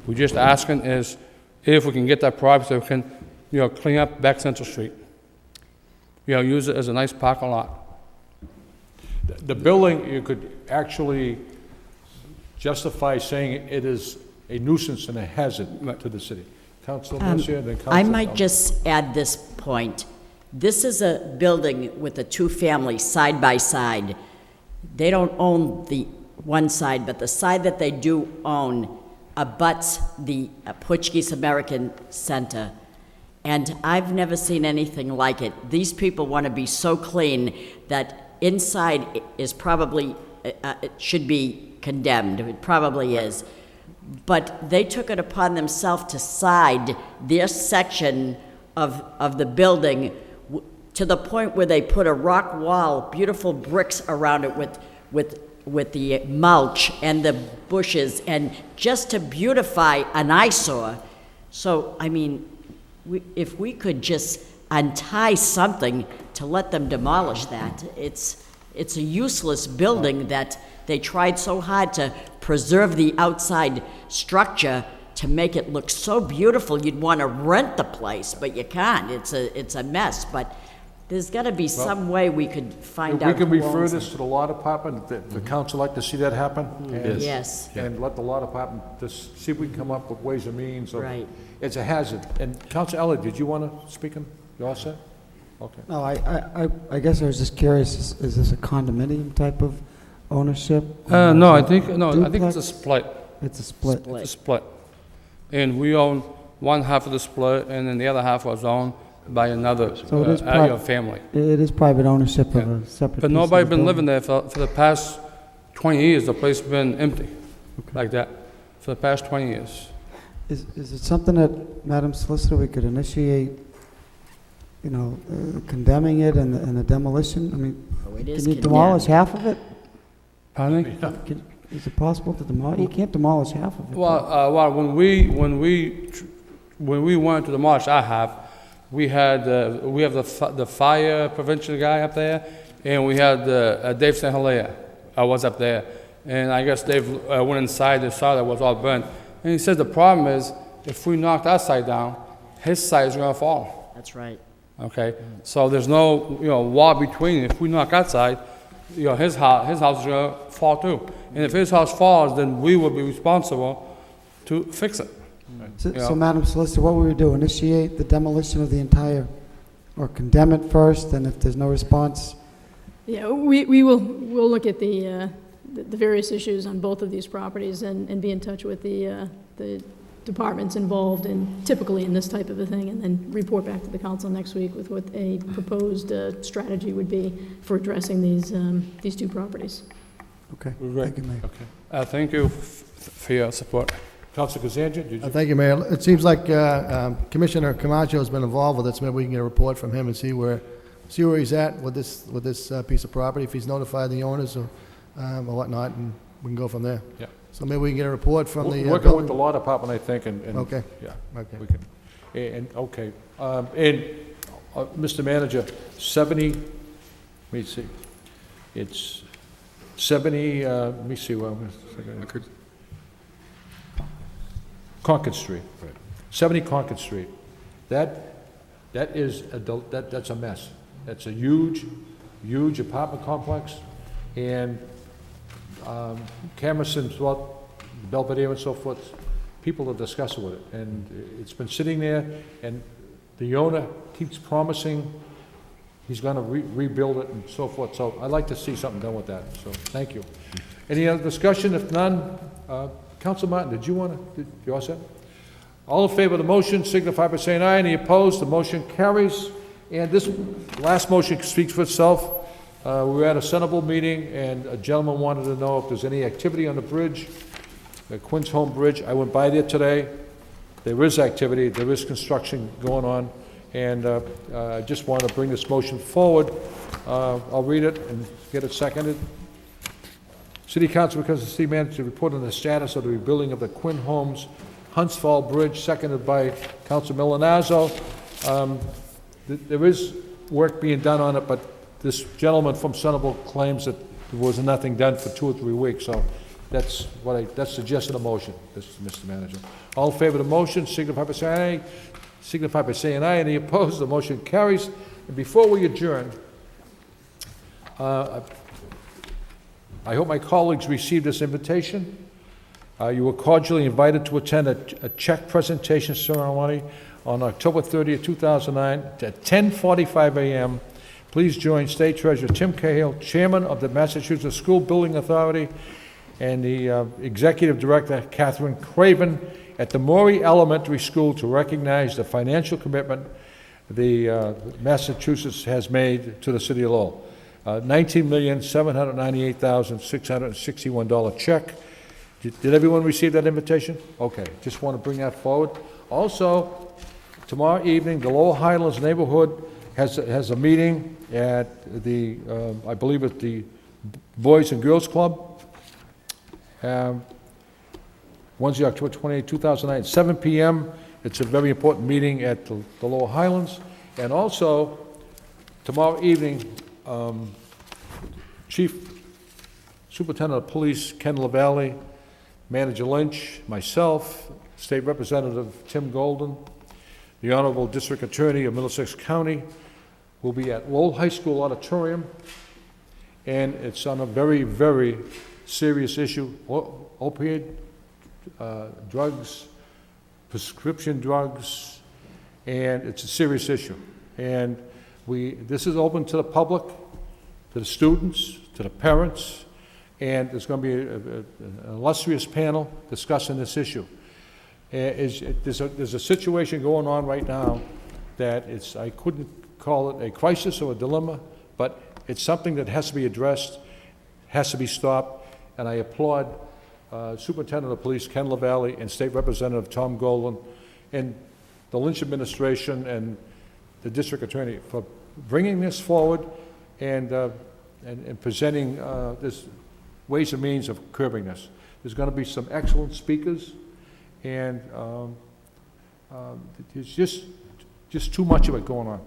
U: We're just asking is if we can get that property so we can, clean up back Central Street. Use it as a nice parking lot.
A: The building, you could actually justify saying it is a nuisance and a hazard to the city. Councilor Mercier, then Councilor.
D: I might just add this point. This is a building with the 2 families side by side. They don't own the one side, but the side that they do own abuts the Portuguese American Center. And I've never seen anything like it. These people want to be so clean that inside is probably, it should be condemned. It probably is. But they took it upon themselves to side their section of the building to the point where they put a rock wall, beautiful bricks around it with the mulch and the bushes, and just to beautify an eyesore. So, I mean, if we could just untie something to let them demolish that, it's a useless building that they tried so hard to preserve the outside structure to make it look so beautiful. You'd want to rent the place, but you can't. It's a mess. But there's got to be some way we could find out.
A: We can
D: who
A: refer
D: owns
A: this
D: it.
A: to the law department. The council like to see that happen. And-
D: Yes.
A: And let the law department just see if we can come up with ways and means of.
D: Right.
A: It's a hazard. And Councilor Elliott, did you want to speak? You all set? Okay.
F: No, I guess I was just curious, is this a condominium type of ownership?
U: No, I think it's a
F: Duplex?
U: split.
F: It's a split.
U: It's a split. And we own one half of the split, and then the other half was owned by another
F: So it is
U: family.
F: It is private ownership of a separate.
U: But
F: piece of
U: nobody
F: the
U: been
F: building.
U: living there for the past 20 years. The place been empty, like that, for the past 20 years.
F: Is it something that, Madam Solicitor, we could initiate, condemning it and the demolition? I mean,
D: Oh, it is
F: can you demolish
D: condemned.
F: half of it?
U: Pardon me?
F: Is it possible to demolish? You can't demolish half of it.
U: Well, when we wanted to demolish our half, we have the fire prevention guy up there, and we had Dave St. Hilaire. I was up there, and I guess Dave went inside and saw that it was all burnt. And he says the problem is if we knock that side down, his side is going to fall.
D: That's right.
U: Okay, so there's no wall between. If we knock that side, his house is going to fall too. And if his house falls, then we will be responsible to fix it.
F: So, Madam Solicitor, what we would do, initiate the demolition of the entire, or condemn it first, and if there's no response?
S: Yeah, we'll look at the various issues on both of these properties and be in touch with the departments involved typically in this type of a thing, and then report back to the council next week with what a proposed strategy would be for addressing these 2 properties.
F: Okay,
U: Right.
F: thank you, Mayor.
U: Okay. Thank you for your support.
A: Councilor Kazandja, did you?
H: Thank you, Mayor. It seems like Commissioner Camacho has been involved with this. Maybe we can get a report from him and see where he's at with this piece of property, if he's notified the owners or whatnot, and we can go from there.
A: Yeah.
H: So maybe we can get a report from the
A: Working
H: building.
A: with the law department, I think, and.
H: Okay.
A: Yeah.
H: Okay.
A: We can. Okay. Mr. Manager, 70, let me see. It's 70, let me see, Concord Street. Right. 70 Concord Street. That's a mess. That's a huge apartment complex, and cameras throughout Belvedere and so forth people to discuss it with it. And it's been sitting there, and the owner keeps promising he's gonna rebuild it and so forth. So I'd like to see something done with that, so thank you. Any other discussion? If none, Council Martin, did you you all set? All in favor of the motion signify by saying aye. Any opposed? The motion carries. And this last motion speaks for itself. We were at a Senate meeting, and a gentleman wanted to know if there's any activity on the bridge, the Quinn's Home Bridge. I went by there today. There is activity. There is construction going on. And I just want to bring this motion forward. I'll read it and get it seconded. City Council, because the city manager reported on the status of the rebuilding of the Quinn Homes Huntsville Bridge, seconded by Council Milanazzo. There is work being done on it, but this gentleman from Centerville claims that there was nothing done for 2 or 3 weeks, so that's that's the gist of the motion, Mr. Manager. All in favor of the motion, signify by saying aye. Signify by saying aye. Any opposed? The motion carries. And before we adjourn, I hope my colleagues received this invitation. You were cordially invited to attend a check presentation ceremony on October 30th, 2009 at 10:45 a.m. Please join State Treasurer Tim Cahill, Chairman of the Massachusetts School Building Authority, and the Executive Director, Catherine Craven, at the Maury Elementary School to recognize the financial commitment the Massachusetts has made to the City of Lowell. $19,798,661 check. Did everyone receive that invitation? Okay, just want to bring that forward. Also, tomorrow evening, the Lowell Highlands neighborhood has a meeting at the, I believe it's the Boys and Girls Club. Wednesday, October 28, 2009, 7 p.m. It's a very important meeting at the Lowell Highlands. And also, tomorrow evening, Chief Superintendent of Police Ken LaValle, Manager Lynch, myself, State Representative Tim Golden, the Honorable District Attorney of Middlesex County will be at Lowell High School Auditorium, and it's on a very, very serious issue, opioid drugs, prescription drugs, and it's a serious issue. And this is open to the public, to the students, to the parents, and there's going to be an illustrious panel discussing this issue. There's a situation going on right now that I couldn't call it a crisis or a dilemma, but it's something that has to be addressed, has to be stopped, and I applaud Superintendent of Police Ken LaValle and State Representative Tom Golden and the Lynch administration and the District Attorney for bringing this forward and presenting this ways and means of curbing this. There's going to be some excellent speakers, and there's just too much of it going on.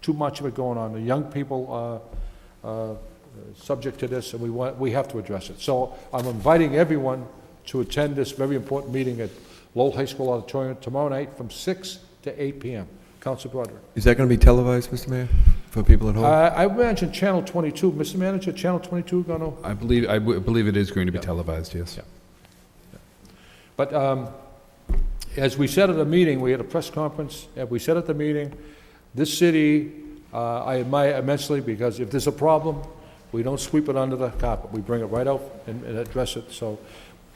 A: Too much of it going on. The young people are subject to this, and we have to address it. So I'm inviting everyone to attend this very important meeting at Lowell High School Auditorium tomorrow night from 6 to 8 p.m. Council Broderick.
N: Is that going to be televised, Mr. Mayor, for people at home?
A: I imagine Channel 22. Mr. Manager, Channel 22 going to?
C: I believe it is going to be televised, yes.
A: Yeah. But as we said at the meeting, we had a press conference, and we said at the meeting, this city I admire immensely, because if there's a problem, we don't sweep it under the carpet. We bring it right out and address it. So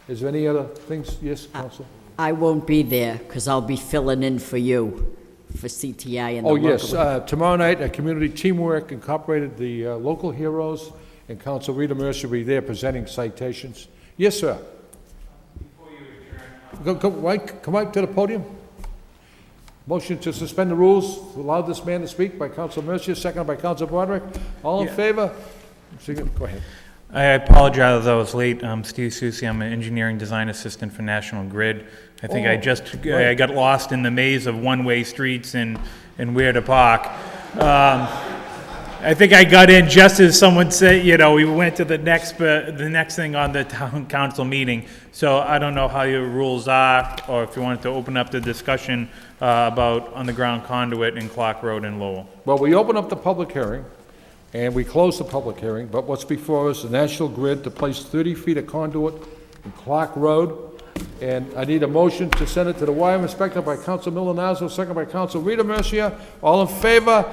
A: is there any other things? Yes, Council?
D: I won't be there because I'll be filling in for you for CTI and the local.
A: Yes, tomorrow night at Community Teamwork Incorporated, the local heroes, and Council Rita Mercer will be there presenting citations. Yes, sir. Before you adjourn, come right to the podium. Motion to suspend the rules to allow this man to speak by Council Mercer, seconded by Council Broderick. All in favor? Go ahead.
E: I apologize I was late. I'm Steve Susi. I'm an engineering design assistant for National Grid. I think I got lost in the maze of one-way streets and where to park. I think I got in just as someone said, we went to the next thing on the town council meeting. So I don't know how your rules are, or if you wanted to open up the discussion about on-the-ground conduit in Clark Road in Lowell.
A: Well, we open up the public hearing, and we close the public hearing, but what's before us, the National Grid to place 30 feet of conduit in Clark Road. And I need a motion to send it to the wire inspector by Counsel Milonazo, second by Counsel Rita Mercia. All in favor?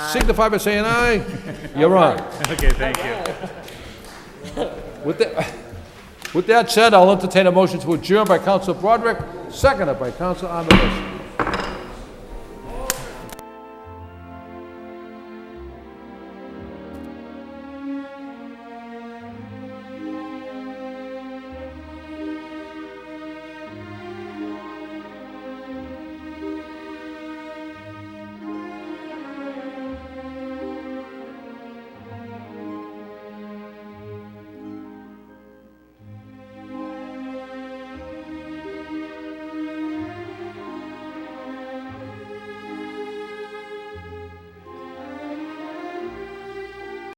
A: Signify by saying aye. You're on.
E: Okay, thank you.
A: With that said, I'll entertain a motion to adjourn by Counsel Broderick, seconded by Counsel Armitage.